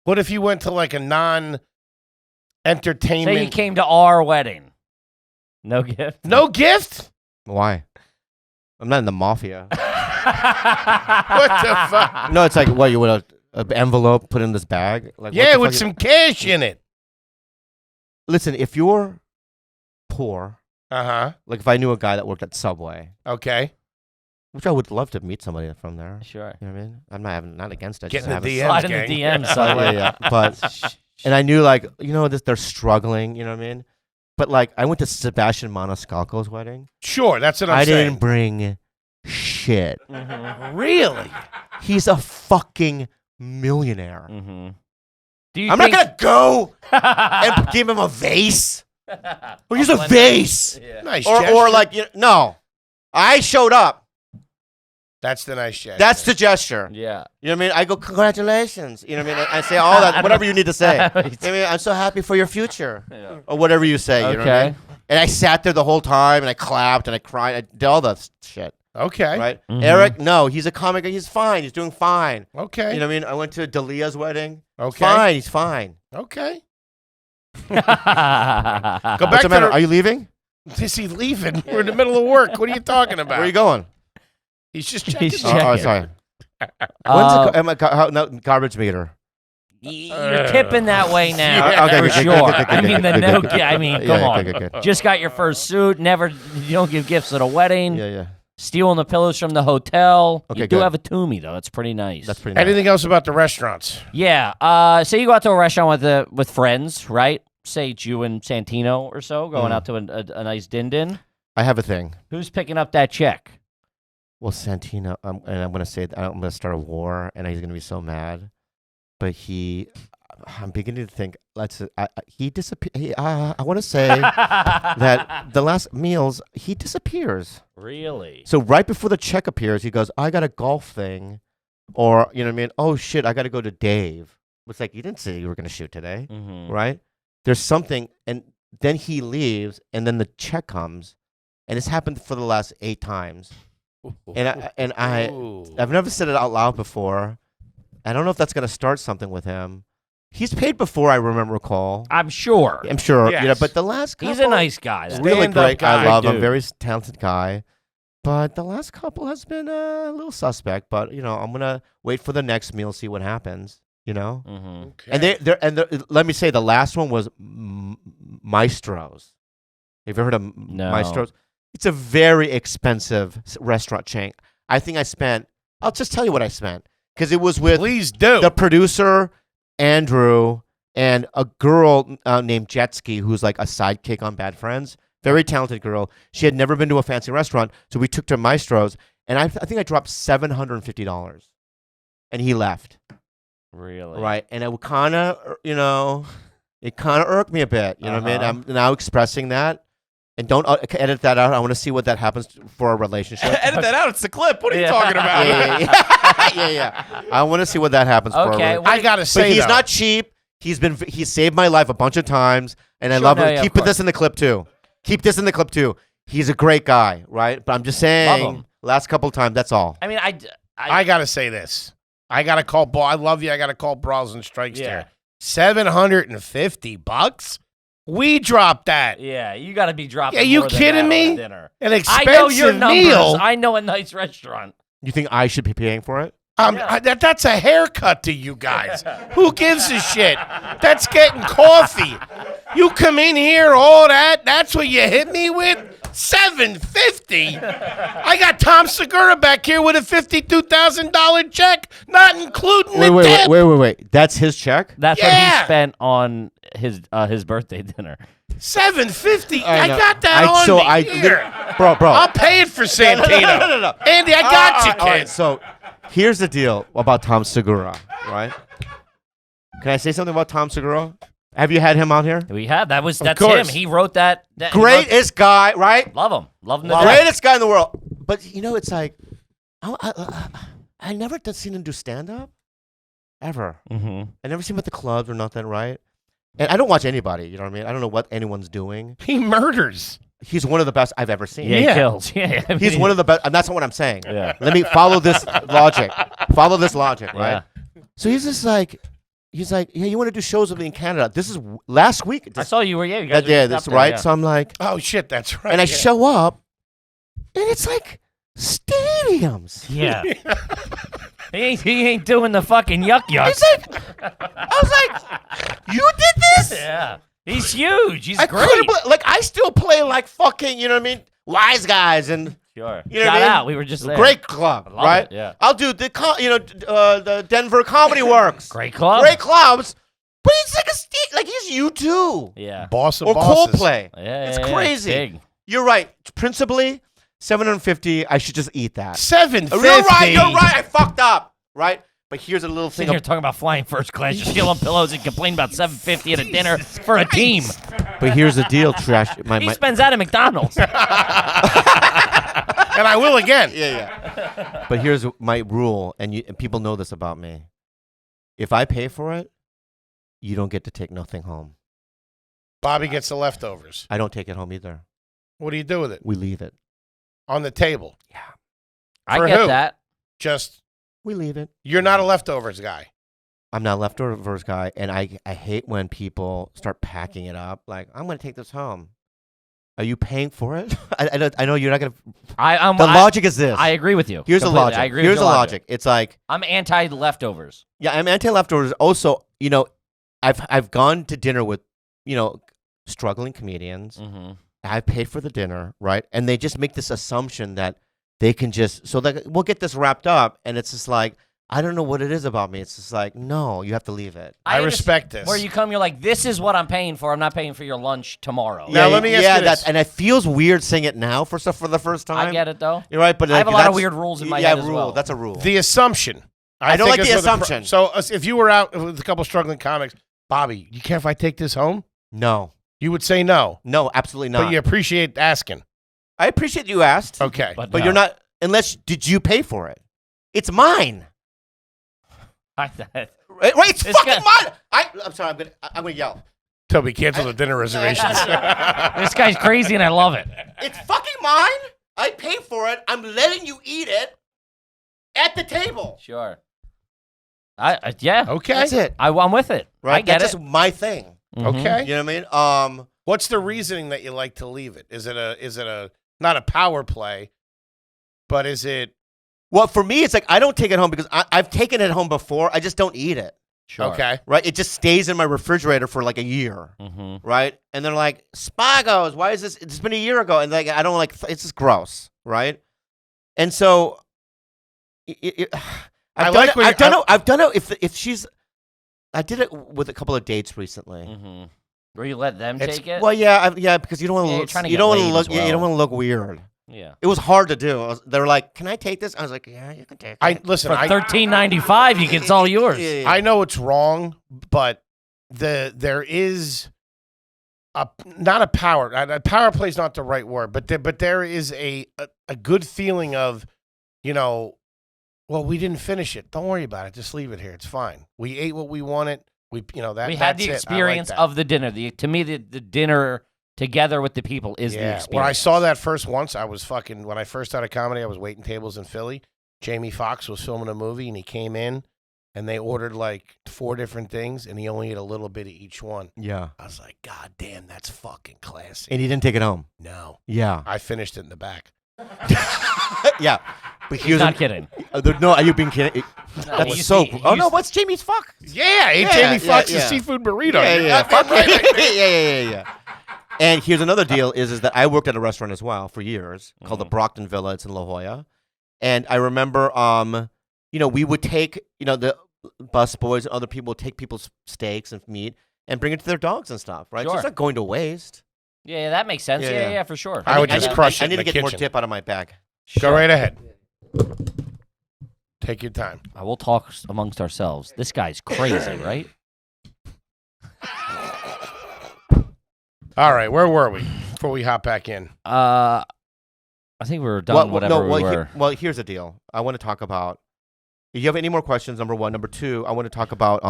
S1: What if you went to like a non-entertainment?
S2: Say you came to our wedding. No gift?
S1: No gift?
S5: Why? I'm not in the mafia.
S1: What the fuck?
S5: No, it's like what you would an envelope put in this bag. Like what
S1: Yeah,
S5: the
S1: with
S5: fuck
S1: some cash in it.
S5: Listen, if you're poor,
S1: Uh-huh.
S5: like if I knew a guy that worked at Subway,
S1: Okay.
S5: which I would love to meet somebody from there.
S2: Sure.
S5: You know what I mean? I'm not against it.
S1: Get in
S5: just
S1: the
S5: haven't-
S1: DMs,
S2: Slide in the
S1: gang.
S2: DMs, son.
S5: yeah. But and I knew like they're struggling. You know what I mean? But like I went to Sebastian Maniscalco's wedding.
S1: Sure, that's what I'm
S5: I
S1: saying.
S5: didn't bring shit.
S1: Really?
S5: He's a fucking millionaire.
S2: Mm-hmm. Do you
S5: I'm
S2: think...
S5: not gonna go and give him a vase. Or use a
S2: I'll
S5: vase.
S2: Yeah.
S1: Nice
S5: Or
S1: gesture.
S5: like no. I showed up.
S1: That's the nice gesture.
S5: That's the gesture.
S2: Yeah.
S5: You know what I mean? I go, congratulations. You know what I mean? I say all that, whatever you need to say. You know what I mean? I'm so happy for your future.
S2: Yeah.
S5: Or whatever you say. You know what I
S2: Okay.
S5: mean? And I sat there the whole time and I clapped and I cried. I did all that shit.
S1: Okay.
S5: Right?
S2: Mhm.
S5: Eric, no, he's a comic. He's fine. He's doing fine.
S1: Okay.
S5: You know what I mean? I went to Dalia's wedding.
S1: Okay.
S5: Fine. He's fine.
S1: Okay.
S2: Go
S1: Go
S5: What's
S1: back
S5: the
S1: to
S5: matter?
S1: the,
S5: Are you leaving?
S1: Is he leaving? We're in the middle of work. What are you talking about?
S5: Where are you going?
S1: He's just checking.
S2: He's
S5: Oh,
S2: checking.
S5: sorry.
S2: Uh,
S5: When's the garbage meter?
S2: You're tipping that way now,
S1: Yeah.
S5: Okay,
S2: for
S5: good, good,
S2: sure.
S5: good, good,
S2: I mean,
S5: good,
S2: the
S5: good,
S2: no.
S5: good, good.
S2: I mean,
S5: Yeah,
S2: come
S5: yeah,
S2: on.
S5: good, good.
S2: Just got your first suit. You don't give gifts at a wedding.
S5: Yeah.
S2: Stealing the pillows from the hotel.
S5: Okay,
S2: you do
S5: good.
S2: have a Toomey though. That's pretty nice.
S5: That's pretty nice.
S1: Anything else about the restaurants?
S2: Yeah. Say you go out to a restaurant with friends, right? Say it's you and Santino or so going out to a nice din.
S5: I have a thing.
S2: Who's picking up that check?
S5: Well, Santino, and I'm going to say, I'm going to start a war, and he's going to be so mad. But I'm beginning to think, he disappeared. I want to say that the last meals, he disappears.
S2: Really?
S5: So right before the check appears, he goes, I got a golf thing. Or, you know what I mean? Oh, shit, I got to go to Dave. It's like, you didn't say you were going to shoot today,
S2: Mm-hmm.
S5: right? There's something, and then he leaves, and then the check comes. And it's happened for the last 8 times. I've never said it out loud before. I don't know if that's going to start something with him. He's paid before, I recall.
S2: I'm sure.
S5: I'm sure,
S1: Yes.
S5: but the last couple,
S2: He's a nice guy. though.
S5: really
S1: Stand-up
S5: great.
S1: guy.
S5: I love him,
S2: Dude.
S5: very talented guy. But the last couple has been a little suspect. But I'm gonna wait for the next meal, see what happens.
S2: Mm-hmm.
S1: Okay.
S5: And let me say, the last one was Maestro's. Have you ever heard of
S2: No.
S5: Maestro's? It's a very expensive restaurant chain. I think I spent. I'll just tell you what I spent because it was with
S1: Please do.
S5: the producer Andrew and a girl named Jetski, who's like a sidekick on Bad Friends. Very talented girl. She had never been to a fancy restaurant, so we took to Maestro's, and I think I dropped $750, and he left.
S2: Really?
S5: Right, and it kind of, it kind of irked me a bit. You know what I mean? I'm now expressing that, and don't edit that out. I want to see what that happens for our relationship.
S4: Edit that out. It's the clip. What are you
S2: Yeah.
S4: talking about?
S5: yeah. I want to see what that happens for our
S2: Okay.
S5: relationship.
S1: I gotta say,
S5: But he's
S1: though,
S5: not cheap. He's saved my life a bunch of times, and I
S2: Sure,
S5: love
S2: no,
S5: him.
S2: yeah,
S5: Keep
S2: of course.
S5: this in the clip too. Keep this in the clip too. He's a great guy, right? But I'm just
S2: Love
S5: saying,
S2: him.
S5: last couple of times, that's all.
S2: I mean,
S1: I gotta say this. I gotta call ball. I love you. I gotta call Brawls and Strikes
S2: Yeah.
S1: there. $750. We dropped that.
S2: Yeah, you got to be dropping.
S1: Yeah, you
S2: more than
S1: kidding
S2: that on
S1: me?
S2: Dinner.
S1: An
S2: I
S1: expensive
S2: know your numbers.
S1: meal.
S2: I know a nice restaurant.
S5: You think I should be paying for it?
S2: Yeah.
S1: That's a haircut to you guys. Who gives a shit? That's getting coffee. You come in here, all that. That's what you hit me with. $750. I got Tom Segura back here with a $52,000 check, not including the tip.
S5: Wait. That's his check?
S2: That's what
S1: Yeah.
S2: he spent on his birthday dinner.
S1: $750.
S5: I
S1: I
S5: know.
S1: got that on me. Here.
S5: Bro.
S1: I'll pay it for Santino.
S5: No.
S1: Andy, I got you, kid.
S5: All right, so here's the deal about Tom Segura, right? Can I say something about Tom Segura? Have you had him on here?
S2: We have that's him.
S1: course.
S2: He wrote that.
S5: Greatest guy, right?
S2: Love him to death.
S5: Greatest guy in the world. But it's like, I never seen him do stand up, ever.
S2: Mm-hmm.
S5: I never seen him at the clubs or nothing, right? And I don't watch anybody. You know what I mean? I don't know what anyone's doing.
S1: He murders.
S5: He's one of the best I've ever seen.
S2: Yeah, he kills. Yeah, I mean,
S5: He's one of the best, and that's not what I'm saying.
S2: Yeah.
S5: Let me follow this logic. Follow this logic, right?
S2: Yeah.
S5: So he's like, yeah, you want to do shows with me in Canada? This is last week.
S2: I saw you were you guys were
S5: Yeah,
S2: just
S5: that's
S2: up there,
S5: right.
S2: yeah.
S5: So I'm like,
S1: Oh, shit, that's right.
S5: and I
S1: yeah.
S5: show up, and it's like stadiums.
S2: Yeah. he ain't doing the fucking yuck.
S5: It's like, I was like, you did this?
S2: Yeah. He's huge. He's
S5: I
S2: great.
S5: couldn't I still play like fucking, you know what I mean? Wise Guys and
S2: Sure.
S5: you know
S2: Shout
S5: what I mean?
S2: out. We were just there.
S5: Great club,
S2: love
S5: right?
S2: it, yeah.
S5: I'll do the Denver Comedy Works.
S2: Great club.
S5: Great clubs, but he's like he's U2
S2: Yeah.
S1: Boss of
S5: or
S1: bosses.
S5: Coldplay.
S2: Yeah.
S5: It's
S2: yeah,
S5: crazy.
S2: Big.
S5: You're right. Principally, $750. I should just eat that.
S1: $750.
S5: You're right. I fucked up. Right. But here's a little thing.
S2: Sitting here talking about flying first class, you're stealing pillows and complaining about $750 at a dinner for a team.
S5: But here's the deal, trash.
S2: He spends that at McDonald's.
S1: And I will again.
S5: Yeah. But here's my rule, and people know this about me. If I pay for it, you don't get to take nothing home.
S1: Bobby gets the leftovers.
S5: I don't take it home either.
S1: What do you do with it?
S5: We leave it.
S1: On the table.
S2: I
S1: For
S2: get
S1: who?
S2: that.
S1: Just,
S5: We leave it.
S1: you're not a leftovers guy.
S5: I'm not a leftovers guy, and I hate when people start packing it up. Like, I'm going to take this home. Are you paying for it? I know you're not going to. The logic is this.
S2: I agree with you.
S5: Here's the
S2: completely.
S5: logic.
S2: I agree
S5: Here's
S2: with
S5: the
S2: your
S5: logic. It's like,
S2: I'm anti-leftovers.
S5: yeah, I'm anti-leftovers. Also, I've gone to dinner with, struggling comedians.
S2: Mm-hmm.
S5: I've paid for the dinner, right? And they just make this assumption that they can we'll get this wrapped up, and it's just like, I don't know what it is about me. It's just like, no, you have to leave it.
S1: I respect this.
S2: Where you come, you're like, this is what I'm paying for. I'm not paying for your lunch tomorrow.
S1: Now, let me ask you this.
S5: And it feels weird saying it now for the first time.
S2: I get it, though.
S5: You're right, but
S2: I have a lot of
S5: that's-
S2: weird rules in my head as
S5: rule.
S2: well.
S5: That's a rule.
S1: The assumption.
S5: I don't
S1: think
S5: like
S1: is
S5: the
S1: where
S5: assumption.
S1: So if you were out with a couple struggling comics, Bobby, you care if I take this home?
S5: No,
S1: You would say no.
S5: no, absolutely not.
S1: But you appreciate asking.
S5: I appreciate you asked,
S1: Okay.
S5: but
S2: no.
S5: you're not. Did you pay for it? It's mine. Right? It's
S2: This
S5: fucking
S2: guy-
S5: mine. I'm sorry. I'm gonna yell.
S1: Toby, cancel the dinner reservations.
S2: This guy's crazy, and I love it.
S5: It's fucking mine. I paid for it. I'm letting you eat it at the table.
S2: Sure. Yeah.
S1: Okay.
S5: That's it.
S2: I'm with it.
S5: Right?
S2: I get
S5: That's
S2: it.
S5: just my thing.
S2: Mhm.
S1: Okay.
S5: You know what I mean?
S1: What's the reasoning that you like to leave it? Is it a not a power play, but is it
S5: Well, for me, it's like I don't take it home because I've taken it home before. I just don't eat it.
S2: Sure.
S1: okay?
S5: Right? It just stays in my refrigerator for like a year.
S2: Mm-hmm.
S5: Right? And they're like, Spagos, why is this? It's been a year ago. And like, I don't like, it's just gross. Right? And so, I've done it if she's, I did it with a couple of dates recently.
S2: Mm-hmm. Where you let them
S1: It's-
S2: take it?
S5: Well, yeah, because you don't want to
S2: Yeah, you're
S5: look,
S2: trying to
S5: you
S2: get
S5: don't want to
S2: laid
S5: look,
S2: as
S5: you don't
S2: well.
S5: want to look weird.
S2: Yeah.
S5: It was hard to do. They were like, "Can I take this?" I was like, "Yeah, you can take it."
S1: Listen.
S2: For $13.95, it's all yours.
S5: Yeah.
S1: I know it's wrong, but there is not a power play is not the right word, but there is a good feeling of, well, we didn't finish it. Don't worry about it. Just leave it here. It's fine. We ate what we wanted. We had
S2: We had
S1: that's
S2: the
S1: it. I like
S2: experience
S1: that.
S2: of the dinner. To me, the dinner together with the people is the experience.
S1: When I saw that first once, I was when I first started comedy, I was waiting tables in Philly. Jamie Foxx was filming a movie, and he came in, and they ordered like 4 different things, and he only ate a little bit of each one.
S5: Yeah.
S1: I was like, God damn, that's fucking classy.
S5: And he didn't take it home.
S1: No.
S5: Yeah.
S1: I finished it in the back.
S5: Yeah. But
S2: He's not kidding.
S5: No, are you being kidding? That's
S2: you
S5: so.
S2: see-
S5: Oh
S2: you
S5: no,
S2: s-
S5: what's Jamie's fuck?
S1: Yeah, I ate
S5: Yeah,
S1: Jamie
S5: yeah,
S1: Foxx's
S5: yeah.
S1: seafood burrito.
S5: Yeah. Fuck yeah. Yeah. And here's another deal: is that I worked at a restaurant as well for years called the Brockton Villa. It's in La Jolla, and I remember, we would take, the bus boys and other people would take people's steaks and meat and bring it to their dogs and stuff, right? So
S2: Sure.
S5: it's not going to waste.
S2: Yeah, that makes sense.
S5: Yeah,
S2: Yeah,
S5: yeah.
S2: for sure.
S1: I would just crush it
S5: I need
S1: in
S5: to
S1: the
S5: get more
S1: kitchen.
S5: dip out of my bag.
S1: Go right ahead. Take your time.
S2: I will talk amongst ourselves. This guy's crazy, right?
S1: All right, where were we before we hop back in?
S2: I think we were done. Whatever we were.
S5: Here's the deal. I want to talk about. If you have any more questions? Number one. Number two. I want to talk about.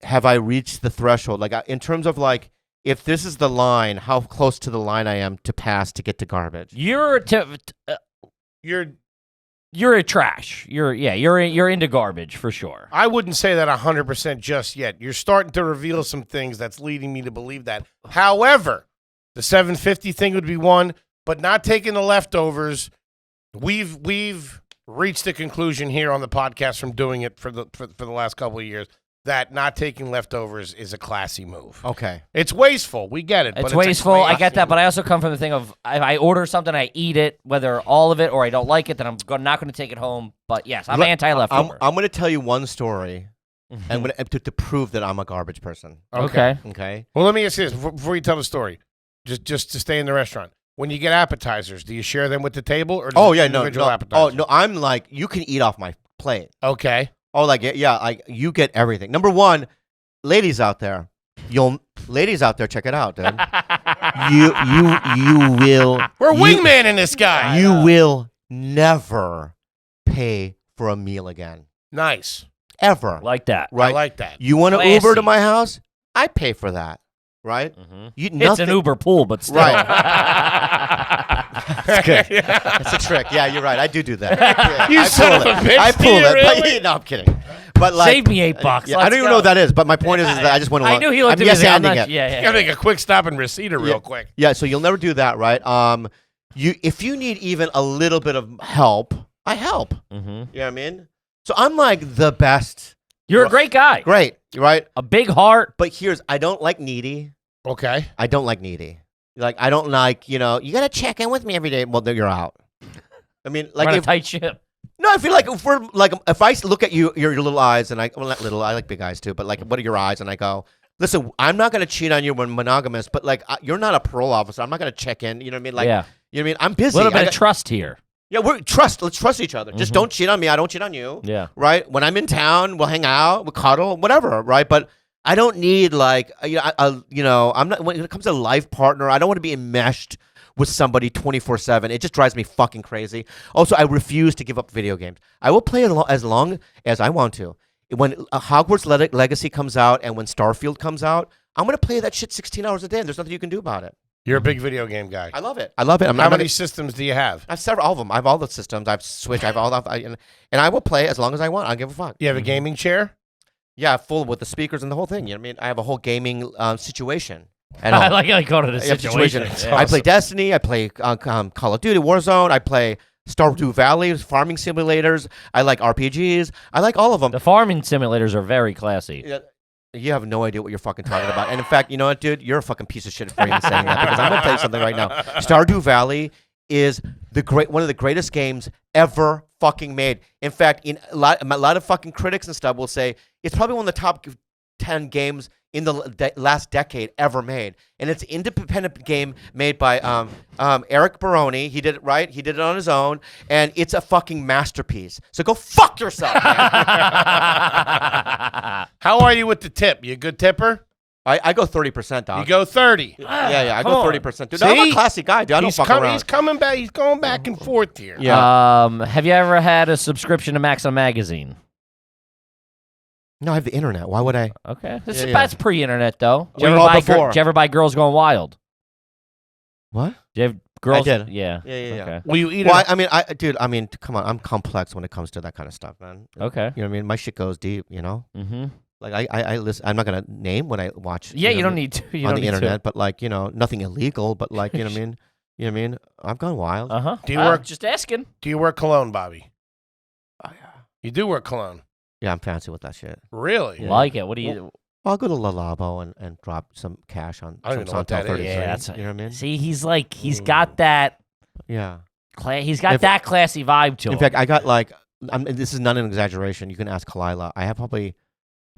S5: Have I reached the threshold? Like in terms of like, if this is the line, how close to the line I am to pass to get to garbage?
S2: You're a trash. You're into garbage for sure.
S1: I wouldn't say that 100% just yet. You're starting to reveal some things that's leading me to believe that. However, the 750 thing would be one, but not taking the leftovers. We've reached a conclusion here on the podcast from doing it for the last couple of years that not taking leftovers is a classy move.
S5: Okay.
S1: It's wasteful. We get it.
S2: It's
S1: but
S2: wasteful. I
S1: classy
S2: get that,
S1: move.
S2: but I also come from the thing of if I order something, I eat it, whether all of it or I don't like it, then I'm not going to take it home. But yes, I'm anti-leftover.
S5: I'm going to tell you one story, and to prove that I'm a garbage person.
S2: Okay.
S5: Okay.
S1: Well, let me ask you this before you tell the story. Just to stay in the restaurant. When you get appetizers, do you share them with the table or individual appetizers?
S5: Oh no, I'm like, you can eat off my plate.
S1: Okay.
S5: Oh, like you get everything. Number one, ladies out there, check it out, dude. you will.
S1: We're wingmanning this guy.
S5: You will never pay for a meal again,
S1: Nice.
S5: ever.
S2: Like that.
S5: Right?
S1: I like that.
S5: You want to
S2: Classy.
S5: Uber to my house? I pay for that. Right?
S2: It's an Uber pool, but still.
S5: Right. That's good. That's a trick. Yeah, you're right. I do that. Yeah,
S1: You
S5: I
S1: son
S5: pull
S1: of a
S5: it.
S1: bitch,
S5: I pull
S1: do you
S5: it.
S1: really?
S5: No, I'm kidding. But like,
S2: Save me $8.
S5: Yeah, I don't even know what that is. But my point is that I just went along.
S2: I knew he looked
S5: I'm
S2: at me. I'm
S5: yes-anding
S2: not,
S5: it.
S2: yeah.
S1: Gotta make a quick stop and receipt it real quick.
S5: Yeah, so you'll never do that, right? If you need even a little bit of help, I help.
S2: Mm-hmm.
S5: You know what I mean? So I'm like the best.
S2: You're a great guy.
S5: Great, right?
S2: A big heart.
S5: But I don't like needy.
S1: Okay.
S5: I don't like needy. Like I don't like, you gotta check in with me every day. Well, then you're out. I mean, like
S2: Run a
S5: if
S2: tight ship.
S5: no, I feel like if I look at you, your little eyes, and not little, I like big eyes too, but like, what are your eyes? And I go, listen, I'm not gonna cheat on you when monogamous, but like, you're not a parole officer. I'm not gonna check in. You know what I mean? Like,
S2: Yeah.
S5: you know what I mean? I'm busy.
S2: A little bit
S5: I
S2: of
S5: got-
S2: trust here.
S5: Yeah, let's trust each other. Just don't cheat on me. I don't cheat on you.
S2: Yeah.
S5: Right? When I'm in town, we'll hang out, we'll cuddle, whatever. Right? But I don't need like, I'm not. When it comes to life partner, I don't want to be enmeshed with somebody 24/7. It just drives me fucking crazy. Also, I refuse to give up video games. I will play as long as I want to. When Hogwarts Legacy comes out and when Starfield comes out, I'm gonna play that shit 16 hours a day, and there's nothing you can do about it.
S1: You're a big video game guy.
S5: I love it. I love it.
S1: How many systems do you have?
S5: I have several, all of them. I have all the systems. I have Switch. I have all of, and I will play as long as I want. I don't give a fuck.
S1: You have a gaming chair?
S5: Yeah, full with the speakers and the whole thing. You know what I mean? I have a whole gaming situation.
S2: I like how you called it a
S5: Yeah,
S2: situation. Yeah.
S5: I play Destiny. I play Call of Duty, Warzone. I play Stardew Valley, farming simulators. I like RPGs. I like all of them.
S2: The farming simulators are very classy.
S5: Yeah, you have no idea what you're fucking talking about. And in fact, you know what, dude? You're a fucking piece of shit for even saying that, because I'm gonna tell you something right now. Stardew Valley is one of the greatest games ever fucking made. In fact, a lot of fucking critics and stuff will say it's probably one of the top 10 games in the last decade ever made. And it's an independent game made by Eric Baroni. He did it right. He did it on his own. And it's a fucking masterpiece. So go fuck yourself, man.
S1: How are you with the tip? You a good tipper?
S5: I go 30%, dog.
S1: You go 30.
S5: Yeah, I
S2: Come
S5: go
S2: on.
S5: 30%. Dude, I'm a
S1: See?
S5: classy guy, dude. I don't fuck around.
S1: He's coming back. He's going back and forth here.
S5: Yeah.
S2: Have you ever had a subscription to Maxim Magazine?
S5: No, I have the internet. Why would I?
S2: Okay.
S5: Yeah.
S2: That's pre-internet, though. Did
S5: Well,
S2: you,
S5: all
S2: ever buy
S5: before.
S2: did you ever buy Girls Going Wild?
S5: What?
S2: Did you have Girls?
S5: did.
S2: Yeah.
S5: Yeah.
S2: Okay.
S1: Will you eat
S5: Well,
S1: it?
S5: I mean, come on. I'm complex when it comes to that kind of stuff, man.
S2: Okay.
S5: You know what I mean? My shit goes deep,
S2: Mm-hmm.
S5: Like I listen. I'm not gonna name what I watch.
S2: Yeah, you don't
S5: what I mean,
S2: need to. You
S5: on
S2: don't
S5: the
S2: need
S5: internet, but like nothing illegal. But like you know what I mean. You know what I mean? I've gone wild.
S2: To. Uh-huh.
S1: Do you work-
S2: Just asking.
S1: Do you wear cologne, Bobby?
S5: Oh, yeah.
S1: You do wear cologne.
S5: Yeah, I'm fancy with that shit.
S1: Really?
S2: Like it. What do you?
S5: I'll go to La Labo and drop some cash on
S1: I don't
S5: some
S1: even know what
S5: Santal
S1: that is.
S5: 33.
S2: Yeah, that's
S5: you know what I mean?
S2: See, he's got that.
S5: Yeah.
S2: He's got that classy vibe to him.
S5: In fact, I got like, this is not an exaggeration. You can ask Kalila. I have probably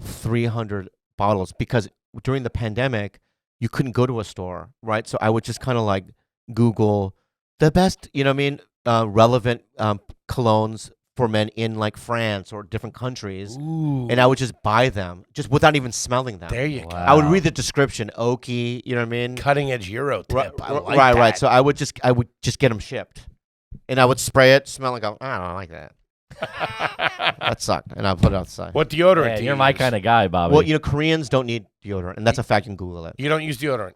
S5: 300 bottles because during the pandemic, you couldn't go to a store, right? So I would just kind of like Google the best, you know what I mean, relevant colognes for men in like France or different countries.
S1: Ooh.
S5: And I would just buy them just without even smelling them.
S1: There you go.
S5: I would read the description, oaky, you know what I mean?
S1: Cutting edge Euro tip. I like
S5: right,
S1: that.
S5: right. So I would just get them shipped. And I would spray it, smell it, and go, I don't like that. That sucked. And I'll put it outside.
S1: What deodorant
S2: Yeah,
S1: do you
S2: you're my
S1: use?
S2: kind of guy, Bobby.
S5: Well, you know, Koreans don't need deodorant, and that's a fact. You can Google it.
S1: You don't use deodorant.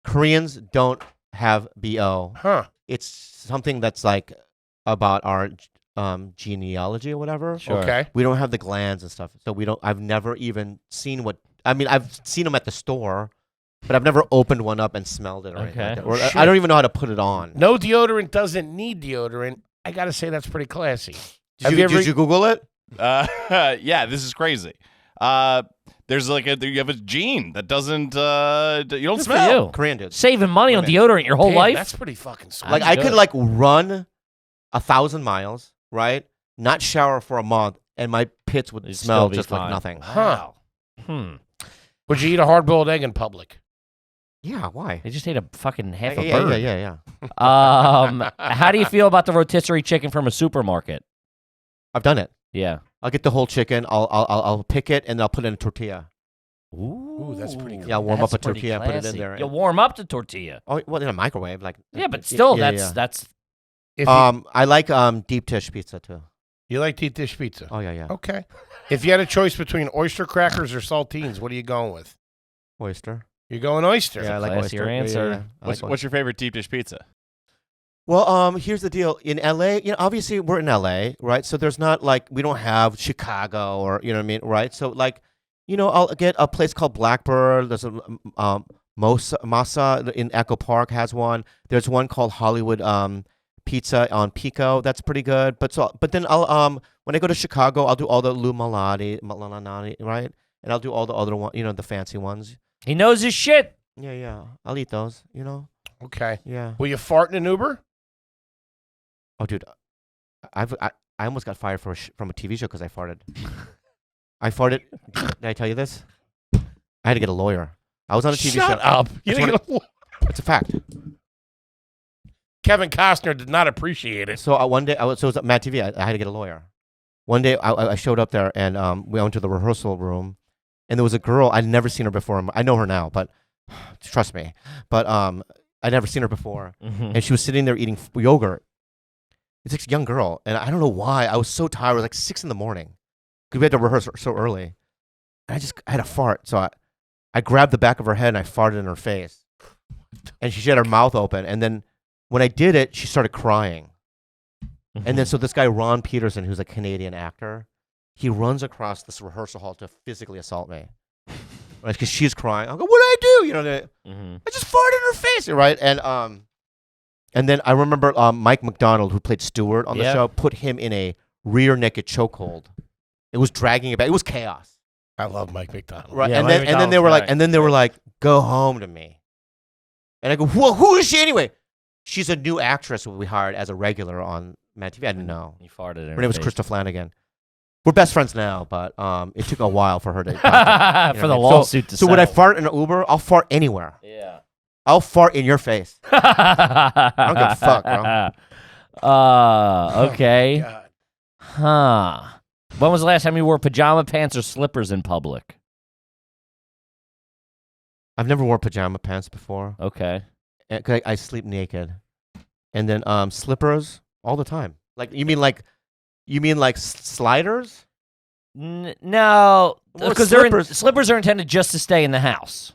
S5: Koreans don't have BO.
S1: Huh.
S5: It's something that's like about our genealogy or whatever.
S2: Sure.
S1: Okay.
S5: We don't have the glands and stuff, so we don't. I've never even seen what. I mean, I've seen them at the store, but I've never opened one up and smelled it. Or anything like
S2: Okay.
S5: that. Or
S1: Shit.
S5: I don't even know how to put it on.
S1: No deodorant doesn't need deodorant. I got to say that's pretty classy.
S5: Did you Google it?
S4: Yeah, this is crazy. There's like you have a gene that doesn't you don't
S2: Good for
S4: smell.
S2: you.
S5: Korean dudes.
S2: Saving money on
S4: Women.
S2: deodorant your whole
S1: Damn,
S2: life.
S1: That's pretty fucking sweet.
S5: Like
S2: That's
S5: I could
S2: good.
S5: like run 1,000 miles, right? Not shower for a month, and my pits would
S2: You'd
S5: smell
S2: still be
S5: just like
S2: fine.
S5: nothing.
S1: Huh.
S2: Would
S1: Would you eat a hard-boiled egg in public?
S5: Yeah, why?
S2: They just ate a fucking half a
S5: yeah,
S2: bird.
S5: yeah.
S2: How do you feel about the rotisserie chicken from a supermarket?
S5: I've done it.
S2: Yeah.
S5: I'll get the whole chicken. I'll pick it and I'll put it in a tortilla.
S1: Ooh, that's pretty cool.
S5: Yeah, I'll warm
S2: That's
S5: up a
S2: pretty
S5: tortilla and put it in
S2: classy.
S5: there.
S2: You'll warm up the tortilla.
S5: Oh, well, in a microwave, like.
S2: Yeah, but still,
S5: yeah.
S2: that's
S1: If
S5: I like deep dish pizza too.
S1: you like deep dish pizza.
S5: Oh yeah.
S1: Okay. If you had a choice between oyster crackers or saltines, what are you going with?
S5: Oyster.
S1: You're going oyster.
S5: Yeah, I like
S2: classier
S5: oyster. Yeah,
S2: answer.
S5: yeah. I like
S4: What's your favorite deep dish pizza?
S5: Well, here's the deal. In LA, obviously we're in LA, right? So there's not like we don't have Chicago or you know what I mean, right? So like, I'll get a place called Blackbird. There's a Masa in Echo Park has one. There's one called Hollywood Pizza on Pico. That's pretty good. But then I'll when I go to Chicago, I'll do all the Lou Malnati, right? And I'll do all the other one, the fancy ones.
S2: he knows his shit.
S5: Yeah. I'll eat those.
S1: Okay.
S5: Yeah.
S1: Will you fart in an Uber?
S5: Oh, dude, I almost got fired from a TV show because I farted. I farted. Did I tell you this? I had to get a lawyer. I was on a TV
S1: Shut
S5: show.
S1: up. You
S5: That's
S1: didn't get a-
S5: It's a fact.
S1: Kevin Costner did not appreciate it.
S5: So one day, it was at Mad TV. I had to get a lawyer. One day, I showed up there, and we went to the rehearsal room, and there was a girl. I'd never seen her before. I know her now, but trust me. But I'd never seen her before, and she was sitting there eating yogurt. It's like a young girl, and I don't know why. I was so tired. It was like 6 a.m. because we had to rehearse so early. I had a fart, so I grabbed the back of her head and I farted in her face, and she had her mouth open. And then when I did it, she started crying. And then so this guy Ron Peterson, who's a Canadian actor, he runs across this rehearsal hall to physically assault me, right? Because she's crying. I go, "What did I do?" I just farted in her face, right? And then I remember Mike McDonald, who played Stewart on the show, put him in a rear naked chokehold. It was dragging it back. It was chaos.
S1: I love Mike McDonald.
S5: Right.
S2: Yeah,
S5: and
S2: Mike
S5: then they were
S2: McDonald's
S5: like, go home to me. And I go, well, who is she anyway? She's a new actress who we hired as a regular on Mad TV. I didn't know.
S2: He farted in
S5: Her name was Krista Flanagan. We're best friends now, but it took a while for her to
S2: for the lawsuit to
S5: So when I
S2: settle.
S5: fart in an Uber, I'll fart anywhere.
S2: Yeah.
S5: I'll fart in your face.
S2: I
S5: don't give a fuck, bro.
S2: Okay.
S1: God.
S2: Huh. When was the last time you wore pajama pants or slippers in public?
S5: I've never worn pajama pants before.
S2: Okay.
S5: 'Cause I sleep naked. And then slippers all the time. Like you mean like sliders?
S2: No,
S5: Well,
S2: because slippers are intended just to stay in the house.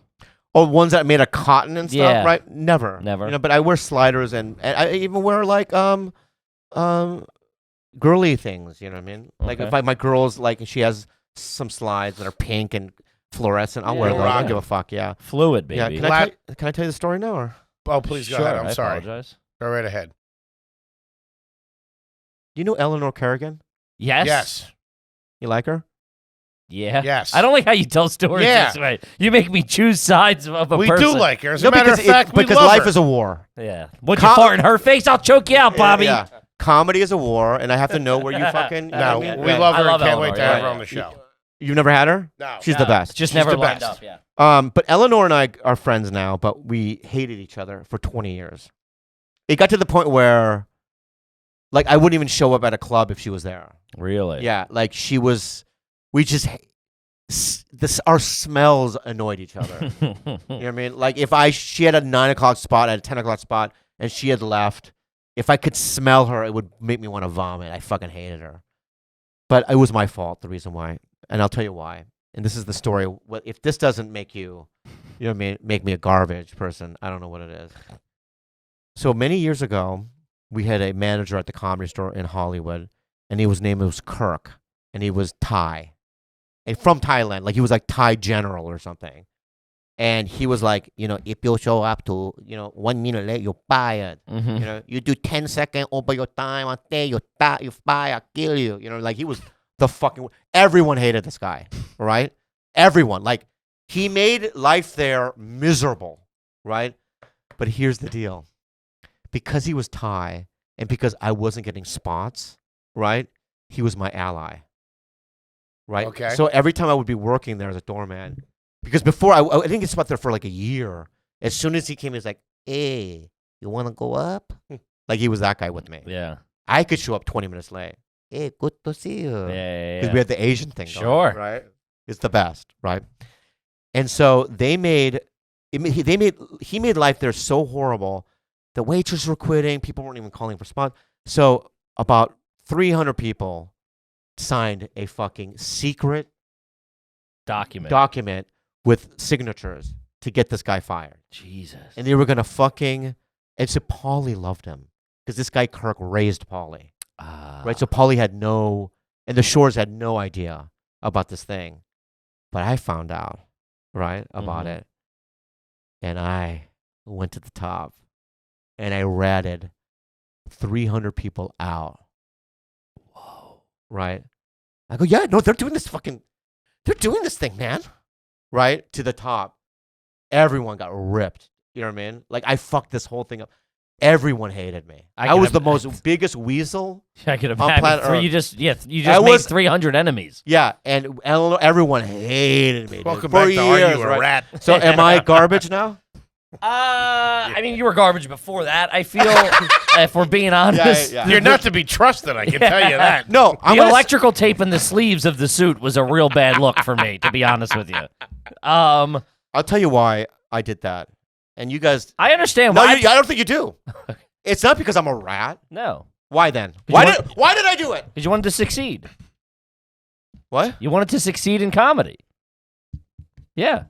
S5: Or ones that are made of cotton and stuff,
S2: Yeah.
S5: right? Never.
S2: Never.
S5: But I wear sliders and I even wear like girly things, you know what I mean? Like
S2: Okay.
S5: if my girl's like she has some slides that are pink and fluorescent, I'll wear
S2: Yeah.
S5: those. I don't give a fuck, yeah.
S2: Fluid,
S5: Yeah,
S2: baby.
S5: can I tell you the story now or?
S1: Oh, please go
S2: Sure,
S1: ahead. I'm
S2: I
S1: sorry.
S2: apologize.
S1: Go right ahead.
S5: Do you know Eleanor Kerrigan?
S2: Yes.
S1: Yes.
S5: You like her?
S2: Yeah.
S1: Yes.
S2: I don't like how you tell stories
S1: Yeah.
S2: this way. You make me choose sides of a
S1: We
S2: person.
S1: do like her. As
S5: No,
S1: a matter of
S5: because it-
S1: fact, we
S5: because
S1: love
S5: life
S1: her.
S5: is a war.
S2: Yeah. Would you fart in her face? I'll choke you out, Bobby.
S5: Yeah. Comedy is a war, and I have to know where you fucking. you know
S1: No,
S5: what I mean?
S1: we
S5: Yeah.
S1: love her
S2: I love
S1: and can't wait
S2: Eleanor,
S1: to have
S2: yeah,
S1: her on
S2: yeah.
S1: the show.
S5: You've never had her?
S1: No.
S5: She's the best.
S2: Just
S1: She's
S2: never
S1: the
S2: lined
S1: best.
S2: up, yeah.
S5: But Eleanor and I are friends now, but we hated each other for 20 years. It got to the point where, like, I wouldn't even show up at a club if she was there.
S2: Really?
S5: Yeah, like she was. We just our smells annoyed each other. You know what I mean? Like if she had a 9 o'clock spot, at a 10 o'clock spot, and she had left. If I could smell her, it would make me want to vomit. I fucking hated her. But it was my fault, the reason why. And I'll tell you why. And this is the story. If this doesn't make you know what I mean, make me a garbage person, I don't know what it is. So many years ago, we had a manager at the Comedy Store in Hollywood, and his name was Kirk, and he was Thai. And from Thailand, like he was like Thai general or something. And he was like, you know, if you show up to, 1 minute late, you're fired.
S2: Mm-hmm.
S5: You know, you do 10 seconds over your time, I'll tell you, you're fired, I'll kill you. You know, like he was the fucking, everyone hated this guy, right? Everyone. Like he made life there miserable, right? But here's the deal. Because he was Thai and because I wasn't getting spots, right? He was my ally, right?
S1: Okay.
S5: So every time I would be working there as a doorman, because before I didn't get spot there for like a year. As soon as he came, he was like, "Hey, you want to go up?" Like he was that guy with me.
S2: Yeah.
S5: I could show up 20 minutes late. Hey, good to see you.
S2: Yeah.
S5: Because we had the Asian thing going,
S2: Sure.
S5: right? It's the best, right? And so he made life there so horrible. The waitresses were quitting. People weren't even calling for spots. So about 300 people signed a fucking secret document with signatures to get this guy fired.
S2: Jesus.
S5: And they were going to fucking... And so Paulie loved him. Because this guy Kirk raised Paulie. Right? So Paulie had no... And the Shores had no idea about this thing. But I found out, right, about it. And I went to the top. And I ratted 300 people out. Whoa. Right? I go, yeah, no, they're doing this thing, man. Right? To the top. Everyone got ripped. You know what I mean? Like, I fucked this whole thing up. Everyone hated me. I was the biggest weasel.
S2: I could
S5: on planet
S2: imagine.
S5: Earth.
S2: You just made 300 enemies.
S5: Yeah, and everyone hated me.
S1: Welcome
S5: for
S1: back to Are
S5: years,
S1: You a
S5: right?
S1: Rat?
S5: So am I garbage now?
S2: I mean, you were garbage before that. I feel, if we're being honest,
S5: yeah.
S1: You're not to be trusted, I can tell you that.
S5: No,
S2: the electrical tape in the sleeves of the suit was a real bad look for me, to be honest with you.
S5: I'll tell you why I did that. And you guys...
S2: I understand
S5: No,
S2: why.
S5: I don't think you do. It's not because I'm a rat.
S2: No.
S5: Why then?
S2: you
S5: Why
S2: want-
S5: did I do it?
S2: Because you wanted to succeed.
S5: What?
S2: You wanted to succeed in comedy. Yeah.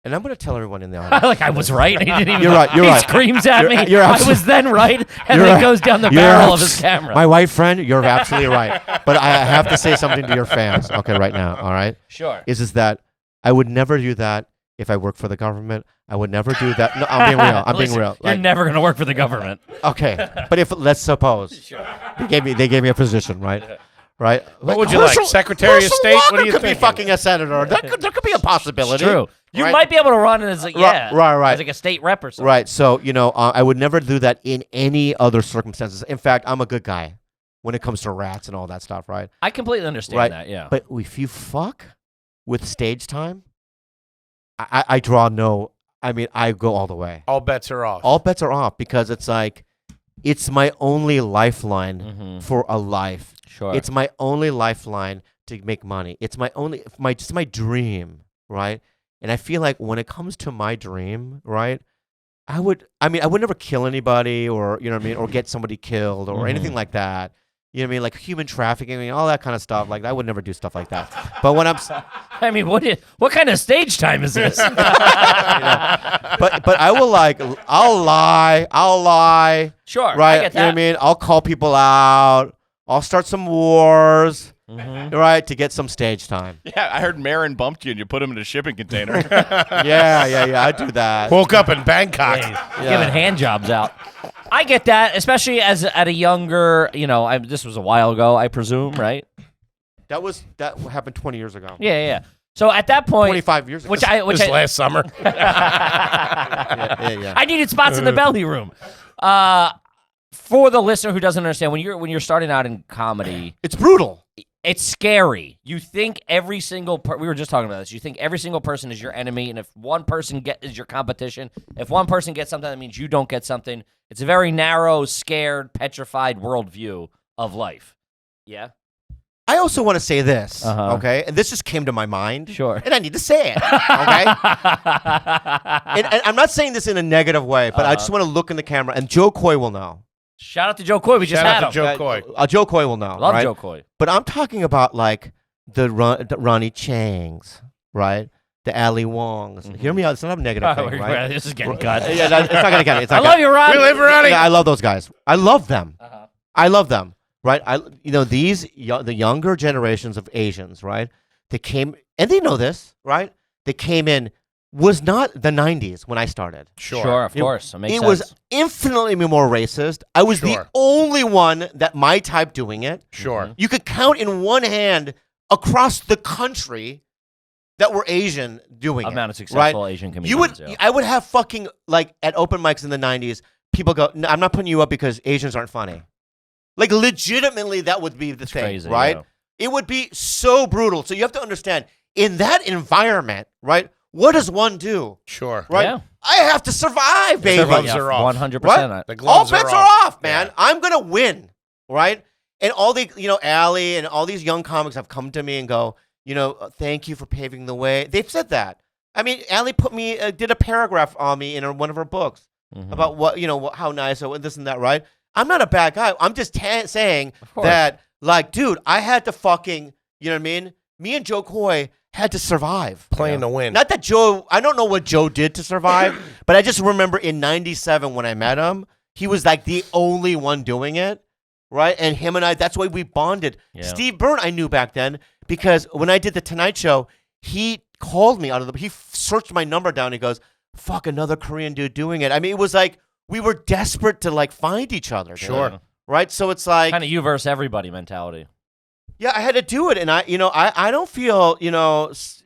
S5: And I'm going to tell everyone in the audience.
S2: Like I was right. He didn't even.
S5: You're right, you're
S2: he
S5: right.
S2: screams at me.
S5: You're
S2: I was then right, and
S5: You're
S2: then
S5: right.
S2: goes down the
S5: You're
S2: barrel of
S5: abs-
S2: his camera.
S5: My white friend, you're absolutely right. But I have to say something to your fans, okay, right now, all right?
S2: Sure.
S5: Is that I would never do that if I worked for the government. I would never do that. No, I'm being real. I'm
S2: Listen,
S5: being real.
S2: You're never going to work for the government.
S5: Okay, but if let's suppose they gave me a position, right? Right.
S1: What would you like? Secretary of
S5: Herschel
S1: State?
S5: Walker
S1: What are you
S5: could
S1: thinking?
S5: be fucking a senator. There could be a possibility.
S2: It's true. You
S5: Right?
S2: might be able to run as a
S5: right.
S2: as like a state rep or something.
S5: Right. So I would never do that in any other circumstances. In fact, I'm a good guy when it comes to rats and all that stuff. Right.
S2: I completely understand
S5: Right.
S2: that. Yeah.
S5: But if you fuck with stage time, I draw no. I mean, I go all the way.
S1: All bets are off.
S5: All bets are off because it's like, it's my only lifeline for a life.
S2: Sure.
S5: It's my only lifeline to make money. It's just my dream, right? And I feel like when it comes to my dream, right, I would never kill anybody or, you know what I mean, or get somebody killed or anything like that. You know what I mean? Like human trafficking, I mean, all that kind of stuff. Like, I would never do stuff like that. But when
S2: I mean, what kind of stage time is this?
S5: but I will I'll lie.
S2: Sure.
S5: Right?
S2: I get
S5: You know what I
S2: that.
S5: mean? I'll call people out. I'll start some wars. Right? To get some stage time.
S4: Yeah, I heard Marin bumped you and you put him in a shipping container.
S5: Yeah. I'd do that.
S1: Woke up in Bangkok.
S2: Giving hand jobs out. I get that, especially at a younger, this was a while ago, I presume, right?
S5: That happened 20 years ago.
S2: Yeah. So at that point,
S5: 25 years ago.
S1: This last summer.
S5: yeah.
S2: I needed spots in the belly room. For the listener who doesn't understand, when you're starting out in comedy,
S5: It's brutal.
S2: it's scary. You think every single we were just talking about this. You think every single person is your enemy, and if one person is your competition, if one person gets something, that means you don't get something. It's a very narrow, scared, petrified worldview of life. Yeah.
S5: I also want to say this,
S2: Uh-huh.
S5: okay? And this just came to my mind.
S2: Sure.
S5: And I need to say it, okay? and I'm not saying this in a negative way, but I just want to look in the camera, and Joe Coy will know.
S2: Shout out to Joe Coy. We just
S1: Shout
S2: had
S1: out to
S2: him.
S1: Joe Coy.
S5: Joe Coy will know.
S2: Love
S5: right?
S2: Joe Coy.
S5: But I'm talking about like the Ronnie Changs, right? The Ali Wongs. Hear me out. It's not a negative thing, right?
S2: This is getting cut.
S5: Yeah, it's not gonna get it. It's
S2: I
S5: not
S2: love you, Ron.
S1: We live Ronnie.
S5: Yeah, I love those guys. I love them.
S2: Uh-huh.
S5: I love them. Right? The younger generations of Asians, right? They came, and they know this, right? They came in, was not the 90s when I started.
S2: Sure, of course. That makes
S5: It
S2: sense.
S5: was infinitely more racist. I was the
S1: Sure.
S5: only one that my type doing it.
S1: Sure.
S5: You could count in one hand across the country that were Asian doing
S2: amount of
S5: it.
S2: successful
S5: Right?
S2: Asian comedians.
S5: You would,
S2: yeah.
S5: I would have fucking like at open mics in the 90s, people go, no, I'm not putting you up because Asians aren't funny. Like legitimately, that would be the thing,
S2: crazy,
S5: right?
S2: yeah.
S5: It would be so brutal. So you have to understand, in that environment, right? What does one do,
S1: Sure.
S5: right?
S2: Yeah.
S5: I have to survive, baby.
S1: The gloves are off.
S2: 100%.
S5: Right?
S1: The
S5: All
S1: gloves
S5: bets
S1: are
S5: are off, man.
S1: Yeah.
S5: I'm gonna win, right? And all the, Ali and all these young comics have come to me and go, thank you for paving the way. They've said that. I mean, Ali did a paragraph on me in one of her books about what, how nice, this and that, right? I'm not a bad guy. I'm just saying
S2: course.
S5: that, like, dude, I had to fucking, you know what I mean? Me and Joe Coy had to survive.
S1: Playing to win.
S5: Not that Joe, I don't know what Joe did to survive, but I just remember in 97 when I met him, he was like the only one doing it, right? And him and I, that's why we bonded.
S2: Yeah.
S5: Steve Byrne, I knew back then because when I did the Tonight Show, he called me he searched my number down. He goes, fuck, another Korean dude doing it. I mean, it was like, we were desperate to like find each other. Dude.
S1: Sure.
S5: Right? So it's like,
S2: Kind of you versus everybody mentality.
S5: yeah, I had to do it, and I don't feel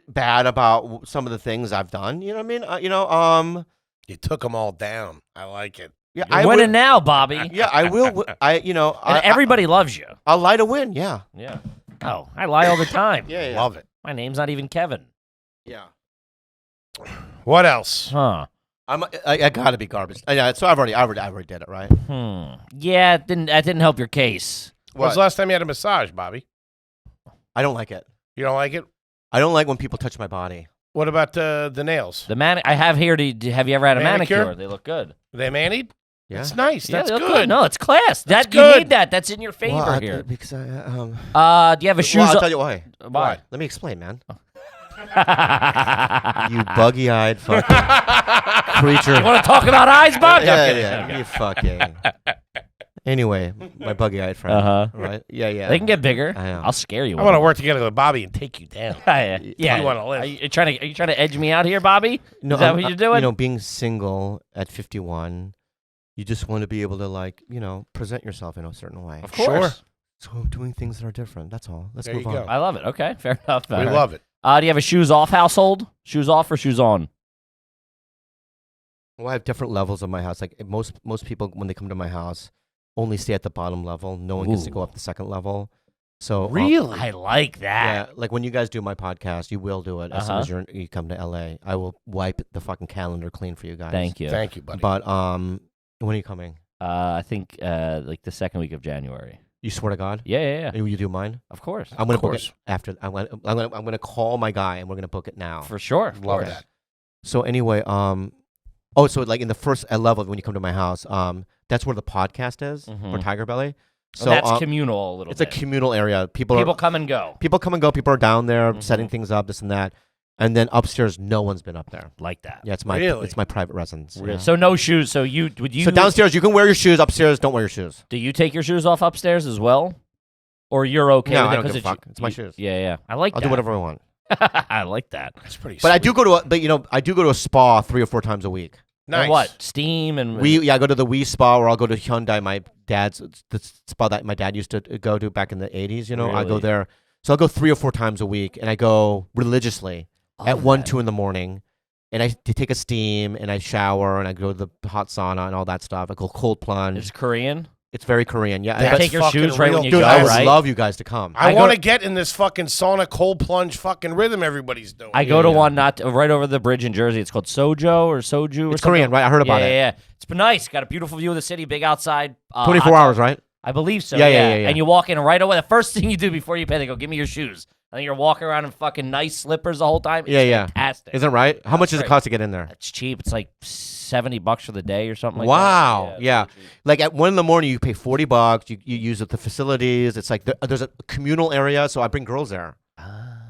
S5: bad about some of the things I've done. You know what I mean?
S1: You took them all down. I like it.
S5: Yeah,
S2: You're winning now, Bobby.
S5: Yeah, I will.
S2: And everybody loves you.
S5: I'll lie to win. Yeah.
S2: Yeah. Oh, I lie all the time.
S5: Yeah.
S1: Love it.
S2: My name's not even Kevin.
S5: Yeah.
S1: What else?
S2: Huh.
S5: I gotta be garbage. Yeah. So I already did it, right?
S2: Yeah, that didn't help your case.
S1: When's the last time you had a massage, Bobby?
S5: I don't like it.
S1: You don't like it?
S5: I don't like when people touch my body.
S1: What about the nails?
S2: I have here. Have you ever had a
S1: Manicure?
S2: manicure? They look good.
S1: Are they manied?
S5: Yeah.
S1: That's nice.
S2: Yeah,
S1: That's
S2: they look
S1: good.
S2: No, it's class.
S1: That's
S2: You
S1: good.
S2: need that. That's in your favor
S5: Well,
S2: here.
S5: Because
S2: Do you have a shoes?
S5: Well, I'll tell you why.
S2: Why?
S5: Let me explain, man. You buggy-eyed fucking creature.
S2: You want to talk about eyes, Bob?
S5: Yeah. You fucking. Anyway, my buggy-eyed friend.
S2: Uh-huh.
S5: Right? Yeah.
S2: They can get bigger.
S5: I know.
S2: I'll scare you.
S1: I want to work together with Bobby and take you down.
S2: Yeah.
S1: You wanna live.
S2: Are you trying to edge me out here, Bobby?
S5: No,
S2: Is that
S5: I'm-
S2: what you're doing?
S5: Being single at 51, you just want to be able to present yourself in a certain way.
S2: Of course.
S5: So I'm doing things that are different. That's all. Let's
S1: There
S5: move
S1: you
S5: on.
S1: go.
S2: I love it. Okay, fair enough.
S1: We love it.
S2: Do you have a shoes off household? Shoes off or shoes on?
S5: Well, I have different levels of my house. Like most people, when they come to my house, only stay at the bottom level. No one gets to go up the second level. So
S1: Really?
S2: I like that.
S5: yeah, like when you guys do my podcast, you will do it as soon as you come to LA. I will wipe the fucking calendar clean for you guys.
S2: Thank you.
S1: Thank you, buddy.
S5: But when are you coming?
S2: I think like the second week of January.
S5: You swear to God?
S2: Yeah.
S5: And will you do mine?
S2: Of course.
S5: I'm gonna book
S1: course.
S5: it after. I'm gonna call my guy and we're gonna book it now.
S2: For sure. Of
S1: Love
S2: course.
S1: that.
S5: So anyway, so like in the first level when you come to my house, that's where the podcast is for Tigerbelly. So
S2: that's communal a little
S5: it's
S2: bit.
S5: a communal area. People
S2: come and go.
S5: People come and go. People are down there setting things up, this and that. And then upstairs, no one's been up there.
S2: Like that.
S5: Yeah, it's my private residence.
S2: Really?
S5: Yeah.
S2: So no shoes. So
S5: So downstairs, you can wear your shoes. Upstairs, don't wear your shoes.
S2: do you take your shoes off upstairs as well? Or you're okay
S5: No,
S2: with
S5: I
S2: it
S5: don't
S2: 'cause
S5: give a fuck. It's my shoes.
S2: Yeah. I like
S5: I'll
S2: that.
S5: do whatever I want.
S2: I like that.
S1: That's pretty
S5: But I
S1: sweet.
S5: do go to I do go to a spa 3 or 4 times a week.
S1: Nice.
S2: And what? Steam and
S5: I go to the Wii spa, or I'll go to Hyundai, the spa that my dad used to go to back in the 80s. I go
S2: Really?
S5: there. So I'll go 3 or 4 times a week, and I go religiously at 1, 2 in the morning, and I take a steam, and I shower, and I go to the hot sauna and all that stuff. I go cold plunge.
S2: It's Korean.
S5: It's very Korean. Yeah,
S1: That's
S2: Take your
S1: fucking
S2: shoes right
S1: real.
S2: when you
S5: dude,
S2: go.
S5: I would
S2: right?
S5: love you guys to come.
S1: I
S2: go
S1: want to
S2: to-
S1: get in this fucking sauna cold plunge fucking rhythm everybody's doing.
S2: I go to one right over the bridge in Jersey. It's called Soju or
S5: It's
S2: something.
S5: Korean, right? I heard about
S2: yeah,
S5: it.
S2: Yeah, It's been nice. Got a beautiful view of the city, big outside.
S5: 24
S2: hot
S5: hours,
S2: tub.
S5: right?
S2: I believe so.
S5: Yeah,
S2: Yeah.
S5: yeah.
S2: And you walk in right away. The first thing you do before you pay, they go, "Give me your shoes." And then you're walking around in fucking nice slippers the whole time. It's fantastic.
S5: Isn't it right? How much does it
S2: great.
S5: cost to get in there?
S2: It's cheap. It's like $70 for the day or something like
S5: Wow.
S2: that.
S5: Yeah.
S2: it's really cheap.
S5: Like at 1 in the morning, you pay $40. You use the facilities. It's like there's a communal area, so I bring girls there.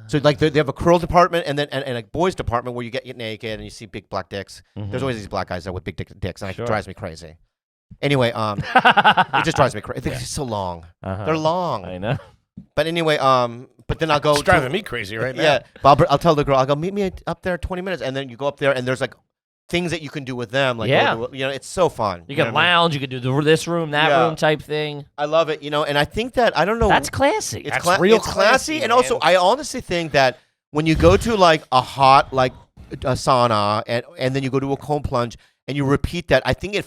S5: So like they have a curl department and then and a boys department where you get naked and you see big black dicks. There's always these black guys there with big dicks, and it drives me crazy. Anyway, it just drives me crazy. It's just so long. They're long.
S2: I know.
S5: But anyway, but then I'll go.
S1: It's driving me crazy right now.
S5: Yeah, but I'll tell the girl, I'll go meet me up there 20 minutes, and then you go up there, and there's like things that you can do with them. Like, it's so fun.
S2: You
S5: know
S2: can
S5: what I mean?
S2: lounge. You can do this room, that
S5: Yeah.
S2: room type thing.
S5: I love it, and I think that I don't know.
S2: That's classy.
S5: It's,
S1: That's real
S5: it's classy, and
S1: man.
S5: also I honestly think that when you go to like a hot a sauna and then you go to a cold plunge and you repeat that, I think it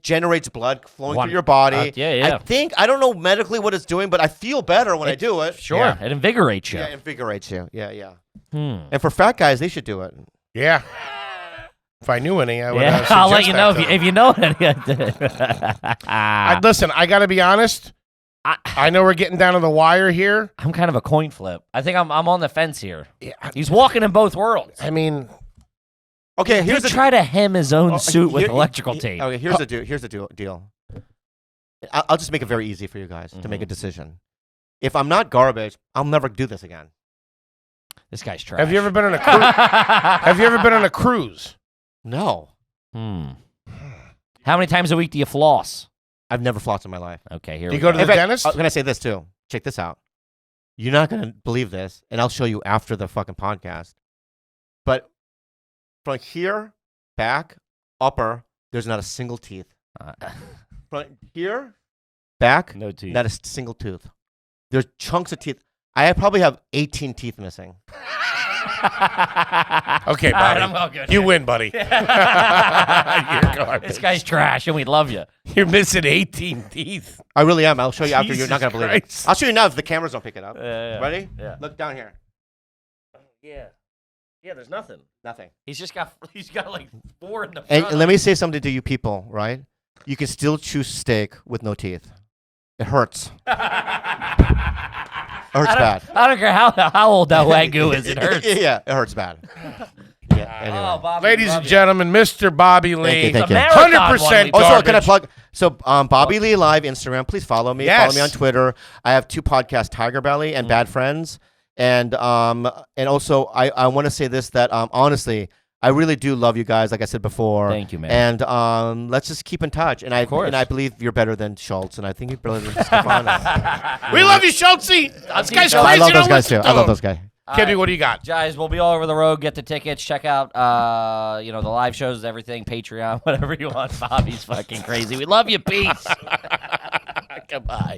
S5: generates blood flowing through your body.
S2: Yeah.
S5: I don't know medically what it's doing, but I feel better when I do it.
S2: Sure.
S1: Yeah.
S2: It invigorates you.
S5: Yeah, it invigorates you. Yeah.
S2: Hmm.
S5: And for fat guys, they should do it.
S1: Yeah. If I knew any, I would.
S2: Yeah, I'll let you know if you know any.
S1: Listen, I got to be honest. I know we're getting down to the wire here.
S2: I'm kind of a coin flip. I think I'm on the fence here.
S1: Yeah,
S2: He's walking in both worlds.
S1: I mean,
S5: Okay,
S2: He
S5: here's the
S2: try to hem his own suit with
S5: here-
S2: electrical tape.
S5: Okay, here's the deal. Here's the deal. I'll just make it very easy for you guys to make a decision. If I'm not garbage, I'll never do this again.
S2: This guy's trash.
S1: have you ever been on a cruise? Have you ever been on a cruise?
S5: No,
S2: How many times a week do you floss?
S5: I've never flossed in my life.
S2: Okay, here
S1: Do
S2: we
S1: you go to the
S5: In fact,
S1: dentist?
S5: I'm gonna say this too. Check this out. You're not gonna believe this, and I'll show you after the fucking podcast. But from here, back, upper, there's not a single teeth. From here, back,
S2: No teeth.
S5: not a single tooth. There's chunks of teeth. I probably have 18 teeth missing.
S1: Okay,
S2: All right,
S1: buddy.
S2: I'm all good.
S1: You win, buddy. You're garbage.
S2: This guy's trash, and we love you.
S1: You're missing 18 teeth.
S5: I really am. I'll show you after. You're not
S1: Jesus
S5: gonna believe
S1: Christ.
S5: it. I'll show you now if the cameras don't pick it up.
S2: Yeah.
S5: Ready?
S2: Yeah.
S5: Look down here.
S2: Yeah. Yeah, there's nothing.
S5: Nothing.
S2: He's got like 4 in the front.
S5: And let me say something to you people, right? You can still chew steak with no teeth. It hurts. It hurts bad.
S2: I don't care how old that Wagyu is. It hurts.
S5: Yeah, it hurts bad. Yeah, anyway.
S2: Oh, Bobby,
S1: Ladies
S2: love
S1: and
S2: you.
S1: gentlemen, Mr. Bobby Lee.
S5: Thank you.
S2: It's a marathon
S1: 100%
S2: one week.
S5: Also,
S1: garbage.
S5: can I plug? So, Bobby Lee Live Instagram. Please follow me.
S1: Yes.
S5: Follow me on Twitter. I have 2 podcasts, Tigerbelly and Bad Friends. And also, I want to say this, that honestly, I really do love you guys, like I said before.
S2: Thank you, man.
S5: And let's just keep in touch. And
S2: course.
S5: I believe you're better than Schultz, and I think you're better than Stefano.
S1: We love you, Schultze. This guy's crazy.
S5: I love those
S1: Don't
S5: guys too.
S1: listen to
S5: I love
S1: him.
S5: those guys.
S1: Kibby, what do you got?
S2: Guys, we'll be all over the road. Get the tickets. Check out, the live shows, everything, Patreon, whatever you want. Bobby's fucking crazy. We love you. Peace.
S1: Goodbye.